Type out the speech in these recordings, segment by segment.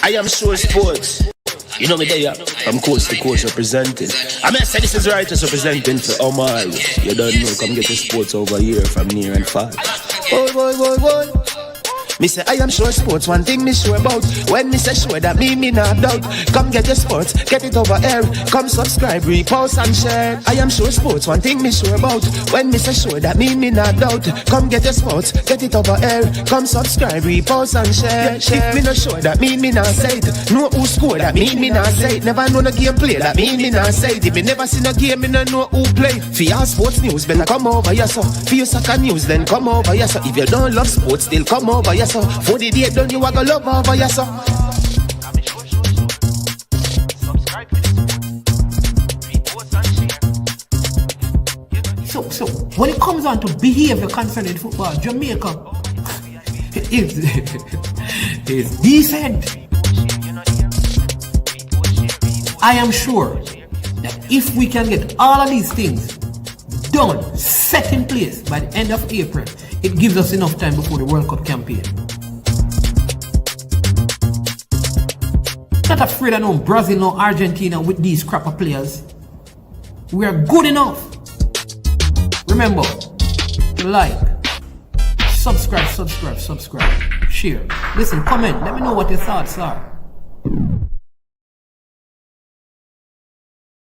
I am sure sports. You know me there, from coast to coast representing. I mean, I say this is righteous representing for Omar. You don't know, come get the sports over here from near and far. Boy. Me say I am sure sports, one thing me sure about. When me say sure, that me not doubt. Come get your sports, get it over here. Come subscribe, repost and share. I am sure sports, one thing me sure about. When me say sure, that me not doubt. Come get your sports, get it over here. Come subscribe, repost and share. If me not sure, that me not say it. Know who score, that me not say it. Never know the game play, that me not say it. If me never seen a game, me no know who play. For your sports news, better come over here so. For your soccer news, then come over here so. If you don't love sports, still come over here so. For the date done, you are gonna love over here so. So when it comes on to behavior concerning football, Jamaica is decent. I am sure that if we can get all of these things done, set in place by the end of April, it gives us enough time before the World Cup campaign. Not afraid of no Brazil, no Argentina with these crapper players. We are good enough. Remember, like, subscribe, share. Listen, comment, let me know what your thoughts are.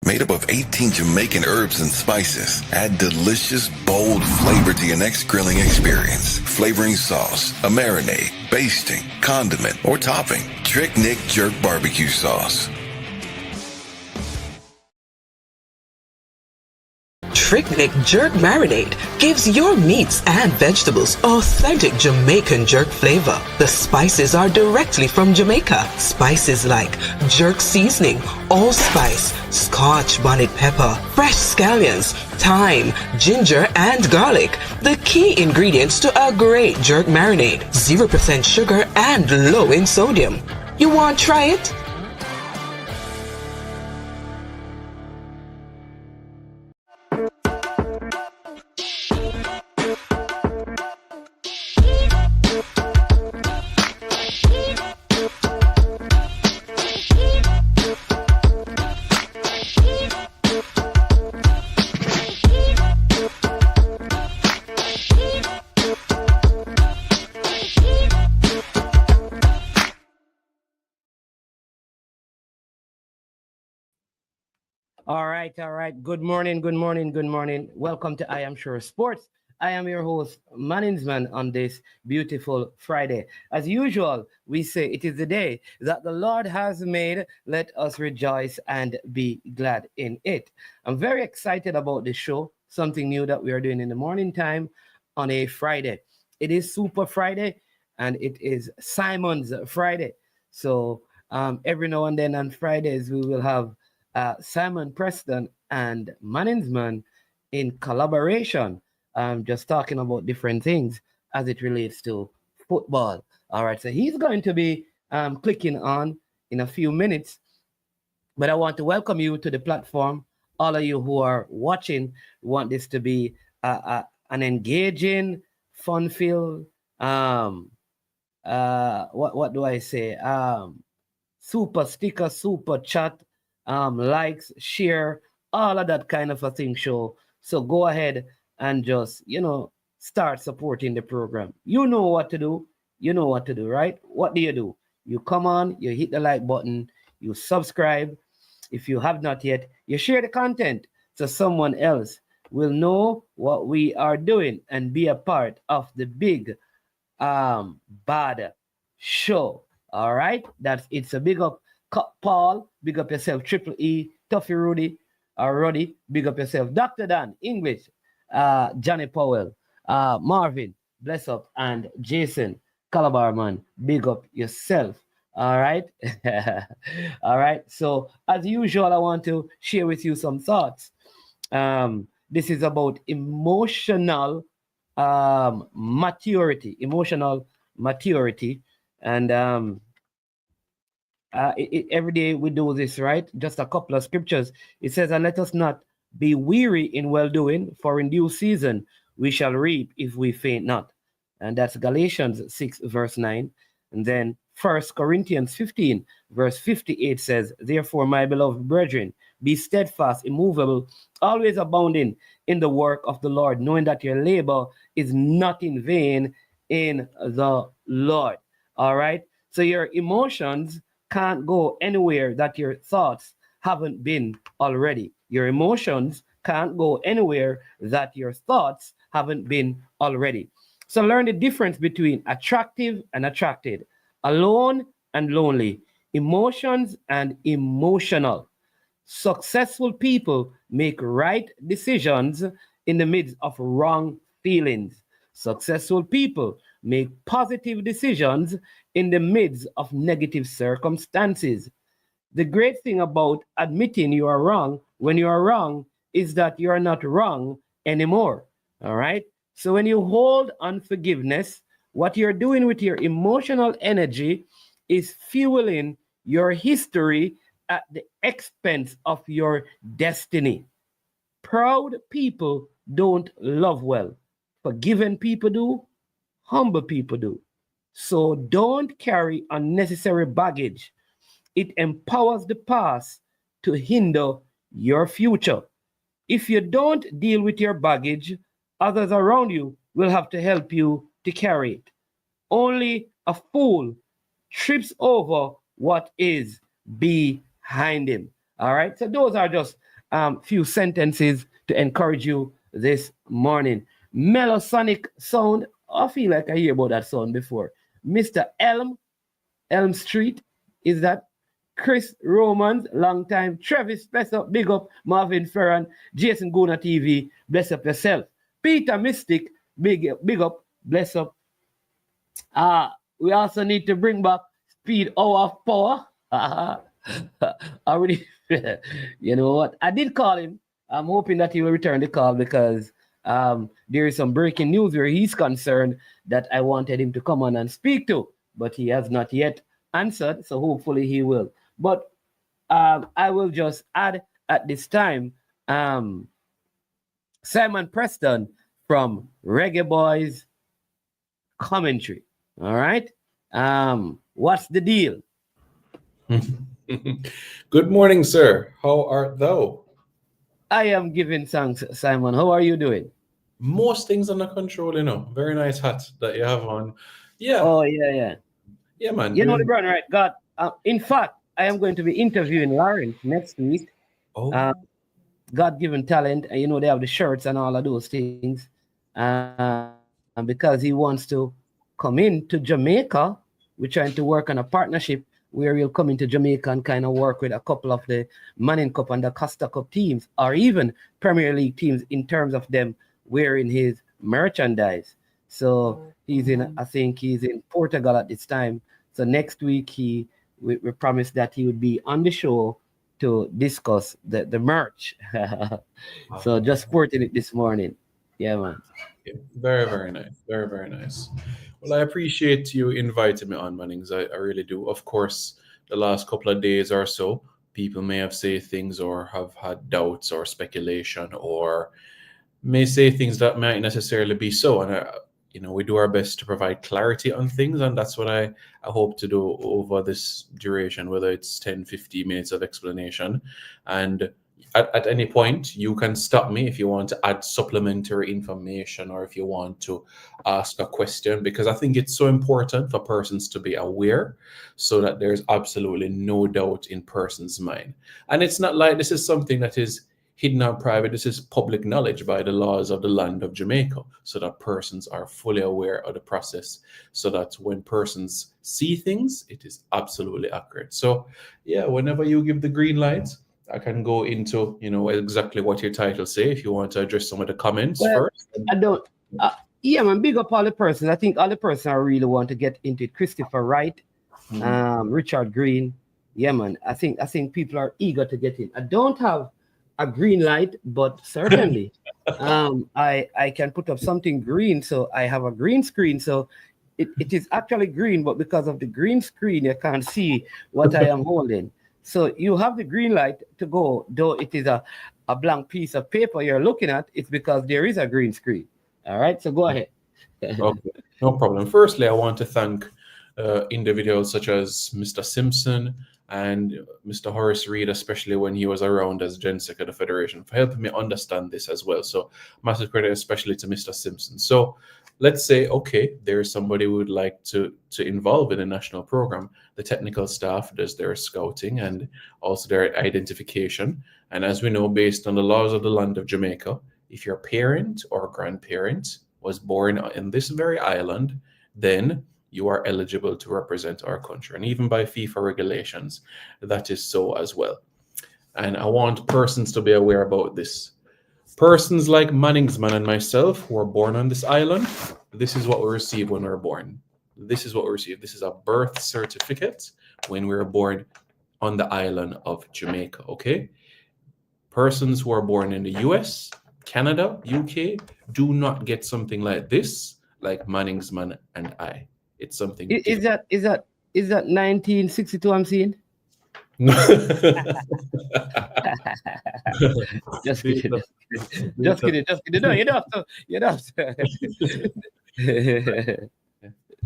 Made up of 18 Jamaican herbs and spices, add delicious, bold flavor to your next grilling experience. Flavoring sauce, a marinade, basting, condiment, or topping. Trick Nick Jerk Barbecue Sauce. Trick Nick Jerk Marinade gives your meats and vegetables authentic Jamaican jerk flavor. The spices are directly from Jamaica. Spices like jerk seasoning, allspice, Scotch bonnet pepper, fresh scallions, thyme, ginger, and garlic. The key ingredients to a great jerk marinade. 0% sugar and low in sodium. You want to try it? All right. Good morning. Welcome to I Am Sure Sports. I am your host, Mannings on this beautiful Friday. As usual, we say it is the day that the Lord has made. Let us rejoice and be glad in it. I'm very excited about this show, something new that we are doing in the morning time on a Friday. It is Super Friday and it is Simon's Friday. So every now and then on Fridays, we will have Simon Preston and Manningsman in collaboration, just talking about different things as it relates to football. All right, so he's going to be clicking on in a few minutes, but I want to welcome you to the platform. All of you who are watching, want this to be an engaging, fun-filled, what do I say? Super sticker, super chat, likes, share, all of that kind of a thing show. So go ahead and just, start supporting the program. You know what to do, right? What do? You come on, you hit the like button, you subscribe. If you have not yet, you share the content so someone else will know what we are doing and be a part of the big bad show. All right, it's a big up Paul, big up yourself, Triple E, Tuffy Rudy, Roddy, big up yourself, Dr. Dan, English, Johnny Powell, Marvin, bless up, and Jason, Calabar man, big up yourself. All right. All right. So as usual, I want to share with you some thoughts. This is about emotional maturity, and every day we do this, right? Just a couple of scriptures. It says, and let us not be weary in well-doing, for in due season we shall reap if we faint not. And that's Galatians 6 verse 9. And then 1 Corinthians 15, verse 58 says, therefore, my beloved brethren, be steadfast, immovable, always abounding in the work of the Lord, knowing that your labor is not in vain in the Lord. All right? So your emotions can't go anywhere that your thoughts haven't been already. Your emotions can't go anywhere that your thoughts haven't been already. So learn the difference between attractive and attracted, alone and lonely, emotions and emotional. Successful people make right decisions in the midst of wrong feelings. Successful people make positive decisions in the midst of negative circumstances. The great thing about admitting you are wrong when you are wrong is that you are not wrong anymore. All right? So when you hold unforgiveness, what you're doing with your emotional energy is fueling your history at the expense of your destiny. Proud people don't love well. Forgiven people do. Humble people do. So don't carry unnecessary baggage. It empowers the past to hinder your future. If you don't deal with your baggage, others around you will have to help you to carry it. Only a fool trips over what is behind him. All right. So those are just few sentences to encourage you this morning. Melosonic sound. I feel like I hear about that sound before. Mr. Elm Street. Is that Chris Romans, long time. Travis, bless up, big up. Marvin Ferran, Jason Guna TV, bless up yourself. Peter Mystic, big up, bless up. We also need to bring back Speed Hour of Power. Already, you know what? I did call him. I'm hoping that he will return the call because there is some breaking news where he's concerned that I wanted him to come on and speak to, but he has not yet answered, so hopefully he will. But I will just add at this time, Simon Preston from Reggae Boys Commentary. All right. What's the deal? Good morning, sir. How art thou? I am giving thanks, Simon. How are you doing? Most things under control, you know. Very nice hat that you have on. Yeah. Oh, yeah. Yeah, man. You know the brand, right? God. In fact, I am going to be interviewing Lawrence next week. Oh. God-given talent, and you know they have the shirts and all of those things. And because he wants to come into Jamaica, we're trying to work on a partnership where he'll come into Jamaica and kind of work with a couple of the Mannings Cup and the Costa Cup teams, or even Premier League teams in terms of them wearing his merchandise. So I think he's in Portugal at this time. So next week we promised that he would be on the show to discuss the merch. So just sporting it this morning. Yeah, man. Yeah, very, very nice. Very, very nice. Well, I appreciate you inviting me on, Mannings. I really do. Of course, the last couple of days or so, people may have said things or have had doubts or speculation or may say things that might necessarily be so. And we do our best to provide clarity on things, and that's what I hope to do over this duration, whether it's 10, 15 minutes of explanation. And at any point, you can stop me if you want to add supplementary information or if you want to ask a question, because I think it's so important for persons to be aware so that there's absolutely no doubt in person's mind. And it's not like this is something that is hidden or private. This is public knowledge by the laws of the land of Jamaica, so that persons are fully aware of the process, so that when persons see things, it is absolutely accurate. So yeah, whenever you give the green light, I can go into, exactly what your title say, if you want to address some of the comments first. I don't. Yeah, man, big up all the persons. I think all the persons I really want to get into it. Christopher Wright, Richard Green. Yeah, man. I think people are eager to get in. I don't have a green light, but certainly I can put up something green. So I have a green screen. So it is actually green, but because of the green screen, you can't see what I am holding. So you have the green light to go, though it is a blank piece of paper you're looking at. It's because there is a green screen. All right, so go ahead. Okay, no problem. Firstly, I want to thank individuals such as Mr. Simpson and Mr. Horace Reed, especially when he was around as Gen Sec of the Federation, for helping me understand this as well. So massive credit especially to Mr. Simpson. So let's say, okay, there's somebody who would like to involve in a national program. The technical staff does their scouting and also their identification. And as we know, based on the laws of the land of Jamaica, if your parent or grandparent was born in this very island, then you are eligible to represent our country. And even by FIFA regulations, that is so as well. And I want persons to be aware about this. Persons like Mannings and myself who are born on this island, this is what we receive when we're born. This is what we receive. This is a birth certificate when we were born on the island of Jamaica, okay? Persons who are born in the US, Canada, UK, do not get something like this, like Mannings and I. It's something. Is that 1962 I'm seeing? Just kidding. Just kidding. No, you don't have to.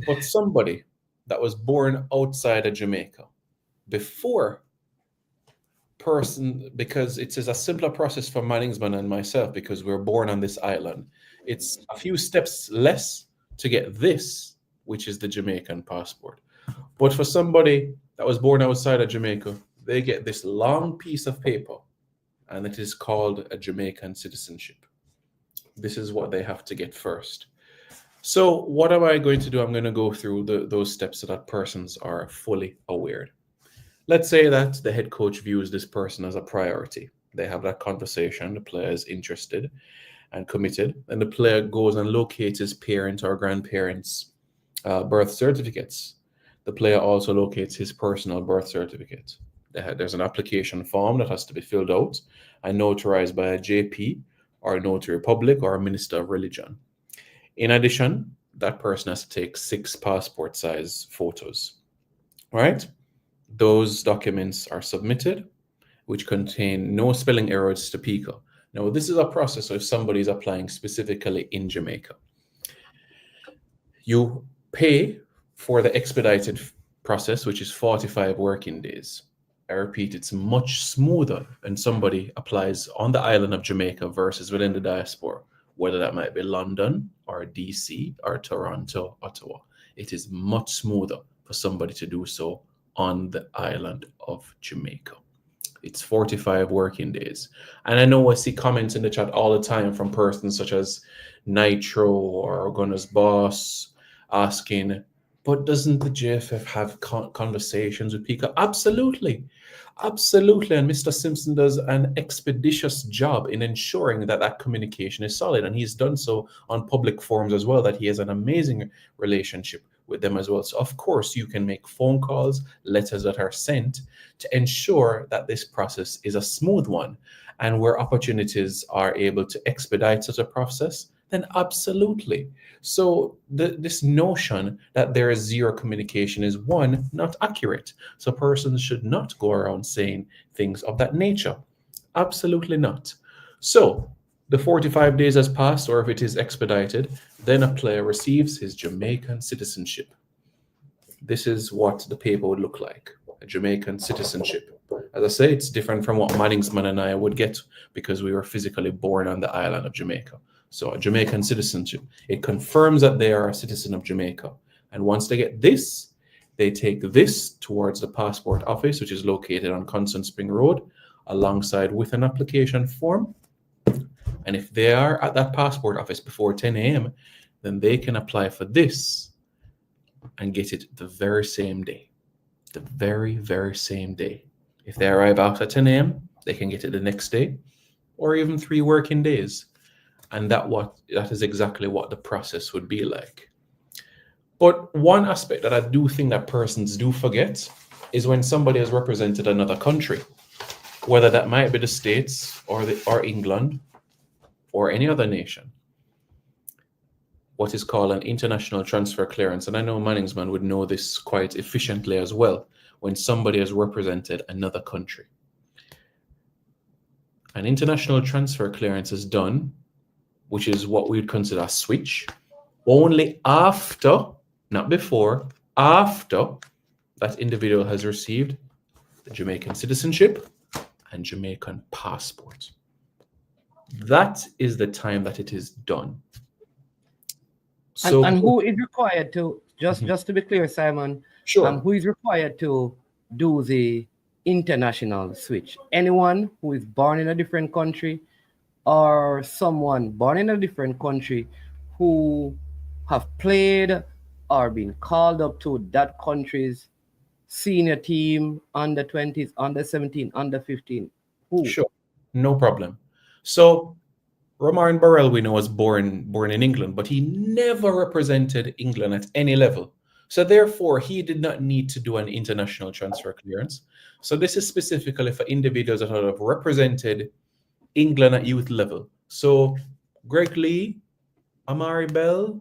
But somebody that was born outside of Jamaica before person, because it is a simpler process for Manningsman and myself because we're born on this island. It's a few steps less to get this, which is the Jamaican passport. But for somebody that was born outside of Jamaica, they get this long piece of paper, and it is called a Jamaican citizenship. This is what they have to get first. So what am I going to do? I'm going to go through those steps so that persons are fully aware. Let's say that the head coach views this person as a priority. They have that conversation. The player is interested and committed. And the player goes and locates his parent or grandparents' birth certificates. The player also locates his personal birth certificate. There's an application form that has to be filled out and notarized by a JP or a notary public or a minister of religion. In addition, that person has to take 6 passport size photos, right? Those documents are submitted, which contain no spelling errors to PICA. Now, this is a process if somebody is applying specifically in Jamaica. You pay for the expedited process, which is 45 working days. I repeat, it's much smoother when somebody applies on the island of Jamaica versus within the diaspora, whether that might be London or DC or Toronto, Ottawa. It is much smoother for somebody to do so on the island of Jamaica. It's 45 working days. And I know I see comments in the chat all the time from persons such as Nitro or Gunner's Boss asking, but doesn't the JFF have conversations with PICA? Absolutely. Absolutely. And Mr. Simpson does an expeditious job in ensuring that that communication is solid. And he's done so on public forums as well, that he has an amazing relationship with them as well. So of course you can make phone calls, letters that are sent to ensure that this process is a smooth one. And where opportunities are able to expedite such a process, then absolutely. So this notion that there is zero communication is, one, not accurate. So persons should not go around saying things of that nature. Absolutely not. So the 45 days has passed, or if it is expedited, then a player receives his Jamaican citizenship. This is what the paper would look like, a Jamaican citizenship. As I say, it's different from what Manningsman and I would get because we were physically born on the island of Jamaica. So a Jamaican citizenship, it confirms that they are a citizen of Jamaica. And once they get this, they take this towards the passport office, which is located on Constant Spring Road, alongside with an application form. And if they are at that passport office before 10 a.m., then they can apply for this and get it the very same day. The very, very same day. If they arrive after 10 a.m., they can get it the next day or even 3 working days. And that is exactly what the process would be like. But one aspect that I do think that persons do forget is when somebody has represented another country, whether that might be the States or England or any other nation, what is called an international transfer clearance. And I know Manningsman would know this quite efficiently as well, when somebody has represented another country. An international transfer clearance is done, which is what we would consider a switch, only after, not before, after that individual has received the Jamaican citizenship and Jamaican passport. That is the time that it is done. So And who is required to, just to be clear, Simon, sure. who is required to do the international switch? Anyone who is born in a different country, or someone born in a different country who have played or been called up to that country's senior team, under 20s, under 17, under 15. Who? Sure, no problem. So Romain Barrel, we know, was born in England, but he never represented England at any level. So therefore, he did not need to do an international transfer clearance. So this is specifically for individuals that have represented England at youth level. So Greg Lee, Amari Bell,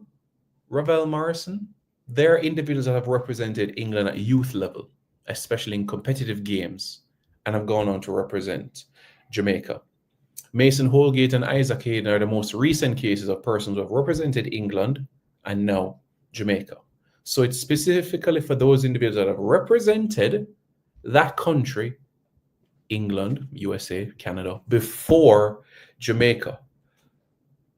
Ravel Morrison, they're individuals that have represented England at youth level, especially in competitive games, and have gone on to represent Jamaica. Mason Holgate and Isaac Hayden are the most recent cases of persons who have represented England and now Jamaica. So it's specifically for those individuals that have represented that country, England, USA, Canada, before Jamaica.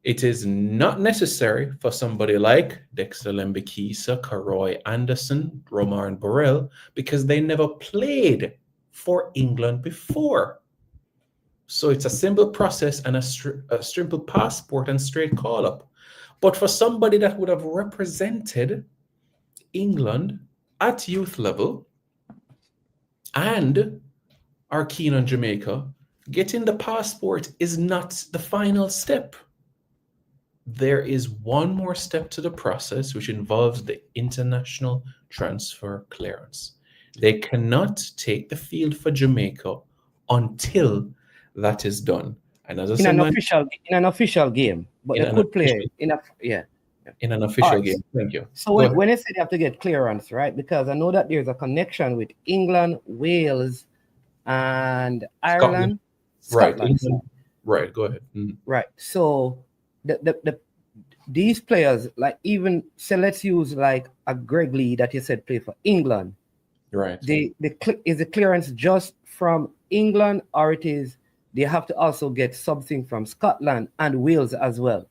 It is not necessary for somebody like Dexter Lembikisa, Karoy Anderson, Romain Borrell, because they never played for England before. So it's a simple process and a simple passport and straight call up. But for somebody that would have represented England at youth level and are keen on Jamaica, getting the passport is not the final step. There is one more step to the process, which involves the international transfer clearance. They cannot take the field for Jamaica until that is done. And as I said, in an official game, but they could play in an official game. Thank you. So when I say they have to get clearance, right? Because I know that there's a connection with England, Wales, and Ireland, Scotland. Right. Go ahead. Right. So these players, like, even so, let's use like a Greg Lee that you said play for England. Right. Is the clearance just from England, or they have to also get something from Scotland and Wales as well?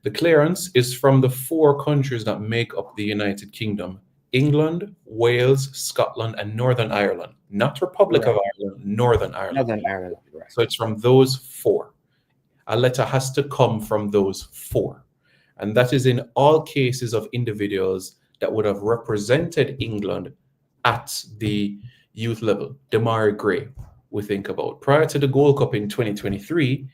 The clearance is from the 4 countries that make up the United Kingdom: England, Wales, Scotland, and Northern Ireland. Not Republic of Ireland, Northern Ireland. Northern Ireland, right. So it's from those 4. A letter has to come from those 4. And that is in all cases of individuals that would have represented England at the youth level. Damari Gray, we think about. Prior to the Gold Cup in 2023,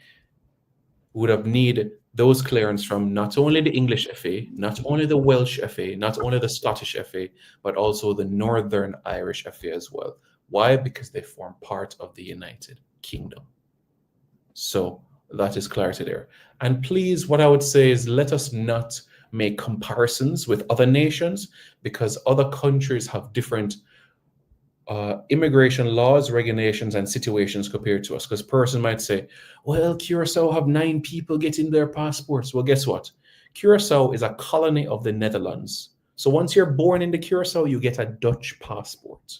would have needed those clearance from not only the English FA, not only the Welsh FA, not only the Scottish FA, but also the Northern Irish FA as well. Why? Because they form part of the United Kingdom. So that is clarity there. And please, what I would say is, let us not make comparisons with other nations, because other countries have different immigration laws, regulations, and situations compared to us. Because a person might say, well, Curacao have 9 people getting their passports. Well, guess what? Curacao is a colony of the Netherlands. So once you're born in the Curacao, you get a Dutch passport.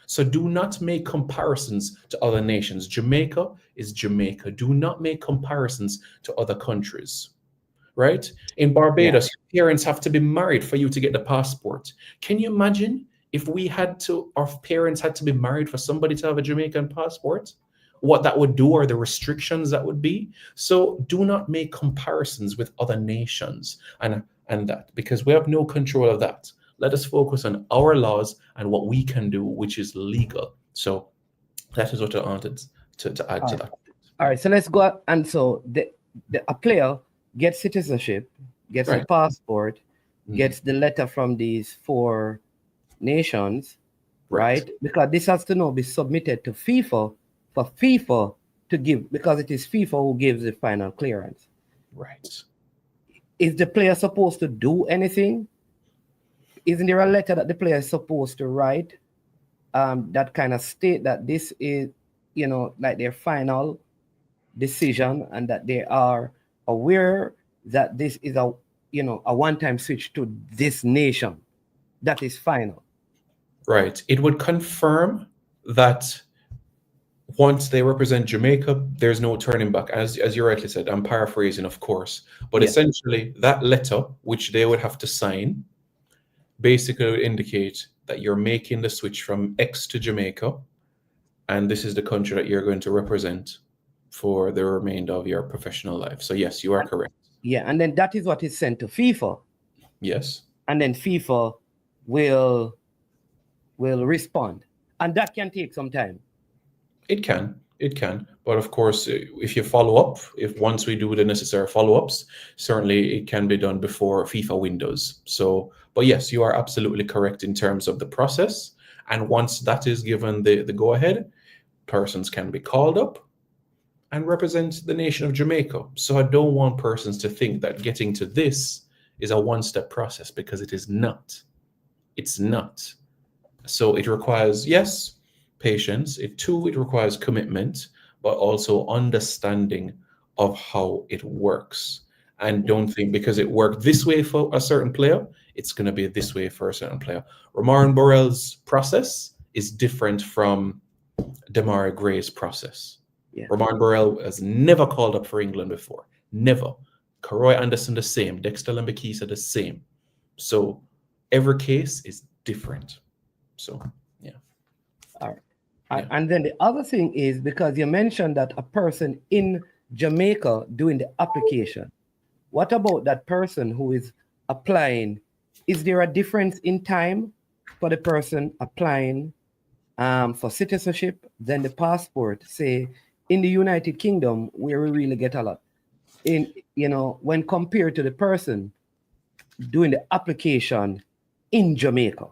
So do not make comparisons to other nations. Jamaica is Jamaica. Do not make comparisons to other countries, right? In Barbados, parents have to be married for you to get the passport. Can you imagine if our parents had to be married for somebody to have a Jamaican passport? What that would do, or the restrictions that would be. So do not make comparisons with other nations and that, because we have no control of that. Let us focus on our laws and what we can do, which is legal. So that is what I wanted to add to that. All right, so let's go. And so a player gets citizenship, gets a passport, gets the letter from these 4 nations, right? Because this has to now be submitted to FIFA for FIFA to give, because it is FIFA who gives the final clearance. Right. Is the player supposed to do anything? Isn't there a letter that the player is supposed to write that kind of state that this is, like their final decision, and that they are aware that this is a one-time switch to this nation? that is final. Right. It would confirm that once they represent Jamaica, there's no turning back. As you rightly said, I'm paraphrasing, of course, but essentially that letter, which they would have to sign, basically would indicate that you're making the switch from X to Jamaica, and this is the country that you're going to represent for the remainder of your professional life. So yes, you are correct. Yeah, and then that is what is sent to FIFA. Yes. And then FIFA will respond. And that can take some time. It can. But of course, if you follow up, if once we do the necessary follow-ups, certainly it can be done before FIFA windows. So, but yes, you are absolutely correct in terms of the process. And once that is given the go-ahead, persons can be called up and represent the nation of Jamaica. So I don't want persons to think that getting to this is a one-step process, because it is not. It's not. So it requires, yes, patience. It requires commitment, but also understanding of how it works. And don't think because it worked this way for a certain player, it's going to be this way for a certain player. Romain Borrell's process is different from Demarai Gray's process. Yeah. Romain Borrell has never called up for England before. Never. Karoy Anderson the same. Dexter Lambakisa the same. So every case is different. So, yeah. All right. Yeah. And then the other thing is, because you mentioned that a person in Jamaica doing the application, what about that person who is applying? Is there a difference in time for the person applying for citizenship than the passport, say, in the United Kingdom, where we really get a lot? When compared to the person doing the application in Jamaica,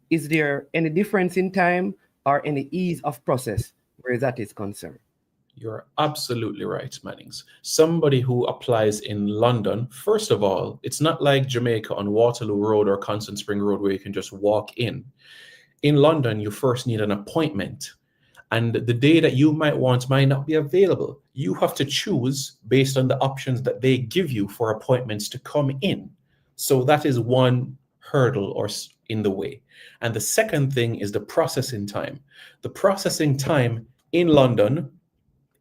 is there any difference in time or any ease of process where that is concerned? You're absolutely right, Mannings. Somebody who applies in London, first of all, it's not like Jamaica on Waterloo Road or Constant Spring Road where you can just walk in. In London, you first need an appointment. And the day that you might want might not be available. You have to choose based on the options that they give you for appointments to come in. So that is one hurdle or in the way. And the second thing is the processing time. The processing time in London,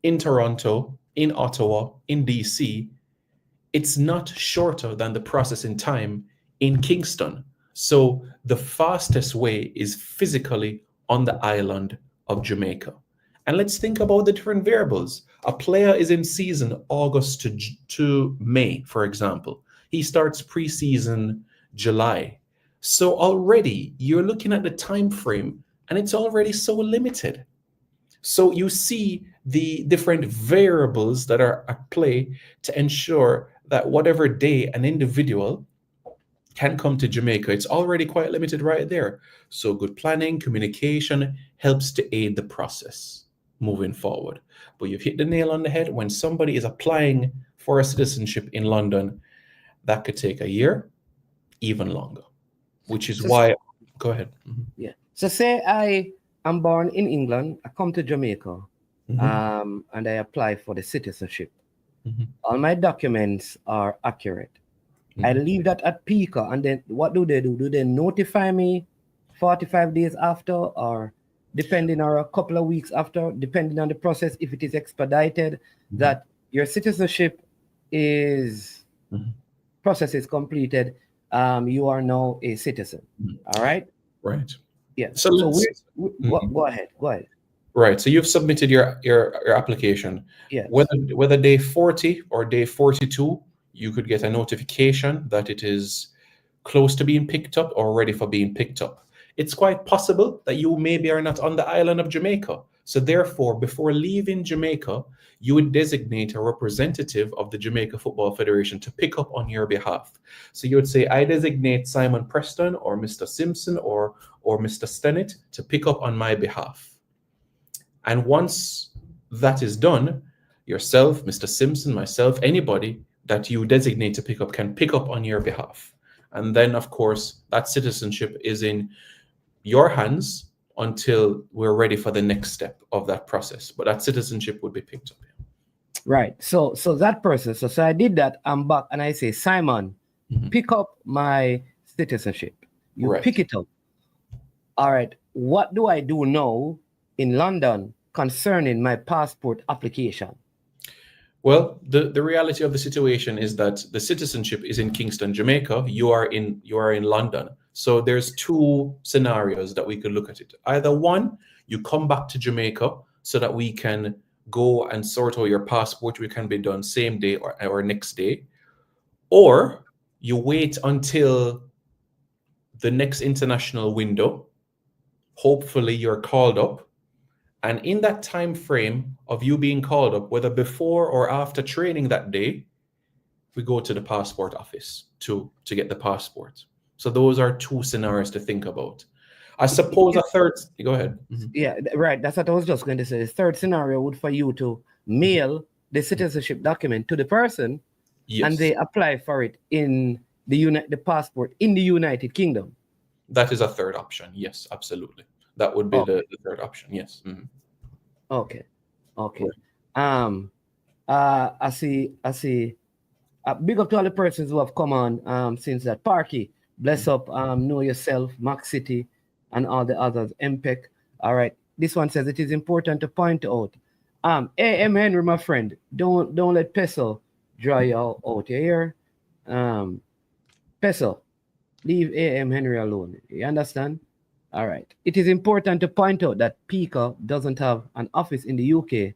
in Toronto, in Ottawa, in DC, it's not shorter than the processing time in Kingston. So the fastest way is physically on the island of Jamaica. And let's think about the different variables. A player is in season August to May, for example. He starts preseason July. So already you're looking at the time frame and it's already so limited. So you see the different variables that are at play to ensure that whatever day an individual can come to Jamaica, it's already quite limited right there. So good planning, communication helps to aid the process moving forward. But you've hit the nail on the head. When somebody is applying for a citizenship in London, that could take a year, even longer, which is why, go ahead. Mm-hmm. Yeah. So say I'm born in England, I come to Jamaica, and I apply for the citizenship. Mm-hmm. All my documents are accurate. Mm-hmm. I leave that at PICA, and then what do? Do they notify me 45 days after, or depending, or a couple of weeks after, depending on the process, if it is expedited, that your citizenship process is completed, you are now a citizen. All right? Right. Yeah. So go ahead. Right. So you've submitted your application. Yeah. Whether day 40 or day 42, you could get a notification that it is close to being picked up or ready for being picked up. It's quite possible that you maybe are not on the island of Jamaica. So therefore, before leaving Jamaica, you would designate a representative of the Jamaica Football Federation to pick up on your behalf. So you would say, I designate Simon Preston or Mr. Simpson or Mr. Stennett to pick up on my behalf. And once that is done, yourself, Mr. Simpson, myself, anybody that you designate to pick up can pick up on your behalf. And then, of course, that citizenship is in your hands until we're ready for the next step of that process. But that citizenship would be picked up. Right. So that person, so I did that, I'm back, and I say, Simon, pick up my citizenship. You pick it up. All right, what do I do now in London concerning my passport application? Well, the reality of the situation is that the citizenship is in Kingston, Jamaica. You are in London. So there's two scenarios that we could look at it. Either one, you come back to Jamaica so that we can go and sort out your passport, which can be done same day or next day. Or you wait until the next international window. Hopefully you're called up. And in that time frame of you being called up, whether before or after training that day, we go to the passport office to get the passport. So those are two scenarios to think about. I suppose a third, go ahead. Mm-hmm. Yeah, right. That's what I was just going to say. The third scenario would for you to mail the citizenship document to the person, yes, and they apply for it in the passport in the United Kingdom. That is a third option. Yes, absolutely. That would be the third option. Yes. Mm-hmm. Okay. I see. Big up to all the persons who have come on since that. Parky, bless up. Know yourself, Max City, and all the others. MPEC. All right. This one says it is important to point out. A.M. Henry, my friend, don't let Peso draw you out. You hear? Peso, leave A.M. Henry alone. You understand? All right. It is important to point out that PICA doesn't have an office in the UK.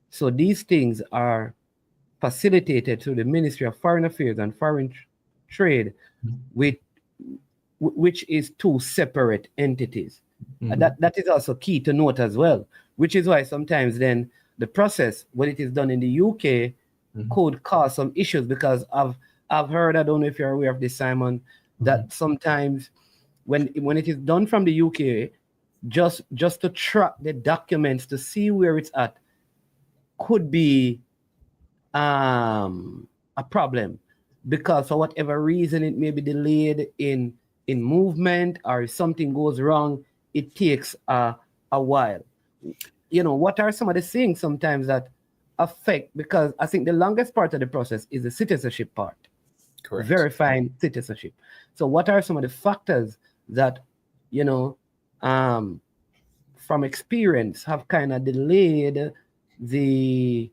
So these things are facilitated through the Ministry of Foreign Affairs and Foreign Trade, which is two separate entities. Mm-hmm. That is also key to note as well, which is why sometimes then the process, when it is done in the UK, could cause some issues, because I've heard, I don't know if you're aware of this, Simon, that sometimes when it is done from the UK, just to track the documents to see where it's at could be a problem, because for whatever reason it may be delayed in movement, or if something goes wrong, it takes a while. You know, what are some of the things sometimes that affect, because I think the longest part of the process is the citizenship part. Correct. Verifying citizenship. So what are some of the factors that, you know, from experience have kind of delayed the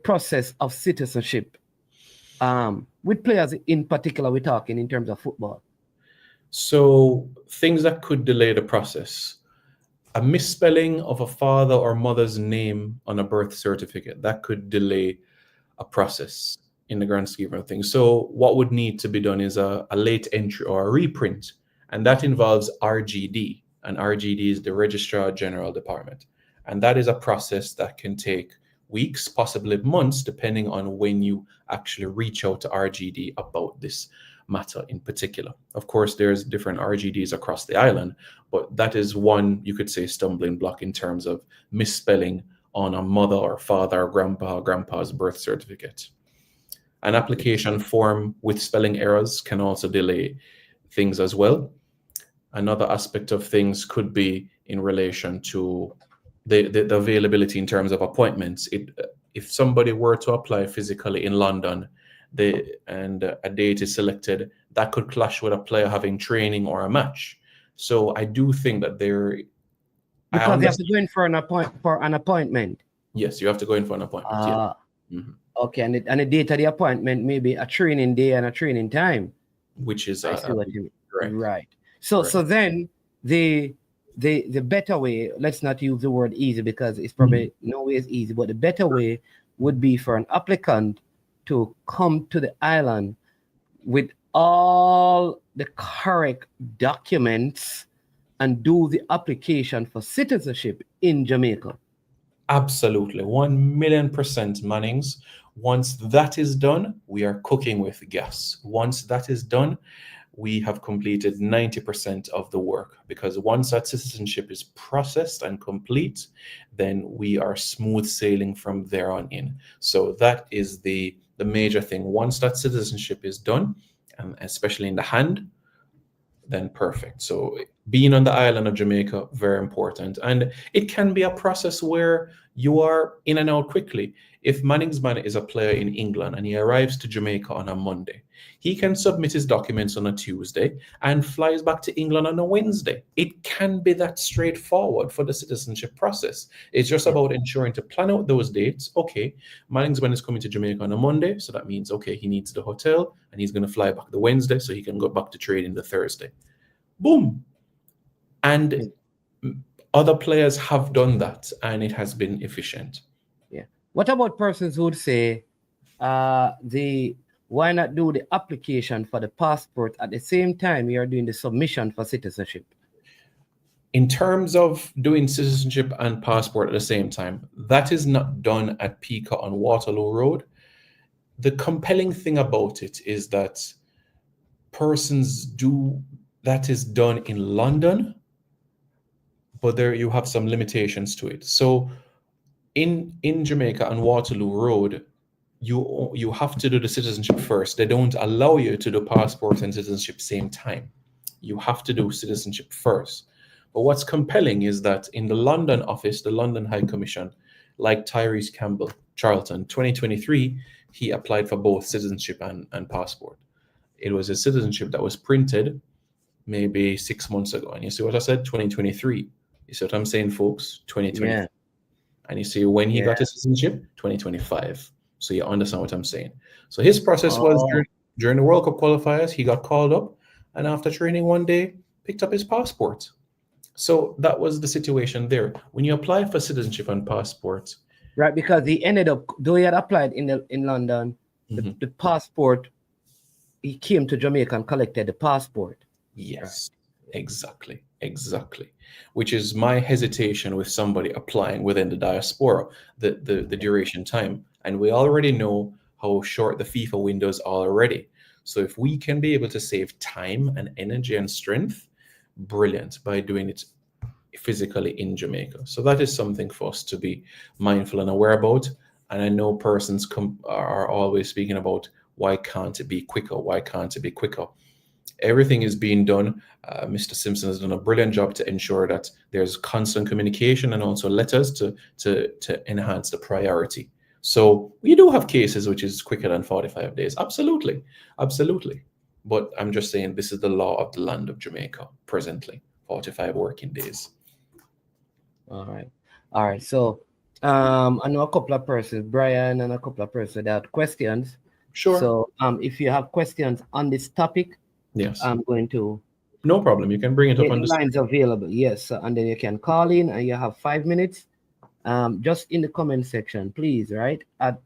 process of citizenship with players in particular? We're talking in terms of football. So things that could delay the process: a misspelling of a father or mother's name on a birth certificate, that could delay a process in the grand scheme of things. So what would need to be done is a late entry or a reprint, and that involves RGD, and RGD is the Registrar General Department. And that is a process that can take weeks, possibly months, depending on when you actually reach out to RGD about this matter in particular. Of course, there's different RGDs across the island, but that is one, you could say, stumbling block in terms of misspelling on a mother or father or grandpa or grandpa's birth certificate. An application form with spelling errors can also delay things as well. Another aspect of things could be in relation to the availability in terms of appointments. If somebody were to apply physically in London, and a date is selected, that could clash with a player having training or a match. So I do think that because you have to go in for an appointment. Yes, you have to go in for an appointment. Yeah. Mm-hmm. Okay, and the date of the appointment may be a training day and a training time, which is I see what you mean. Correct. Right. So then the better way, let's not use the word easy because it's probably no way is easy, but the better way would be for an applicant to come to the island with all the correct documents and do the application for citizenship in Jamaica. Absolutely, 1,000,000% Mannings. Once that is done, we are cooking with gas. Once that is done, we have completed 90% of the work, because once that citizenship is processed and complete, then we are smooth sailing from there on in. So that is the major thing. Once that citizenship is done, and especially in the hand, then perfect. So being on the island of Jamaica, very important. And it can be a process where you are in and out quickly. If Mannings is a player in England and he arrives to Jamaica on a Monday, he can submit his documents on a Tuesday and flies back to England on a Wednesday. It can be that straightforward for the citizenship process. It's just about ensuring to plan out those dates. Okay, Mannings is coming to Jamaica on a Monday, so that means, okay, he needs the hotel and he's going to fly back the Wednesday so he can go back to trading the Thursday. Boom. And other players have done that, and it has been efficient. Yeah. What about persons who would say, why not do the application for the passport at the same time you're doing the submission for citizenship? In terms of doing citizenship and passport at the same time, that is not done at Pica on Waterloo Road. The compelling thing about it is that that is done in London, but there you have some limitations to it. So in Jamaica on Waterloo Road, you have to do the citizenship first. They don't allow you to do passport and citizenship same time. You have to do citizenship first. But what's compelling is that in the London office, the London High Commission, like Tyrese Campbell, Charlton, 2023, he applied for both citizenship and passport. It was a citizenship that was printed maybe 6 months ago. And you see what I said? 2023. You see what I'm saying, folks? 2020. Yeah. And you see when he got his citizenship? 2025. So you understand what I'm saying. So his process was during the World Cup qualifiers, he got called up, and after training one day, picked up his passport. So that was the situation there. When you apply for citizenship and passport. Right, because he ended up, though he had applied in London, the passport, he came to Jamaica and collected the passport. Yes, right. Exactly. Which is my hesitation with somebody applying within the diaspora, the duration time. And we already know how short the FIFA windows are already. So if we can be able to save time and energy and strength, brilliant, by doing it physically in Jamaica. So that is something for us to be mindful and aware about. And I know persons are always speaking about, why can't it be quicker? Why can't it be quicker? Everything is being done. Mr. Simpson has done a brilliant job to ensure that there's constant communication and also letters to enhance the priority. So we do have cases which is quicker than 45 days. Absolutely. But I'm just saying this is the law of the land of Jamaica presently, 45 working days. All right. So I know a couple of persons, Brian and a couple of persons that had questions. Sure. So if you have questions on this topic, yes, I'm going to. No problem. You can bring it up on the lines available. Yes, and then you can call in, and you have 5 minutes. Just in the comment section, please. Right. Let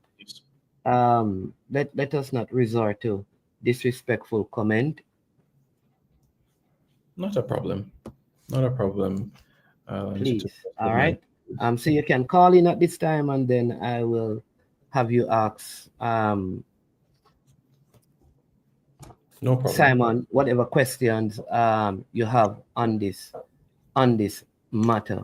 us not resort to disrespectful comment. Not a problem. Please. All right. So you can call in at this time, and then I will have you ask no problem, Simon, whatever questions you have on this matter.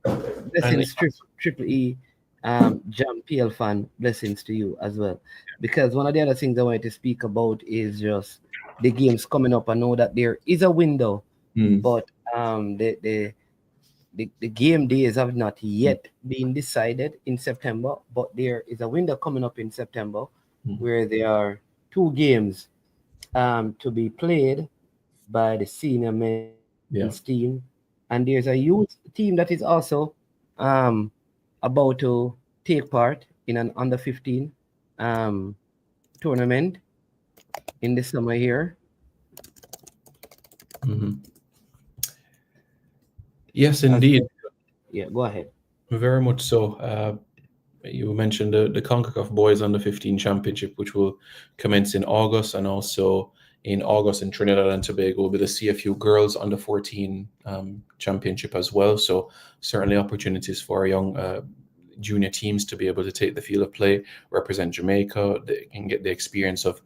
Blessings, Triple E, Jam PL fan, blessings to you as well. Because one of the other things I wanted to speak about is just the games coming up. I know that there is a window, but the game days have not yet been decided in September, but there is a window coming up in September where there are 2 games to be played by the senior men's team, and there's a youth team that is also about to take part in an under 15 tournament in the summer here. Yes, indeed. Yeah, go ahead. Very much so. You mentioned the CONCACAF Boys Under 15 Championship, which will commence in August, and also in August in Trinidad and Tobago will be the CFU Girls Under 14 Championship as well. So certainly opportunities for young junior teams to be able to take the field of play, represent Jamaica. They can get the experience of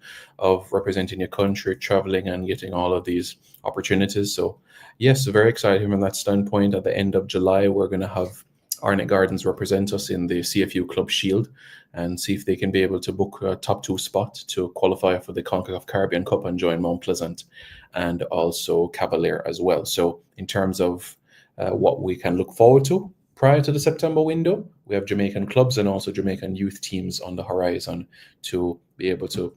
representing your country, traveling and getting all of these opportunities. So yes, very excited from that standpoint. At the end of July, we're going to have Arnett Gardens represent us in the CFU Club Shield and see if they can be able to book a top 2 spot to qualify for the CONCACAF Caribbean Cup and join Mount Pleasant and also Cavalier as well. So in terms of what we can look forward to prior to the September window, we have Jamaican clubs and also Jamaican youth teams on the horizon to be able to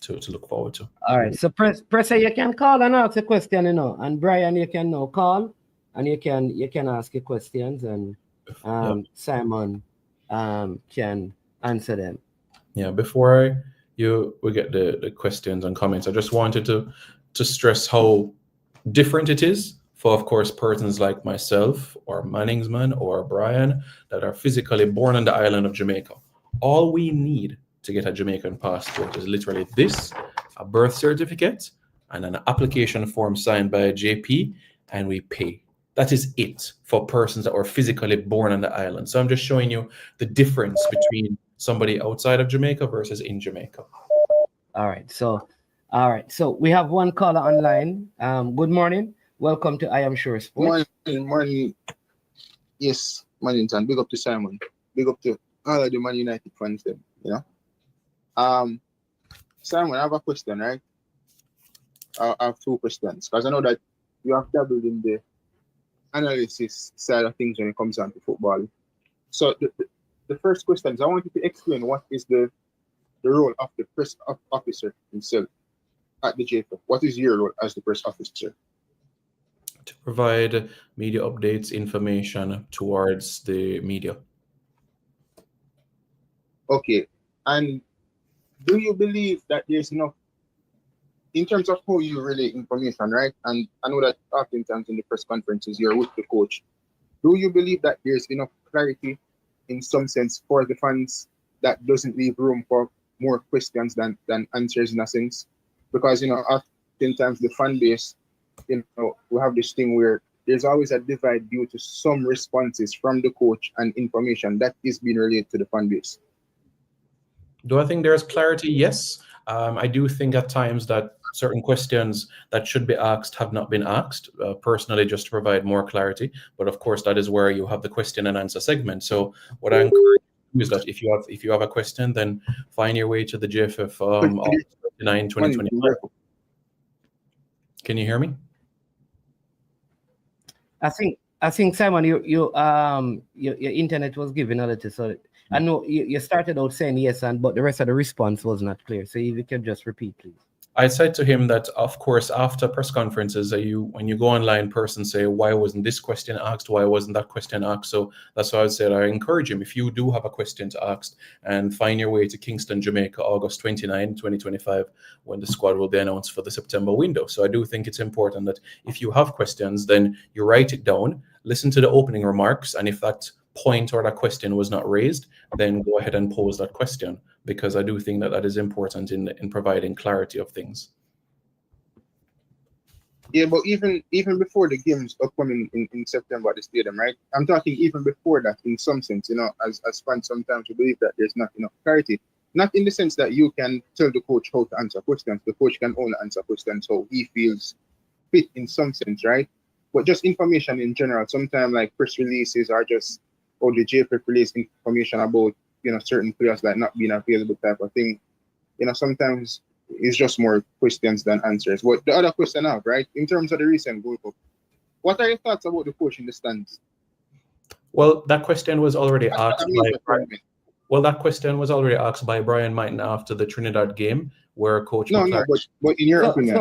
to look forward to. All right. So press you can call and ask a question, and Brian, you can now call and you can ask your questions, and Simon can answer them. Yeah, before we get the questions and comments, I just wanted to stress how different it is for, of course, persons like myself or Manningsman or Brian that are physically born on the island of Jamaica. All we need to get a Jamaican passport is literally this, a birth certificate and an application form signed by a JP, and we pay. That is it for persons that are physically born on the island. So I'm just showing you the difference between somebody outside of Jamaica versus in Jamaica. All right. So we have one caller online. Good morning. Welcome to I Am Sure Sports. Morning. Yes, morning, and big up to Simon. Big up to all of the Man United fans them, Simon, I have a question, right? I have 2 questions, because I know that you have dabbled in the analysis side of things when it comes down to football. So the first question is, I want you to explain what is the role of the press officer himself at the JFF. What is your role as the press officer? To provide media updates, information towards the media. Okay. And do you believe that there's enough, in terms of how you relay information, right? And I know that oftentimes in the press conferences, you're with the coach. Do you believe that there's enough clarity in some sense for the fans that doesn't leave room for more questions than answers in a sense? Because, oftentimes the fan base, we have this thing where there's always a divide due to some responses from the coach and information that is being relayed to the fan base. Do I think there's clarity? Yes. I do think at times that certain questions that should be asked have not been asked, personally, just to provide more clarity. But of course, that is where you have the question and answer segment. So what I encourage you is that if you have a question, then find your way to the JFF 29 2025. Can you hear me? I think Simon, your internet was giving a little, so I know you started out saying yes, but the rest of the response was not clear. So if you can just repeat, please. I said to him that, of course, after press conferences, when you go online, persons say, why wasn't this question asked? Why wasn't that question asked? So that's why I said I encourage him, if you do have a question to ask, and find your way to Kingston, Jamaica, August 29, 2025, when the squad will be announced for the September window. So I do think it's important that if you have questions, then you write it down, listen to the opening remarks, and if that point or that question was not raised, then go ahead and pose that question, because I do think that is important in providing clarity of things. Yeah, but even before the games upcoming in September at the stadium, right? I'm talking even before that, in some sense, as fans sometimes we believe that there's not enough clarity. Not in the sense that you can tell the coach how to answer questions. The coach can only answer questions how he feels fit in some sense, right? But just information in general, sometimes like press releases are just, or the JFF release information about, certain players like not being available type of thing. Sometimes it's just more questions than answers. But the other question I have, right, in terms of the recent Gold Cup, what are your thoughts about the coach in the stands? Well, that question was already asked by Brian Mighton after the Trinidad game, where Coach but in your opinion.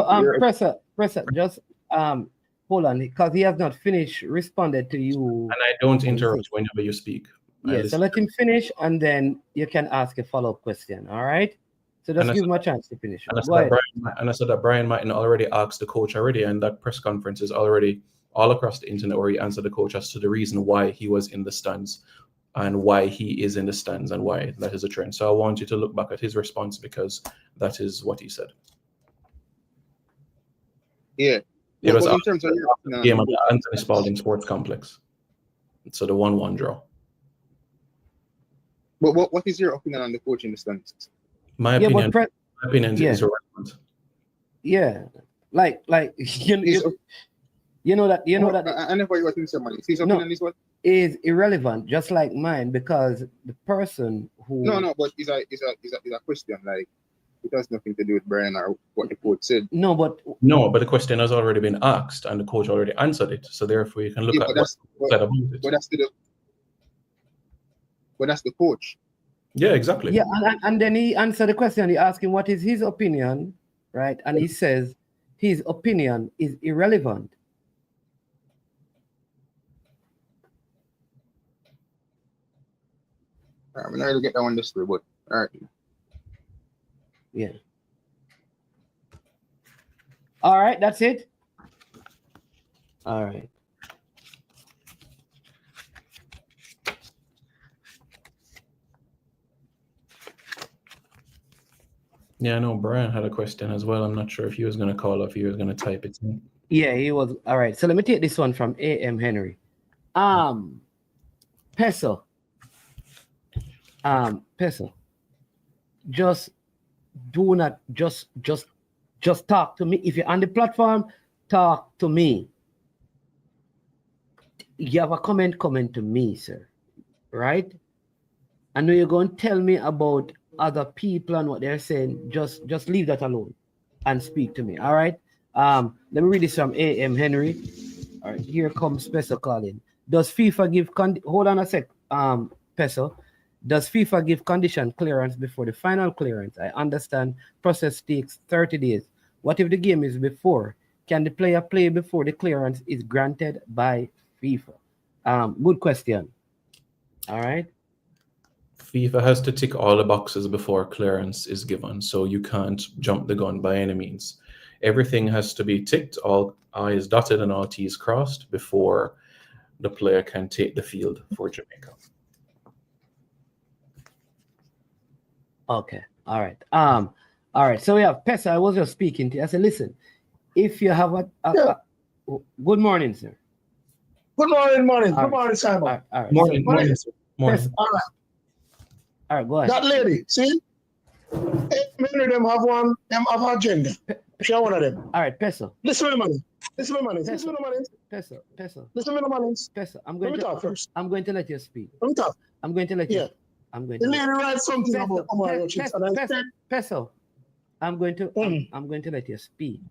Presser, just hold on, because he has not finished responded to you. And I don't interrupt whenever you speak. Yeah, so let him finish, and then you can ask a follow-up question, all right? So just give him a chance to finish. And I said that Brian Mighton already asked the coach already, and that press conference is already all across the internet where he answered the coach as to the reason why he was in the stands and why he is in the stands and why that is a trend. So I want you to look back at his response, because that is what he said. Yeah. It was in terms of the game at the Anthony Spalding Sports Complex. So the 1-1 draw. But what is your opinion on the coach in the stands? My opinion is irrelevant. Yeah, like You know that I never what you say, man. His opinion is what? Is irrelevant, just like mine, because the person who No, but it's a question. Like it has nothing to do with Brian or what the coach said. No, but the question has already been asked and the coach already answered it. So therefore you can look at what said about it. But that's the coach. Yeah, exactly. Yeah, and then he answered the question. He asked him what is his opinion, right? And he says his opinion is irrelevant. I'm not really get that one this way, but all right. Yeah. All right, that's it. All right. Yeah, I know Brian had a question as well. I'm not sure if he was going to call or if he was going to type it in. Yeah, he was. All right. So let me take this one from A.M. Henry. Peso. Peso. Just do not just talk to me. If you're on the platform, talk to me. You have a comment to me, sir. Right? I know you're going to tell me about other people and what they're saying. Just leave that alone and speak to me. All right. Let me read this from A.M. Henry. All right, here comes Peso calling. Does FIFA give hold on a sec, Peso. Does FIFA give condition clearance before the final clearance? I understand process takes 30 days. What if the game is before? Can the player play before the clearance is granted by FIFA? Good question. All right. FIFA has to tick all the boxes before clearance is given, so you can't jump the gun by any means. Everything has to be ticked, all I's dotted and all T's crossed before the player can take the field for Jamaica. Okay. All right. All right. So we have Pesa. I was just speaking to you. I said, listen, if you have good morning, sir. Good morning. All Good morning, Simon. All right. Morning, sir. Morning. All right. All right, go ahead. That lady, see? Many of them have agenda. She one of them. All right, Peso. Listen to me, money. Peso. Listen to me, money. Peso. Let me talk first. I'm going to let you speak. Let me talk. I'm going to let you. Yeah. The lady writes something about Omar Peso. I'm going to let you speak.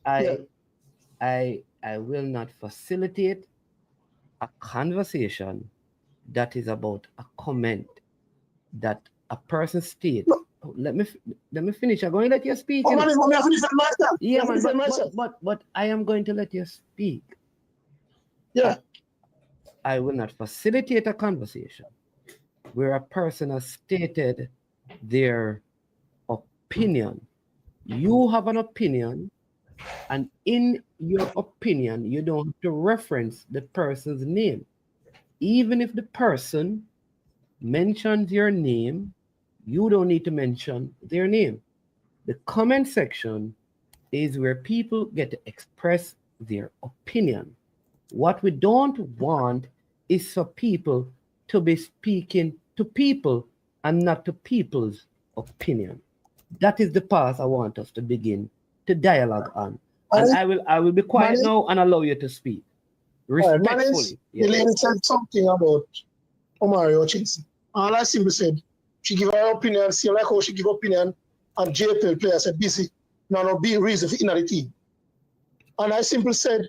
I will not facilitate a conversation that is about a comment that a person states. No. Let me finish. I'm going to let you speak. Yeah, but I am going to let you speak. Yeah. I will not facilitate a conversation where a person has stated their opinion. You have an opinion, and in your opinion, you don't have to reference the person's name. Even if the person mentions your name, you don't need to mention their name. The comment section is where people get to express their opinion. What we don't want is for people to be speaking to people and not to people's opinion. That is the path I want us to begin to dialogue on. And I will be quiet now and allow you to speak. Respectfully. The lady said something about Omari Hutchinson. All I simply said, she give her opinion, see like how she give opinion, and JPL players said busy, no be reason for inner the team. And I simply said,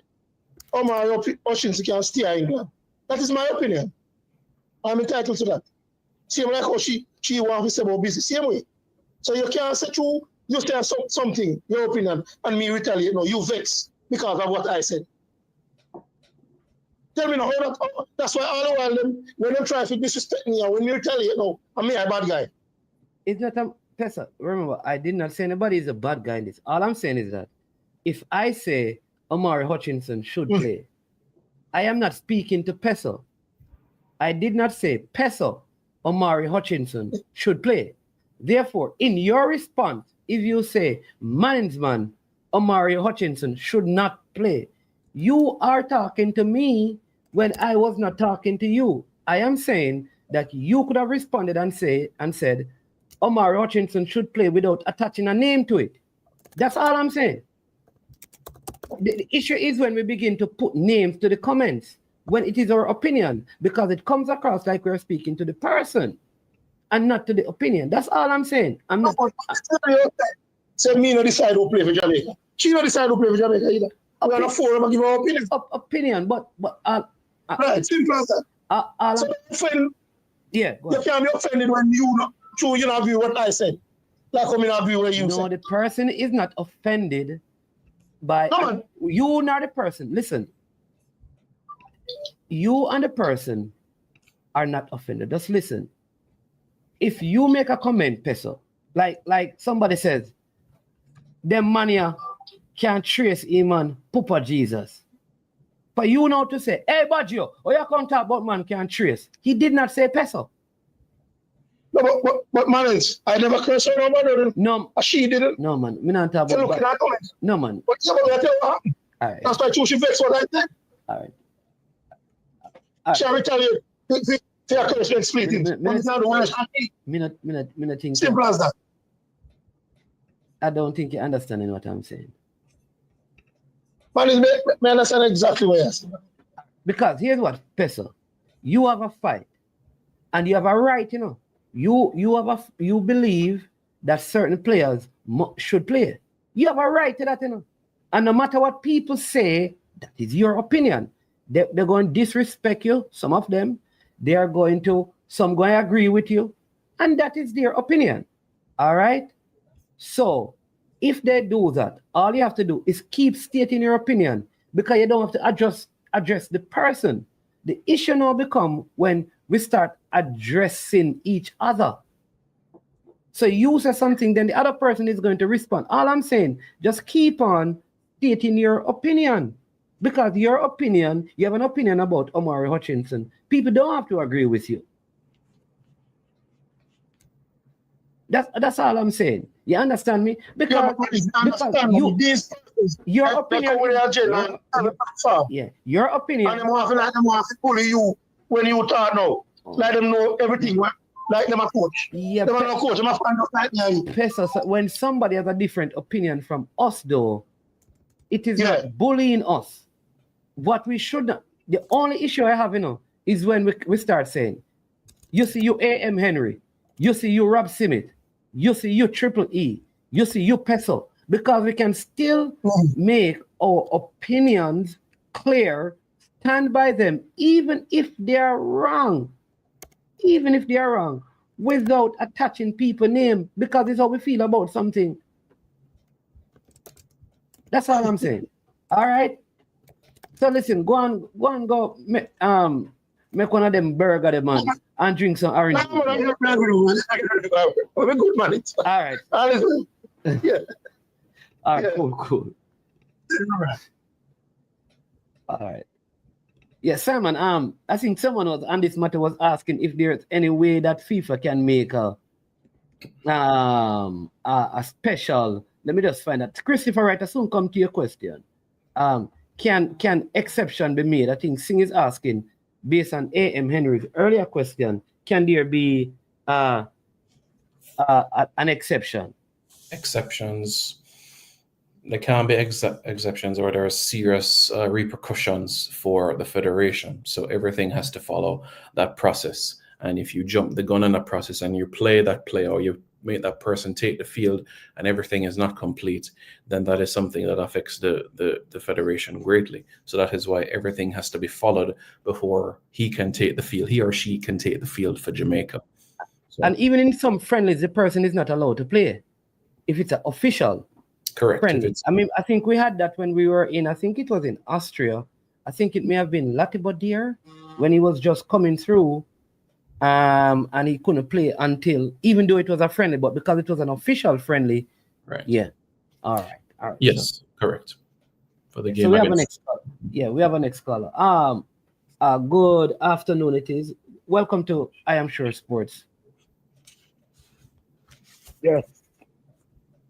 Omari Hutchinson can steer England. That is my opinion. I'm entitled to that. Same like how she want to say about busy, same way. So you can't say you say something, your opinion, and me retaliate. No, you vex because of what I said. Tell me now, that's why all the while when they try to disrespect me and when you retaliate now, I'm a bad guy. It's not a Pesa. Remember, I did not say anybody is a bad guy in this. All I'm saying is that if I say Omari Hutchinson should play, I am not speaking to Peso. I did not say Peso, Omari Hutchinson should play. Therefore, in your response, if you say Mannings man, Omari Hutchinson should not play, you are talking to me when I was not talking to you. I am saying that you could have responded and said, Omari Hutchinson should play without attaching a name to it. That's all I'm saying. The issue is when we begin to put names to the comments, when it is our opinion, because it comes across like we're speaking to the person and not to the opinion. That's all I'm saying. I'm not. So me not decide who play for Jamaica. She not decide who play for Jamaica either. We are not forum and give our opinion. Opinion, but right, simple as that. So offend, yeah, you can't be offended when you not agree what I said. Like come in agree what you said. No, the person is not offended by you, not the person. Listen, you and the person are not offended. Just listen. If you make a comment, Peso, like somebody says, them mania can't trace him and Papa Jesus. For you now to say, hey Baggio, you come talk about man can't trace. He did not say Peso. No, but Mannings, I never cursed her nobody. No. She didn't. No, man. Me not talk about that. No, man. But somebody tell what happened. All right. That's why she vexed what I said. All right. She will tell you, fair curse when splitting. Me not think. Simple as that. I don't think you're understanding what I'm saying. Mannings, me understand exactly what you're saying. Because here's what, Peso. You have a fight. And you have a right, you know. You believe that certain players should play. You have a right to that, you know. And no matter what people say, that is your opinion. They're going to disrespect you, some of them. Some going to agree with you. And that is their opinion. All right? So, if they do that, all you have to do is keep stating your opinion because you don't have to address the person. The issue now become when we start addressing each other. So you say something, then the other person is going to respond. All I'm saying, just keep on stating your opinion. Because your opinion, you have an opinion about Omari Hutchinson. People don't have to agree with you. That's all I'm saying. You understand me? Because your opinion. Your opinion. And them want to bully you when you talk now. Let them know everything. Like them a coach. Yeah, them a coach. Them a fan of like me. When somebody has a different opinion from us, though, it is not bullying us. What we should not. The only issue I have, you know, is when we start saying, you see you A.M. Henry, you see you Rob Simmet, you see you Triple E, you see you Peso, because we can still make our opinions clear, stand by them, even if they are wrong. Even if they are wrong, without attaching people's name, because it's how we feel about something. That's all I'm saying. All right. So listen, go make one of them burger the man and drink some orange. We're good, man. All right. Yeah. All right. Cool. All right. Yeah, Simon, I think someone was on this matter was asking if there's any way that FIFA can make a special. Let me just find that. Christopher Wright, I soon come to your question. Can exception be made? I think Singh is asking, based on A.M. Henry's earlier question, can there be an exception? Exceptions. There can be exceptions, or there are serious repercussions for the federation. So everything has to follow that process. And if you jump the gun in that process and you play that play, or you make that person take the field and everything is not complete, then that is something that affects the federation greatly. So that is why everything has to be followed before he or she can take the field for Jamaica. So, and even in some friendlies, the person is not allowed to play if it's an official. Correct. I mean, I think we had that when we were I think it was in Austria. I think it may have been Latibodir when he was just coming through, and he couldn't play until, even though it was a friendly, but because it was an official friendly. Right. Yeah. All right. Yes, correct. For the game. So we have a next caller. Yeah, we have a next caller. Good afternoon, it is. Welcome to I Am Sure Sports. Yes.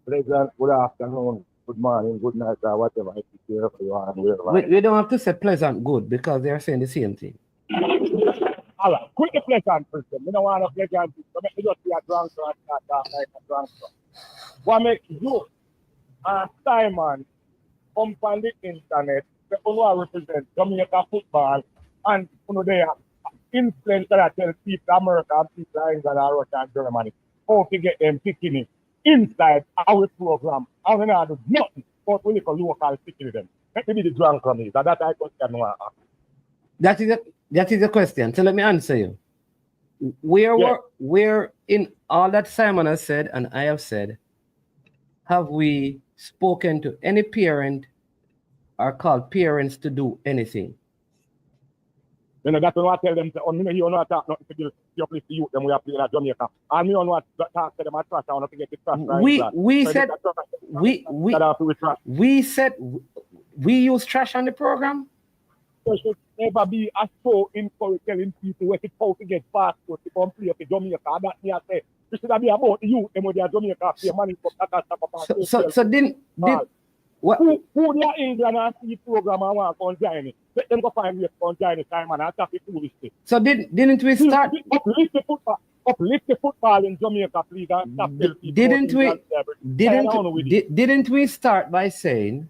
Pleasant, good afternoon, good morning, good night, or whatever I care for you and we don't have to say pleasant good because they're saying the same thing. All right, quick pleasant first. We don't want to pleasant. So make me just be a drunk so I start talking like a drunk. What makes you and Simon come on the internet, the one represent Jamaica football, and they are influence that tell people America and people England and Russia and Germany how to get them picking it inside our program. And we not do nothing but we look local picking them. Let me be the drunk on me. That I question. That is the question. So let me answer you. Where in all that Simon has said and I have said, have we spoken to any parent or called parents to do anything? You know, that's what I tell them. You know, talk nothing to do. You please the youth them we are playing at Jamaica. And you know what talk to them at trash. I want to get the trash. We said we use trash on the program. There should never be a show encourage telling people where to how to get passport to come play for Jamaica. That me I say. It should be about the youth them with their Jamaica play money for that. So didn't what? Who the England and see program and want to join it? Let them go find ways to join it, Simon, and tap it foolishly. So didn't we start? Uplift the football in Jamaica, please, and stop Didn't we start by saying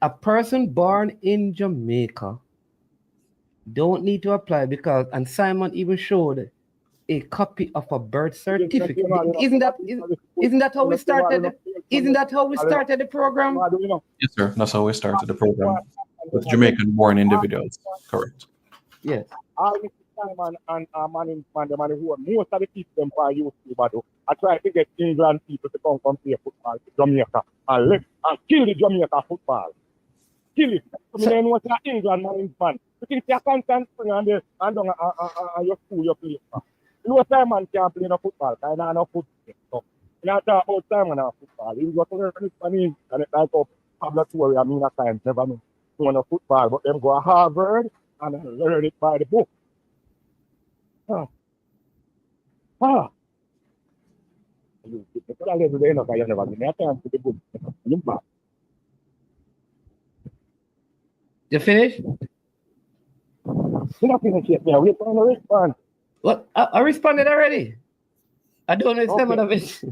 a person born in Jamaica don't need to apply because, and Simon even showed a copy of a birth certificate. Isn't that how we started? Isn't that how we started the program? Yes, sir. That's how we started the program with Jamaican-born individuals. Correct. Yes. Simon and Mannings, the man who most of the people them for youth, but I try to get England people to come play football to Jamaica and kill the Jamaica football. Kill it. So then what's that England Mannings man? You think you constant spring and your school you play. You know Simon can't play no football, I know no football. So you know talk about Simon and football. You go to learn Spanish and it's like laboratory, I mean at times never know no football, but them go to Harvard and learn it by the book. You finished? You're not finished yet. We're going to respond. What? I responded already. I don't know some of it.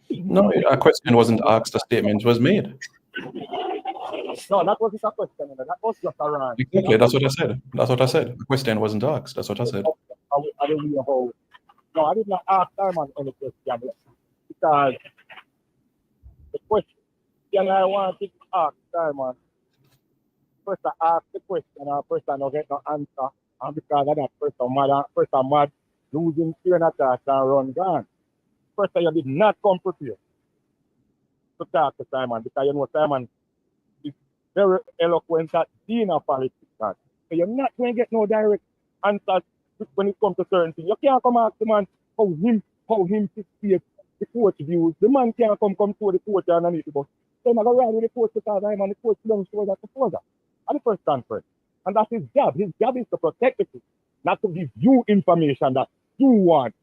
No, a question wasn't asked, a statement was made. No, that wasn't a question. That was just a rant. Exactly, that's what I said. That's what I said. The question wasn't asked. That's what I said. I didn't know how. No, I did not ask Simon any question because the question I wanted to ask Simon, first I asked the question and first I don't get no answer, and because of that, first I'm mad, losing train of thought and run gone. First you did not come prepared to talk to Simon because you know Simon is very eloquent at dinner politics. So you're not going to get no direct answers when it comes to certain things. You can't come ask the man how him to see the coach views. The man can't come to the coach and anything. But then I go around with the coach because I'm on the coach belongs to that proposal. And the first conference. And that's his job. His job is to protect the people, not to give you information that you want.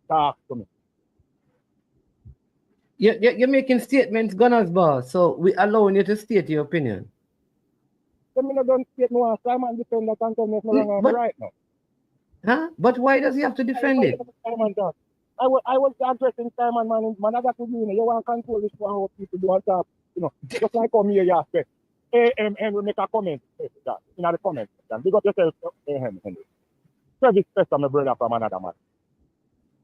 Talk to me. You're making statements, Gunners boss. So we allowing you to state your opinion. I don't state no Simon defend that and tell me wrong right now. Huh? But why does he have to defend it? I was addressing Simon, man. I got to do, you want to control this for how people do on top. Just like come here, you say, Henry make a comment in the comment section. Big up yourself, Henry. Service tester, my brother from another man.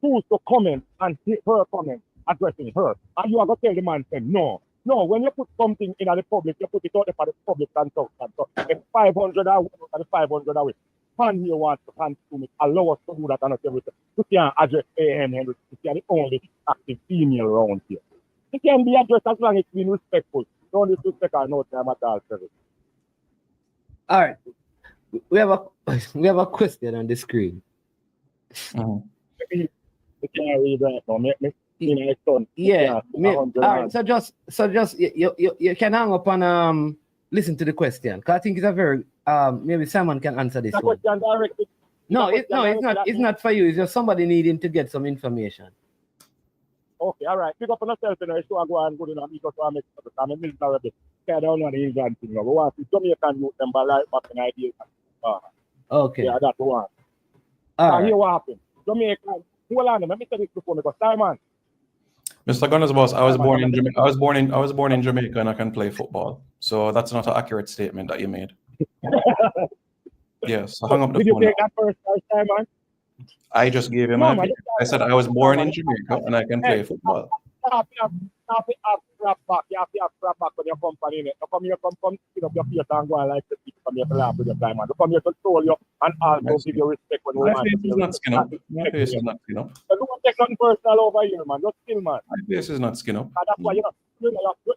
Choose to comment and take her comment addressing her. And you are going to tell the man, say, no, when you put something in the public, you put it out there for the public consumption. So it's 500 away and 500 away. And you want to consume it, allow us to do that and not everything. You can't address A.M. Henry. You are the only active female around here. It can be addressed as long as it's been respectful. Don't disrespect her no time at all, service. All right. We have a question on the screen. Mm-hmm. You can't read right now. Yeah. All right. So just you can hang up and listen to the question. Because I think it's a very maybe someone can answer this one. No, it's not for you. It's just somebody needing to get some information. Okay, all right. Pick up on yourself and show go and good enough because I make I'm a military. I don't know the England thing. We want to Jamaican youth them by life back in ideas. Okay. Yeah, that's one. All right. Here what happened. Jamaican, hold on, let me tell this before because Simon. Mr. Gunners boss, I was born in Jamaica. I was born in Jamaica and I can play football. So that's not an accurate statement that you made. Yes, I hung up the Did you phone. take that first time, man? I just gave him No, my man. opinion. I said I was born in Jamaica and I can play football. You have to have crap back. You have to have crap back with your company. You come here, come sit up your feet and go and like the people come here to laugh with your time, man. You come here to troll you and also give you respect when we My want face to is not skin up. My face is not skin up. So don't take nothing personal over here, man. Just chill, man. My face is not skin up. And that's why you're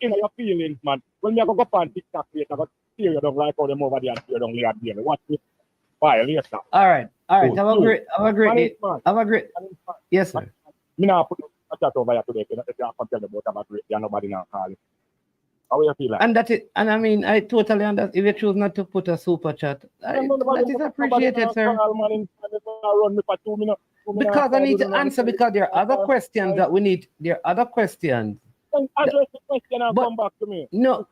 in your feelings, man. When you go up on TikTok, you go steer you don't like how them over there and steer down there. Watch me. Bye, later. All right. Cool. Have a great. Yes, sir. Me now put a chat over here today. If you can tell about have a great day, nobody now call you. How you feel like? And that's it. And I mean, I totally understand. If you choose not to put a super chat, that is appreciated, sir. Because I need to answer, because there are other questions that we need. There are other questions. Address the question and come back to me. No,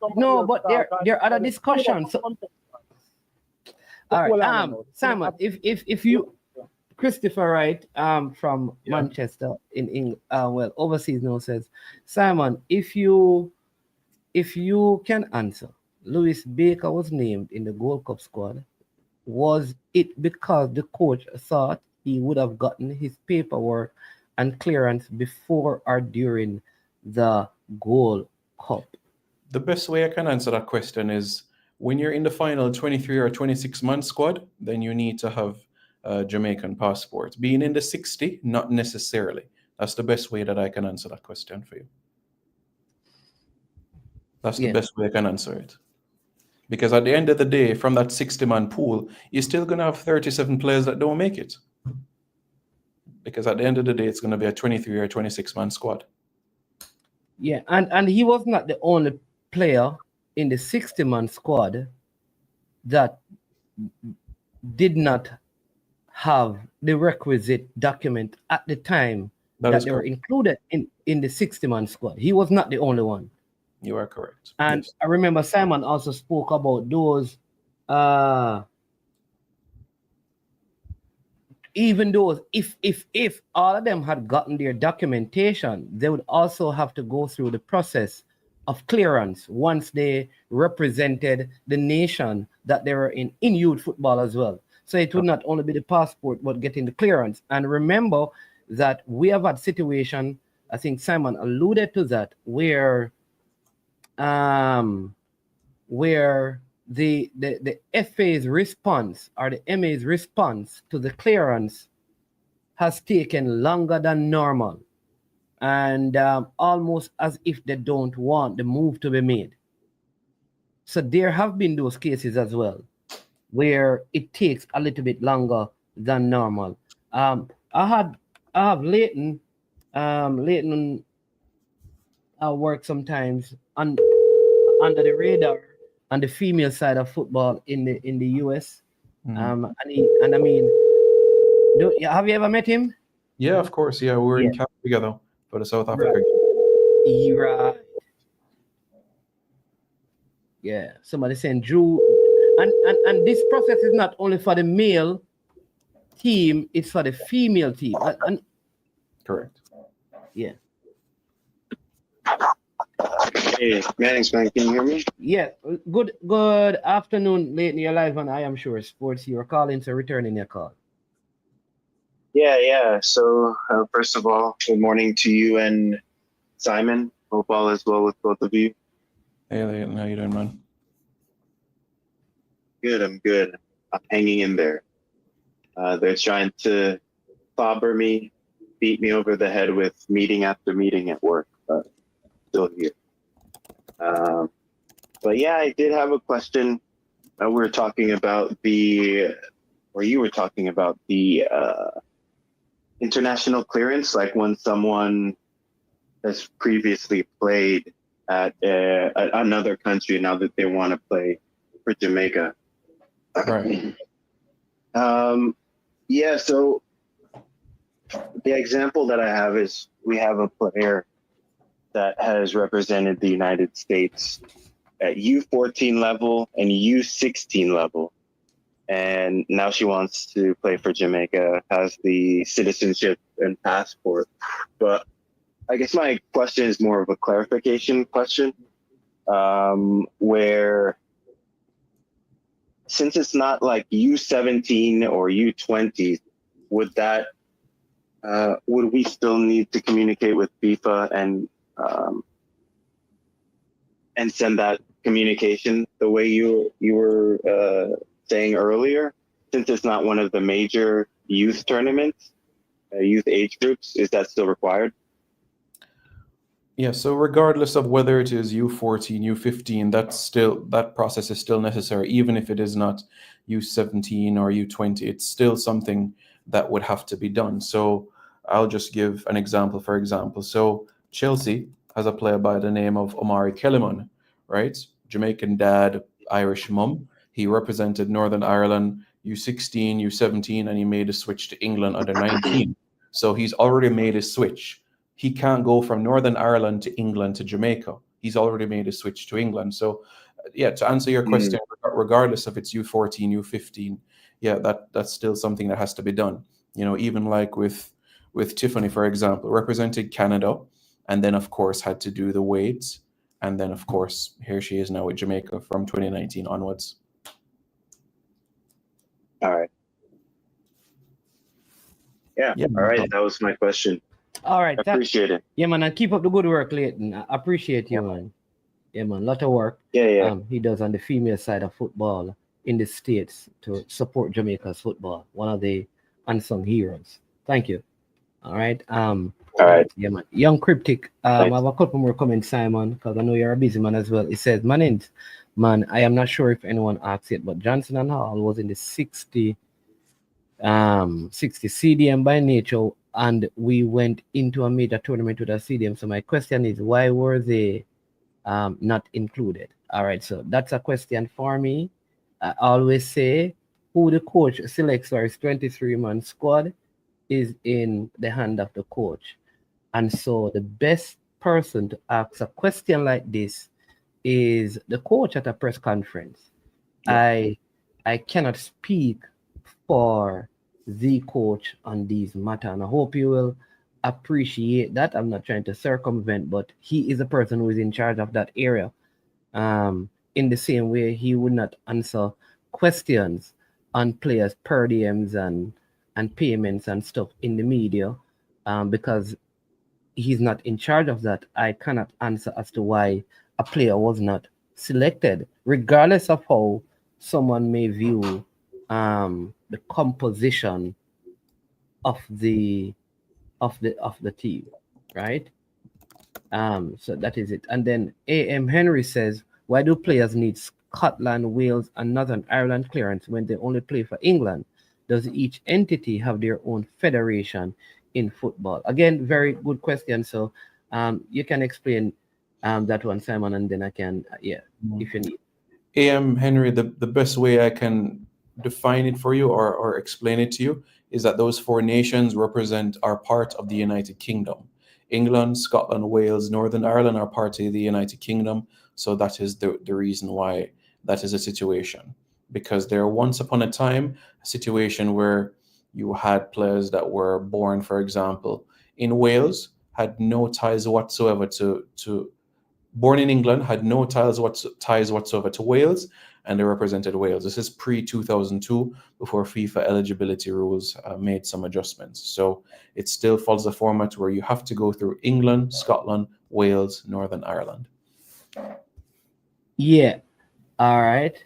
but there are other discussions. So, all right, Simon, if you, Christopher Wright, from Manchester in England, well, overseas now, says, Simon, if you can answer, Lewis Baker was named in the Gold Cup squad. Was it because the coach thought he would have gotten his paperwork and clearance before or during the Gold Cup? The best way I can answer that question is when you're in the final 23 or 26-man squad, then you need to have a Jamaican passport. Being in the 60, not necessarily. That's the best way that I can answer that question for you. That's the best way I can answer it. Because at the end of the day, from that 60-man pool, you're still going to have 37 players that don't make it. Because at the end of the day, it's going to be a 23 or 26-man squad. Yeah, and he was not the only player in the 60-man squad that did not have the requisite document at the time that they were included in the 60-man squad. He was not the only one. You are correct. And yes. I remember Simon also spoke about those, even those, if all of them had gotten their documentation, they would also have to go through the process of clearance once they represented the nation that they were in youth football as well. So it would not only be the passport, but getting the clearance. And remember that we have had situation, I think Simon alluded to that, where the FA's response or the MA's response to the clearance has taken longer than normal, and almost as if they don't want the move to be made. So there have been those cases as well, where it takes a little bit longer than normal. I have Leighton. Leighton work sometimes under the radar on the female side of football in the US. And I mean, have you ever met him? Yeah, of course. Yeah, we were in camp together for the South Africa. Right. Yeah, somebody saying Drew, and this process is not only for the male team; it's for the female team. Correct. Yeah. Hey, Mannings, man, can you hear me? Yeah. Good afternoon, Leighton. You're live on I Am Sure Sports. You're calling, so returning your call. Yeah. So first of all, good morning to you and Simon. Hope all is well with both of you. Hey, Leighton, how you doing, man? Good, I'm good. I'm hanging in there. They're trying to clobber me, beat me over the head with meeting after meeting at work, but still here. But yeah, I did have a question. We were talking about you were talking about the international clearance, like when someone has previously played at another country, now that they want to play for Jamaica. Right. Yeah, so the example that I have is we have a player that has represented the United States at U14 level and U16 level. And now she wants to play for Jamaica, has the citizenship and passport. But I guess my question is more of a clarification question, where since it's not like U17 or U20, would we still need to communicate with FIFA and send that communication the way you were saying earlier, since it's not one of the major youth tournaments, youth age groups? Is that still required? Yeah, so regardless of whether it is U14, U15, that process is still necessary, even if it is not U17 or U20. It's still something that would have to be done. So I'll just give an example, for example. So Chelsea has a player by the name of Omari Kellyman, right? Jamaican dad, Irish mum. He represented Northern Ireland U16, U17, and he made a switch to England under 19. So he's already made a switch. He can't go from Northern Ireland to England to Jamaica. He's already made a switch to England. So, yeah, to answer your question, regardless if it's U14, U15, yeah, that's still something that has to be done. You know, even like with Tiffany, for example, represented Canada, and then of course had to do the weights, and then of course here she is now with Jamaica from 2019 onwards. All right. Yeah. All right. That was my question. All right. I appreciate it. Yeah, man. And keep up the good work, Leighton. I appreciate you, man. Yeah, man. A lot of work. Yeah. He does on the female side of football in the States to support Jamaica's football. One of the unsung heroes. Thank you. All right. All right. Yeah, man. Young Cryptic. I have a couple more comments, Simon, because I know you're a busy man as well. It says, Mannings, man, I am not sure if anyone asked it, but Johnson and Hall was in the 60 CDM by nature, and we went into a major tournament with a CDM. So my question is, why were they not included? All right, so that's a question for me. I always say who the coach selects for his 23-man squad is in the hand of the coach. And so the best person to ask a question like this is the coach at a press conference. Yeah. I cannot speak for the coach on these matters, and I hope you will appreciate that. I'm not trying to circumvent, but he is the person who is in charge of that area. In the same way, he would not answer questions on players' per diems and payments and stuff in the media, because he's not in charge of that. I cannot answer as to why a player was not selected, regardless of how someone may view the composition of the team, right? So that is it. And then A.M. Henry says, why do players need Scotland, Wales, and Northern Ireland clearance when they only play for England? Does each entity have their own federation in football? Again, very good question. So you can explain that one, Simon, and then I can, if you need. A.M. Henry, the best way I can define it for you or explain it to you is that those four nations are part of the United Kingdom. England, Scotland, Wales, Northern Ireland are part of the United Kingdom. So that is the reason why that is a situation. Because there once upon a time, a situation where you had players that were born, for example, in Wales, had no ties whatsoever born in England, had no ties whatsoever to Wales, and they represented Wales. This is pre-2002, before FIFA eligibility rules made some adjustments. So it still follows a format where you have to go through England, Scotland, Wales, Northern Ireland. Yeah. All right.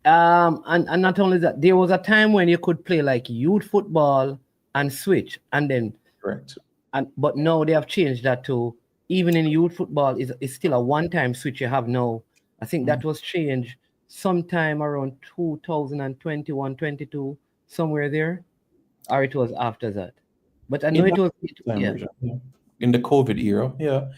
And not only that, there was a time when you could play like youth football and switch, and then correct. But now they have changed that to, even in youth football, is still a one-time switch you have now. I think that was changed sometime around 2021, 22, somewhere there, or it was after that. But I know it was in the COVID era.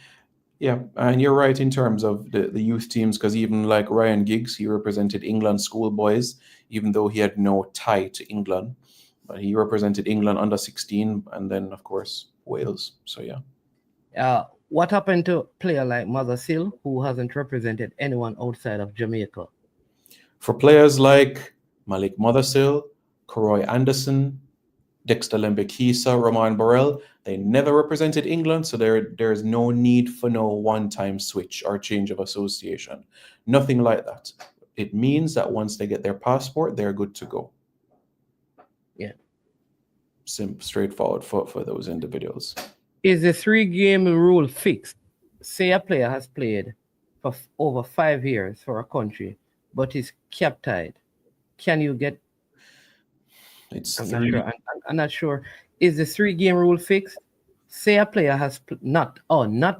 Yeah, and you're right in terms of the youth teams, because even like Ryan Giggs, he represented England schoolboys, even though he had no tie to England. But he represented England under 16, and then, of course, Wales. So, yeah. What happened to a player like Mothersill, who hasn't represented anyone outside of Jamaica? For players like Malik Mothersill, Koroy Anderson, Dexter Lembekisa, Roman Borrell, they never represented England, so there's no need for no one-time switch or change of association. Nothing like that. It means that once they get their passport, they're good to go. Yeah. Simple, straightforward for those individuals. Is the 3-game rule fixed? Say a player has played for over 5 years for a country, but is captied. Can you get? It's I'm three. not sure. I'm not sure. Is the 3-game rule fixed? Say a player has not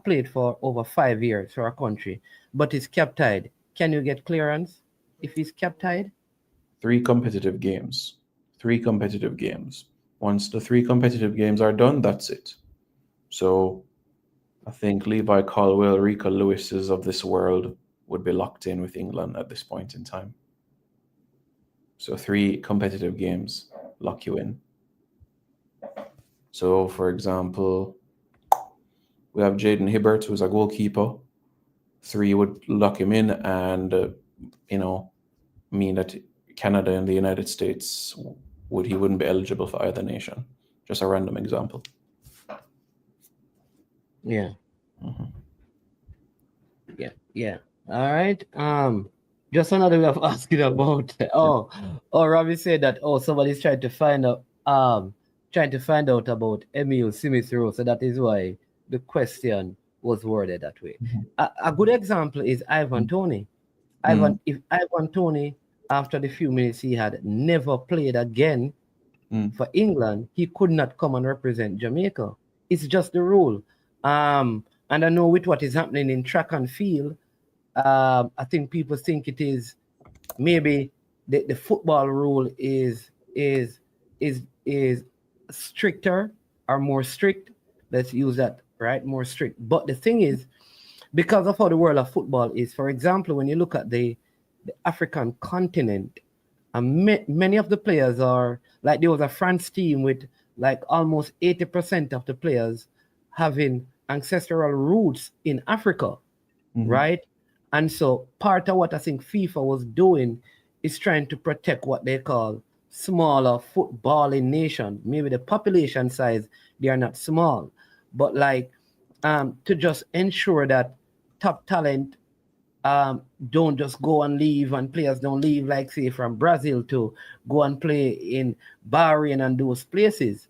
played for over 5 years for a country, but is captied. Can you get clearance if he's captied? 3 competitive games. 3 competitive games. Once the 3 competitive games are done, that's it. So I think Levi Colwell, Rika Lewis's of this world would be locked in with England at this point in time. So 3 competitive games lock you in. So, for example, we have Jaden Hibbert, who's a goalkeeper. 3 would lock him in and, mean that Canada and the United States he wouldn't be eligible for either nation. Just a random example. Yeah. Mm-hmm. Yeah. All right. Just another way of asking about. Robbie said that. Somebody's trying to find out. About Emil Smith Rowe. So that is why the question was worded that way. Mm-hmm. A good example is Ivan Toney. If Ivan Toney, after the few minutes he had never played again for England, he could not come and represent Jamaica. It's just the rule. And I know with what is happening in track and field, I think people think it is maybe the football rule is stricter or more strict. Let's use that, right? More strict. But the thing is, because of how the world of football is, for example, when you look at the African continent, many of the players are like, there was a France team with like almost 80% of the players having ancestral roots in Africa, right? And so part of what I think FIFA was doing is trying to protect what they call smaller footballing nation. Maybe the population size, they are not small, but like to just ensure that top talent don't just go and leave, and players don't leave, like say from Brazil to go and play in Bahrain and those places.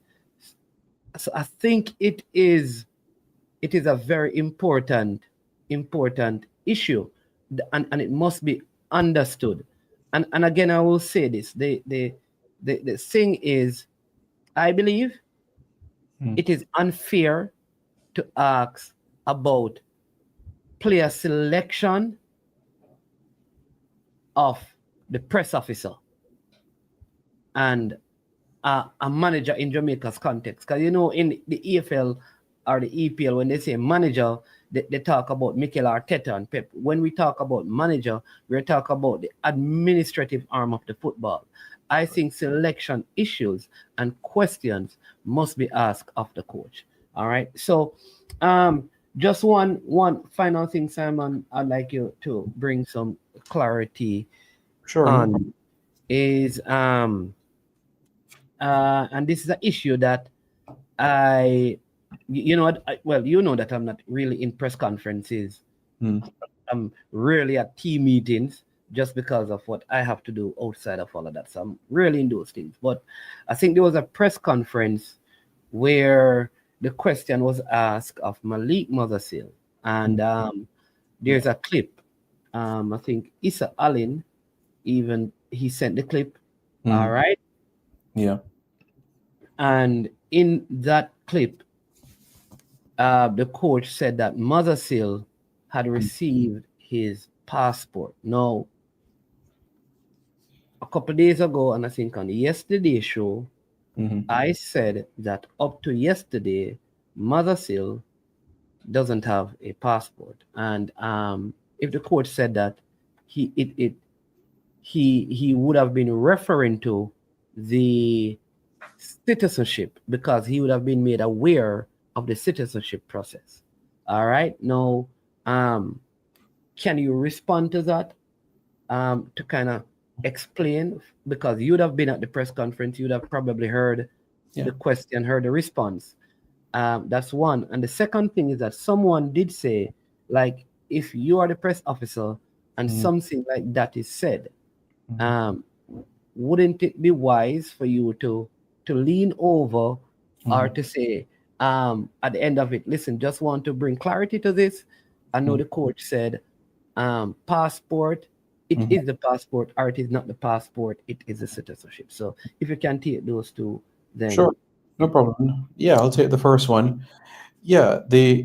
So I think it is a very important issue, and it must be understood. And again, I will say this: the thing is, I believe it is unfair to ask about player selection of the press officer and a manager in Jamaica's context. Because in the EFL or the EPL, when they say manager, they talk about Mikel Arteta and Pep. When we talk about manager, we're talking about the administrative arm of the football. I think selection issues and questions must be asked of the coach. All right. So just one final thing, Simon, I'd like you to bring some clarity on is and this is an issue that that I'm not really in press conferences. I'm rarely at team meetings just because of what I have to do outside of all of that. So I'm really in those things. But I think there was a press conference where the question was asked of Malik Mothersill, and there's a clip. I think Issa Allen, even he sent the clip. All right. Yeah. And in that clip, the coach said that Mothersill had received his passport. Now, a couple of days ago, and I think on the yesterday show, I said that up to yesterday, Mothersill doesn't have a passport. And if the coach said that, he would have been referring to the citizenship, because he would have been made aware of the citizenship process. All right. Now, can you respond to that to kind of explain? Because you'd have been at the press conference, you'd have probably heard the question, heard the response. That's one. And the second thing is that someone did say, like, if you are the press officer and something like that is said, wouldn't it be wise for you to lean over or to say, at the end of it, listen, just want to bring clarity to this. I know the coach said, passport, it is the passport, or it is not the passport, it is the citizenship. So if you can take those two, then Sure, no problem. Yeah, I'll take the first one. Yeah,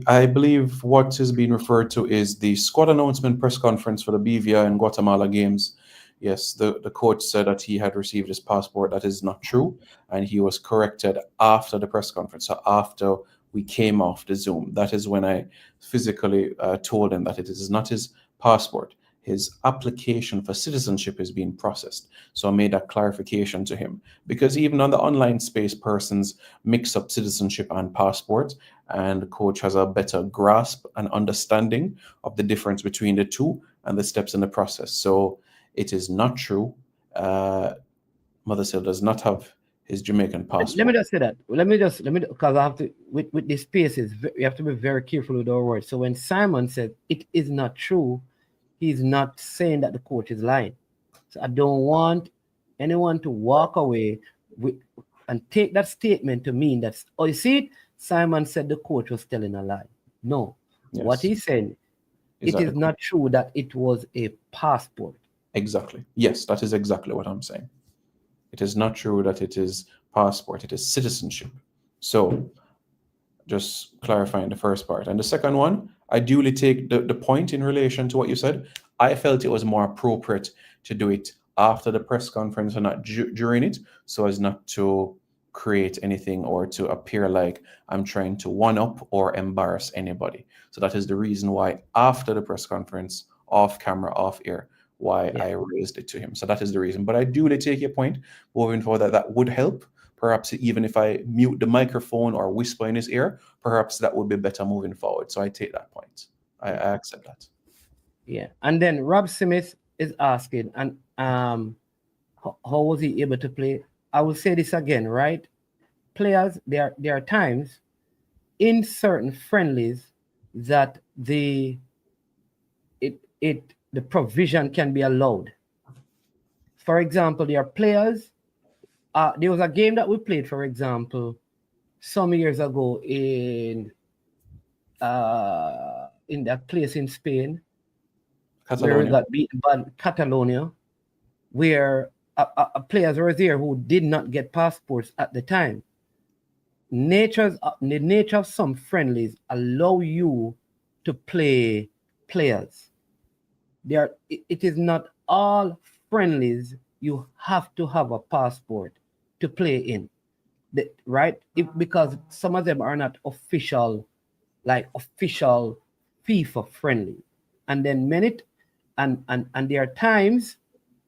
I believe what is being referred to is the squad announcement press conference for the BVI and Guatemala games. Yes, the coach said that he had received his passport. That is not true, and he was corrected after the press conference. So after we came off the Zoom, that is when I physically told him that it is not his passport. His application for citizenship is being processed. So I made that clarification to him, because even on the online space, persons mix up citizenship and passport, and the coach has a better grasp and understanding of the difference between the two and the steps in the process. So it is not true. Mothercell does not have his Jamaican passport. Let me just say that. Let me because I have to, with these spaces, we have to be very careful with our words. So when Simon said it is not true, he's not saying that the coach is lying. So I don't want anyone to walk away and take that statement to mean that, oh, you see it? Simon said the coach was telling a lie. No. Yes. What he said, it is not true that it was a passport. Exactly. Yes, that is exactly what I'm saying. It is not true that it is passport, it is citizenship. So just clarifying the first part. And the second one, I duly take the point in relation to what you said. I felt it was more appropriate to do it after the press conference and not during it, so as not to create anything or to appear like I'm trying to one-up or embarrass anybody. So that is the reason why after the press conference, off camera, off air, why I raised it to him. So that is the reason. But I do take your point moving forward that would help. Perhaps even if I mute the microphone or whisper in his ear, perhaps that would be better moving forward. So I take that point. I accept that. Yeah. And then Rob Smith is asking, and how was he able to play? I will say this again, right? Players, there are times in certain friendlies that the provision can be allowed. For example, there are players. There was a game that we played, for example, some years ago in that place in Spain, Catalonia, where we got beaten by Catalonia, where players were there who did not get passports at the time. The nature of some friendlies allow you to play players. It is not all friendlies you have to have a passport to play in, right? Because some of them are not official FIFA friendly, and then and there are times,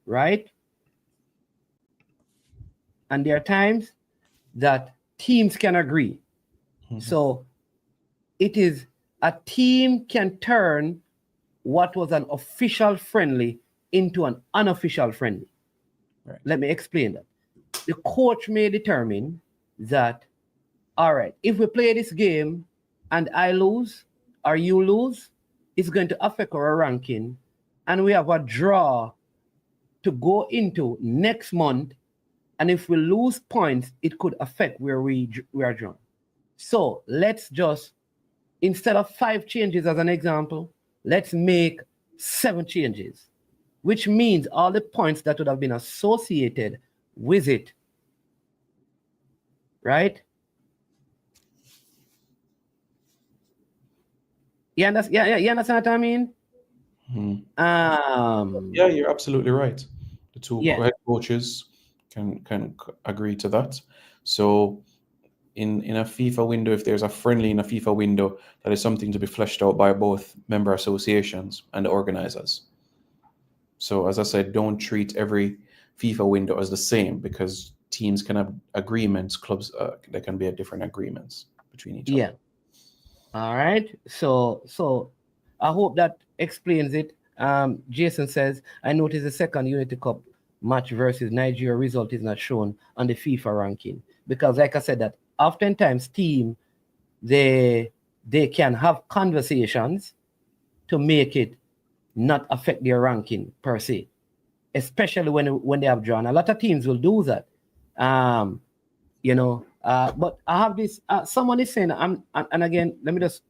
right? And there are times that teams can agree. So it is a team can turn what was an official friendly into an unofficial friendly. Right. Let me explain that. The coach may determine that, all right, if we play this game and I lose or you lose, it's going to affect our ranking, and we have a draw to go into next month, and if we lose points, it could affect where we are drawn. So let's just, instead of 5 changes as an example, let's make 7 changes, which means all the points that would have been associated with it, right? You understand what I mean? Yeah, you're absolutely right. The two head coaches can agree to that. So in a FIFA window, if there's a friendly in a FIFA window, that is something to be fleshed out by both member associations and the organizers. So as I said, don't treat every FIFA window as the same, because teams can have agreements, clubs, there can be different agreements between each other. Yeah. All right. So I hope that explains it. Jason says, I noticed the second Unity Cup match versus Nigeria result is not shown on the FIFA ranking. Because like I said, that oftentimes team, they can have conversations to make it not affect their ranking per se, especially when they have drawn. A lot of teams will do that. But I have this, someone is saying, and again, let me just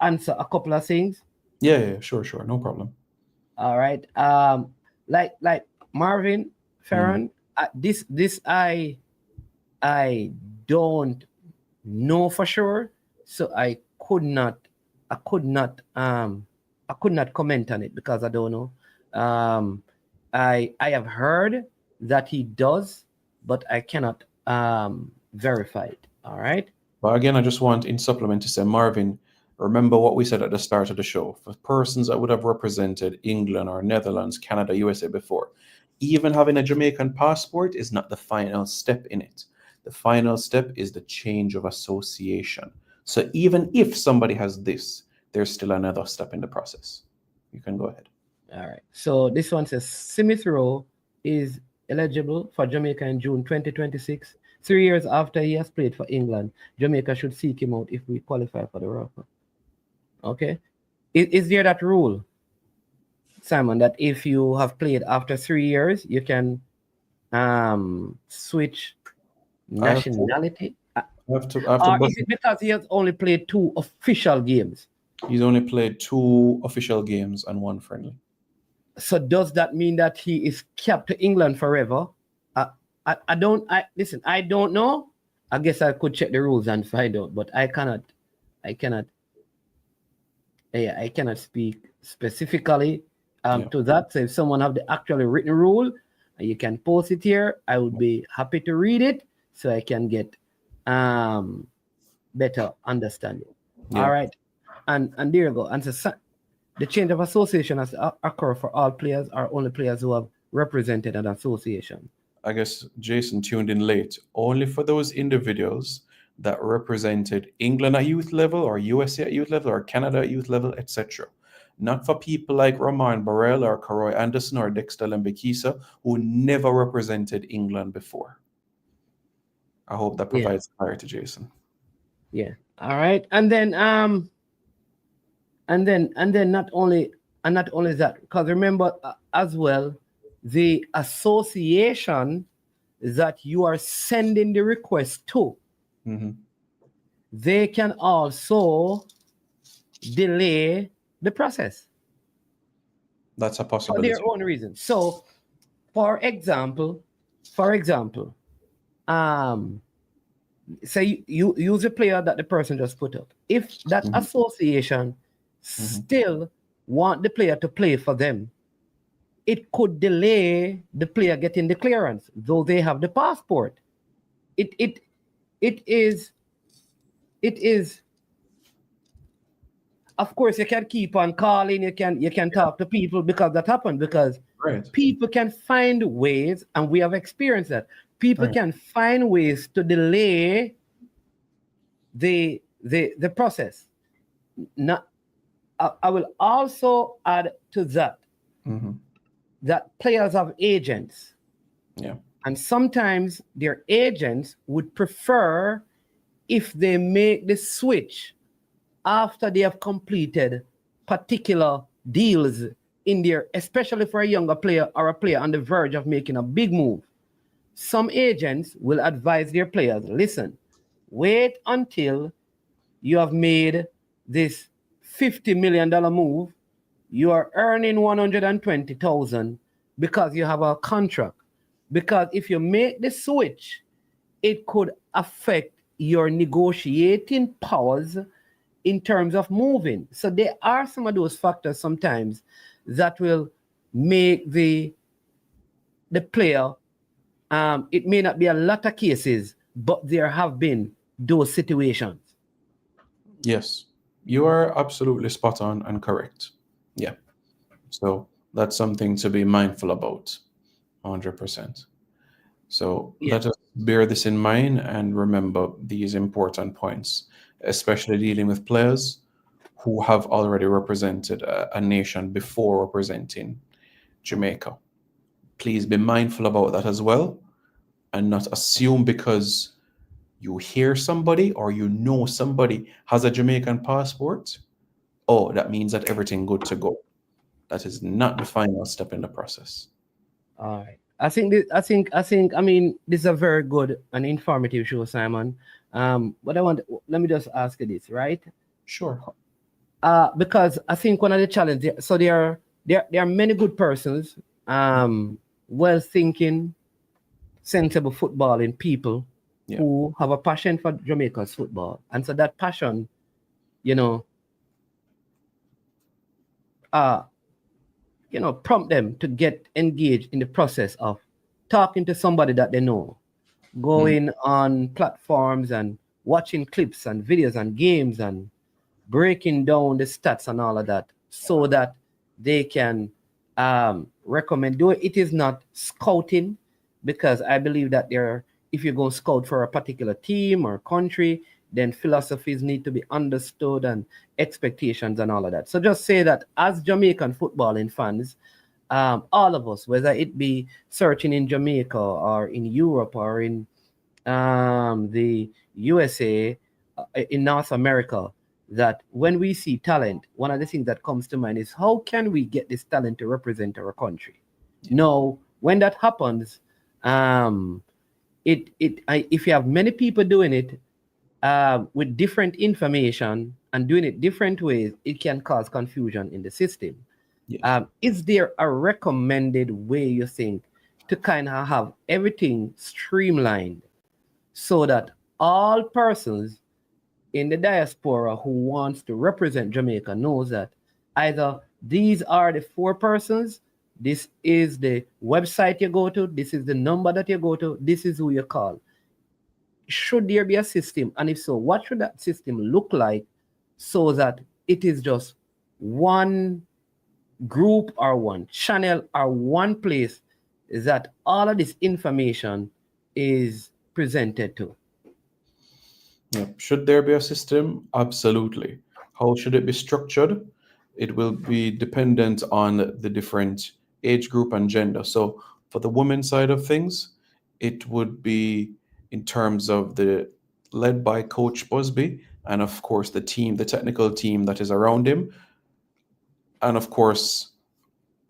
answer a couple of things. Yeah, sure, no problem. All right. Like Marvin Ferron, this I don't know for sure, so I could not comment on it because I don't know. I have heard that he does, but I cannot verify it. All right. But again, I just want in supplement to say, Marvin, remember what we said at the start of the show. For persons that would have represented England or Netherlands, Canada, USA before, even having a Jamaican passport is not the final step in it. The final step is the change of association. So even if somebody has this, there's still another step in the process. You can go ahead. All right. So this one says Smith Rowe is eligible for Jamaica in June 2026. 3 years after he has played for England, Jamaica should seek him out if we qualify for the World Cup. Okay. Is there that rule, Simon, that if you have played after 3 years, you can switch nationality? Or is it because he has only played 2 official games? He's only played 2 official games and 1 friendly. So does that mean that he is kept to England forever? I don't know. I guess I could check the rules and find out, but I cannot speak specifically to that. So if someone have the actually written rule, you can post it here. I would be happy to read it so I can get better understanding. Yeah. All right. And there you go. And so the change of association has to occur for all players or only players who have represented an association? I guess Jason tuned in late. Only for those individuals that represented England at youth level or USA at youth level or Canada at youth level, etc. Not for people like Roman Burrell or Karoy Anderson or Dexter Lembekisa who never represented England before. I hope that provides clarity, Jason. Yeah. All right. And then not only that, because remember as well, the association that you are sending the request to, they can also delay the process. That's a possibility. For their own reason. So, for example, say you use a player that the person just put up. If that association still want the player to play for them, it could delay the player getting the clearance, though they have the passport. It is. Of course, you can keep on calling. You can talk to people because that happened. Because people can find ways, and we have experienced that. People can find ways to delay the process. Not. I will also add to that. That players have agents. Yeah. And sometimes their agents would prefer if they make the switch after they have completed particular deals in there, especially for a younger player or a player on the verge of making a big move. Some agents will advise their players, listen, wait until you have made this $50 million move. You are earning $120,000 because you have a contract. Because if you make the switch, it could affect your negotiating powers in terms of moving. So there are some of those factors sometimes that will make the player, it may not be a lot of cases, but there have been those situations. Yes, you are absolutely spot on and correct. Yeah. So that's something to be mindful about, 100%. So let us bear this in mind and remember these important points, especially dealing with players who have already represented a nation before representing Jamaica. please be mindful about that as well, and not assume because you hear somebody or you know somebody has a Jamaican passport, oh, that means that everything good to go. That is not the final step in the process. All right. I mean, this is a very good and informative show, Simon. But let me just ask you this, right? Sure. Because I think one of the challenges, so there are many good persons, well-thinking, sensible footballing people who have a passion for Jamaica's football. And so that passion, prompt them to get engaged in the process of talking to somebody that they know, going on platforms and watching clips and videos and games and breaking down the stats and all of that, so that they can recommend. Do it is not scouting, because I believe that if you go scout for a particular team or country, then philosophies need to be understood and expectations and all of that. So just say that as Jamaican footballing fans, all of us, whether it be searching in Jamaica or in Europe or in the USA, in North America, that when we see talent, one of the things that comes to mind is how can we get this talent to represent our country? Now, when that happens, if you have many people doing it with different information and doing it different ways, it can cause confusion in the system. Yes. Is there a recommended way, you think, to kind of have everything streamlined so that all persons in the diaspora who wants to represent Jamaica knows that either these are the 4 persons, this is the website you go to, this is the number that you go to, this is who you call? Should there be a system? And if so, what should that system look like so that it is just one group or one channel or one place that all of this information is presented to? Yeah. Should there be a system? Absolutely. How should it be structured? It will be dependent on the different age group and gender. So for the women's side of things, it would be in terms of led by Coach Busby, and of course the team, the technical team that is around him. And of course,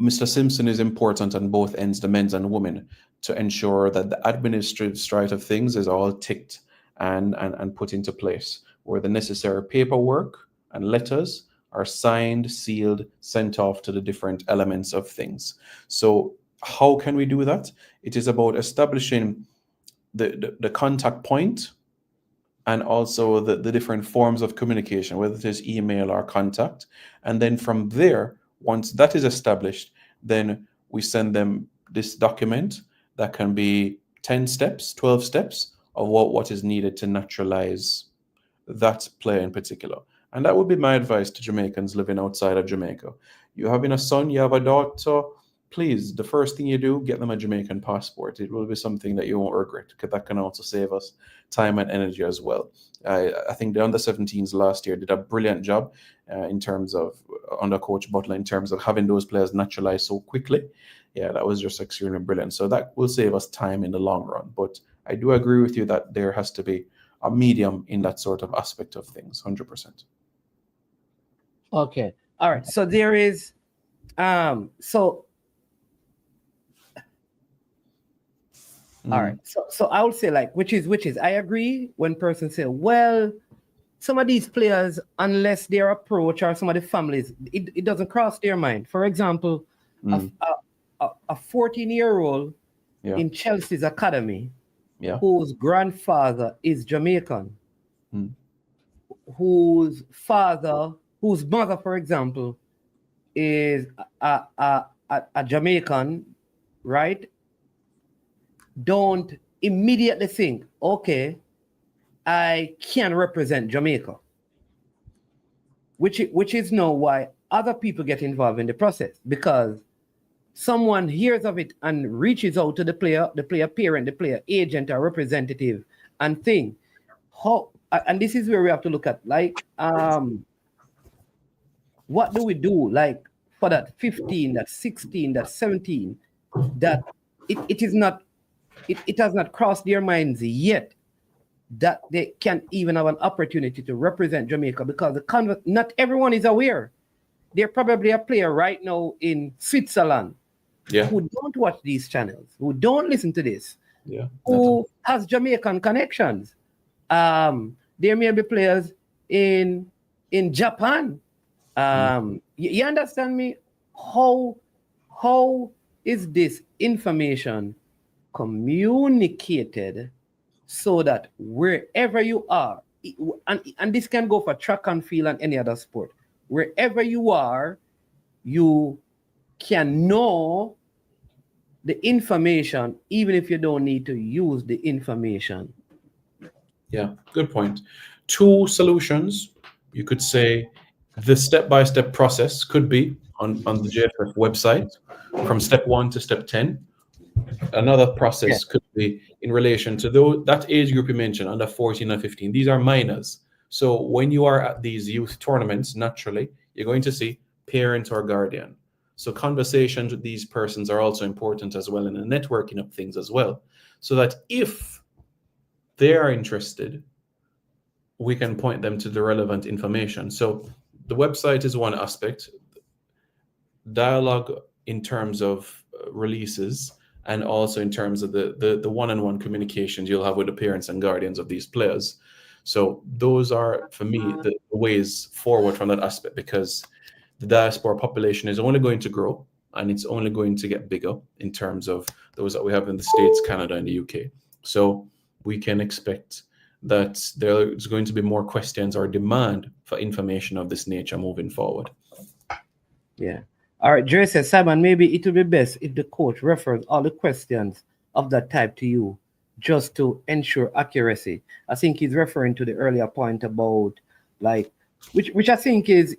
Mr. Simpson is important on both ends, the men's and women, to ensure that the administrative side of things is all ticked and put into place, where the necessary paperwork and letters are signed, sealed, sent off to the different elements of things. So how can we do that? It is about establishing the contact point, and also the different forms of communication, whether it is email or contact. And then from there, once that is established, then we send them this document that can be 10 steps, 12 steps of what is needed to naturalize that player in particular. And that would be my advice to Jamaicans living outside of Jamaica. You having a son, you have a daughter, please, the first thing you do, get them a Jamaican passport. It will be something that you won't regret, because that can also save us time and energy as well. I think the under-17s last year did a brilliant job in terms of, under Coach Butler, in terms of having those players naturalized so quickly. Yeah, that was just extremely brilliant. So that will save us time in the long run. But I do agree with you that there has to be a medium in that sort of aspect of things, 100%. Okay. All right. So there is, all right. So I would say, like, which is, I agree when persons say, well, some of these players, unless their approach or some of the families, it doesn't cross their mind. For example, a 14-year-old in Chelsea's academy, whose grandfather is Jamaican, whose mother, for example, is a Jamaican, right? Don't immediately think, okay, I can represent Jamaica, which is now why other people get involved in the process, because someone hears of it and reaches out to the player parent, the player agent or representative, and think, and this is where we have to look at, like, what do we do, like, for that 15, that 16, that 17, that it is not, it has not crossed their minds yet that they can even have an opportunity to represent Jamaica, because not everyone is aware. They're probably a player right now in Switzerland who don't watch these channels, who don't listen to this, who has Jamaican connections. There may be players in Japan. You understand me? How is this information communicated so that wherever you are, and this can go for track and field and any other sport, wherever you are, you can know the information even if you don't need to use the information. Yeah, good point. 2 solutions. You could say the step-by-step process could be on the JFF website from step 1 to step 10. Another process could be in relation to that age group you mentioned, under 14 and 15. These are minors. So when you are at these youth tournaments, naturally, you're going to see parent or guardian. So conversations with these persons are also important as well, in the networking of things as well, so that if they are interested, we can point them to the relevant information. So the website is one aspect, dialogue in terms of releases, and also in terms of the one-on-one communications you'll have with the parents and guardians of these players. So those are, for me, the ways forward from that aspect, because the diaspora population is only going to grow, and it's only going to get bigger in terms of those that we have in the States, Canada, and the UK. So we can expect that there's going to be more questions or demand for information of this nature moving forward. Yeah. All right, Dre says, Simon, maybe it would be best if the coach refers all the questions of that type to you, just to ensure accuracy. I think he's referring to the earlier point about, like, which I think is,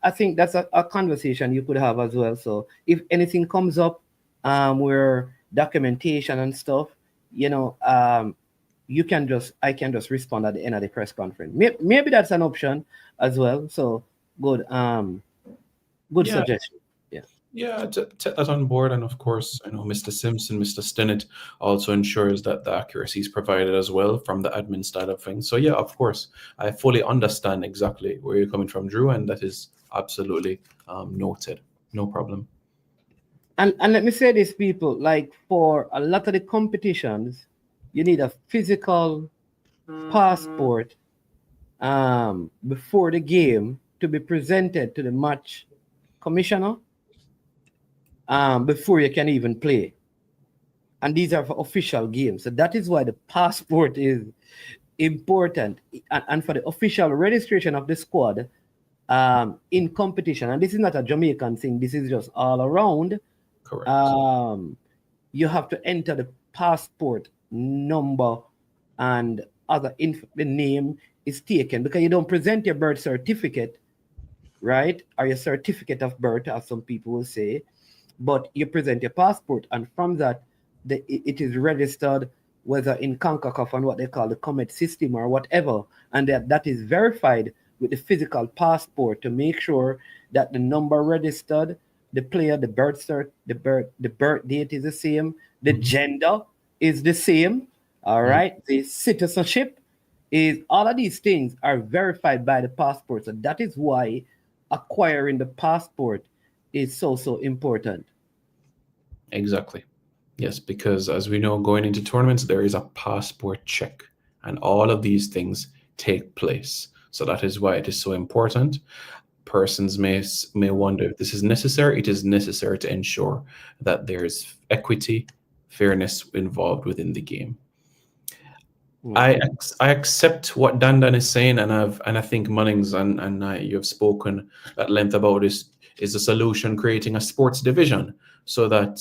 I think that's a conversation you could have as well. So if anything comes up where documentation and stuff, I can just respond at the end of the press conference. Maybe that's an option as well. So good suggestion. Yeah, take that on board. And of course, Mr. Simpson, Mr. Stinnett also ensures that the accuracy is provided as well from the admin side of things. So yeah, of course, I fully understand exactly where you're coming from, Drew, and that is absolutely noted. No problem. And let me say this, people, like for a lot of the competitions, you need a physical passport before the game to be presented to the match commissioner before you can even play. And these are for official games. So that is why the passport is important. And for the official registration of the squad in competition, and this is not a Jamaican thing, this is just all around. Correct. You have to enter the passport number and other the name is taken, because you don't present your birth certificate, right? Or your certificate of birth, as some people will say, but you present your passport, and from that, it is registered, whether in CONCACAF and what they call the COMET system or whatever, and that is verified with the physical passport to make sure that the number registered, the player, the birth cert, the birth date is the same, the gender is the same, all right? The citizenship is, all of these things are verified by the passport. So that is why acquiring the passport is so important. Exactly. Yes, because as we know, going into tournaments, there is a passport check, and all of these things take place. So that is why it is so important. Persons may wonder if this is necessary. It is necessary to ensure that there's equity, fairness involved within the game. I accept what Dandan is saying, and I think Mannings and you have spoken at length about this. Is a solution creating a sports division so that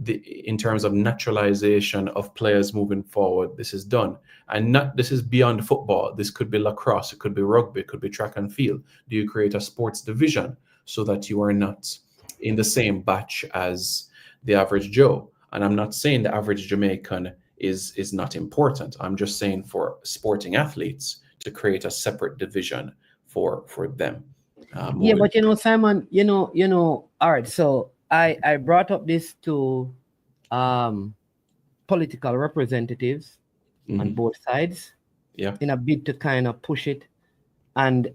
in terms of naturalization of players moving forward, this is done. And this is beyond football. This could be lacrosse, it could be rugby, it could be track and field. Do you create a sports division so that you are not in the same batch as the average Joe? And I'm not saying the average Jamaican is not important. I'm just saying for sporting athletes to create a separate division for them. Yeah, but Simon, all right, so I brought up this to political representatives on both sides in a bid to kind of push it, and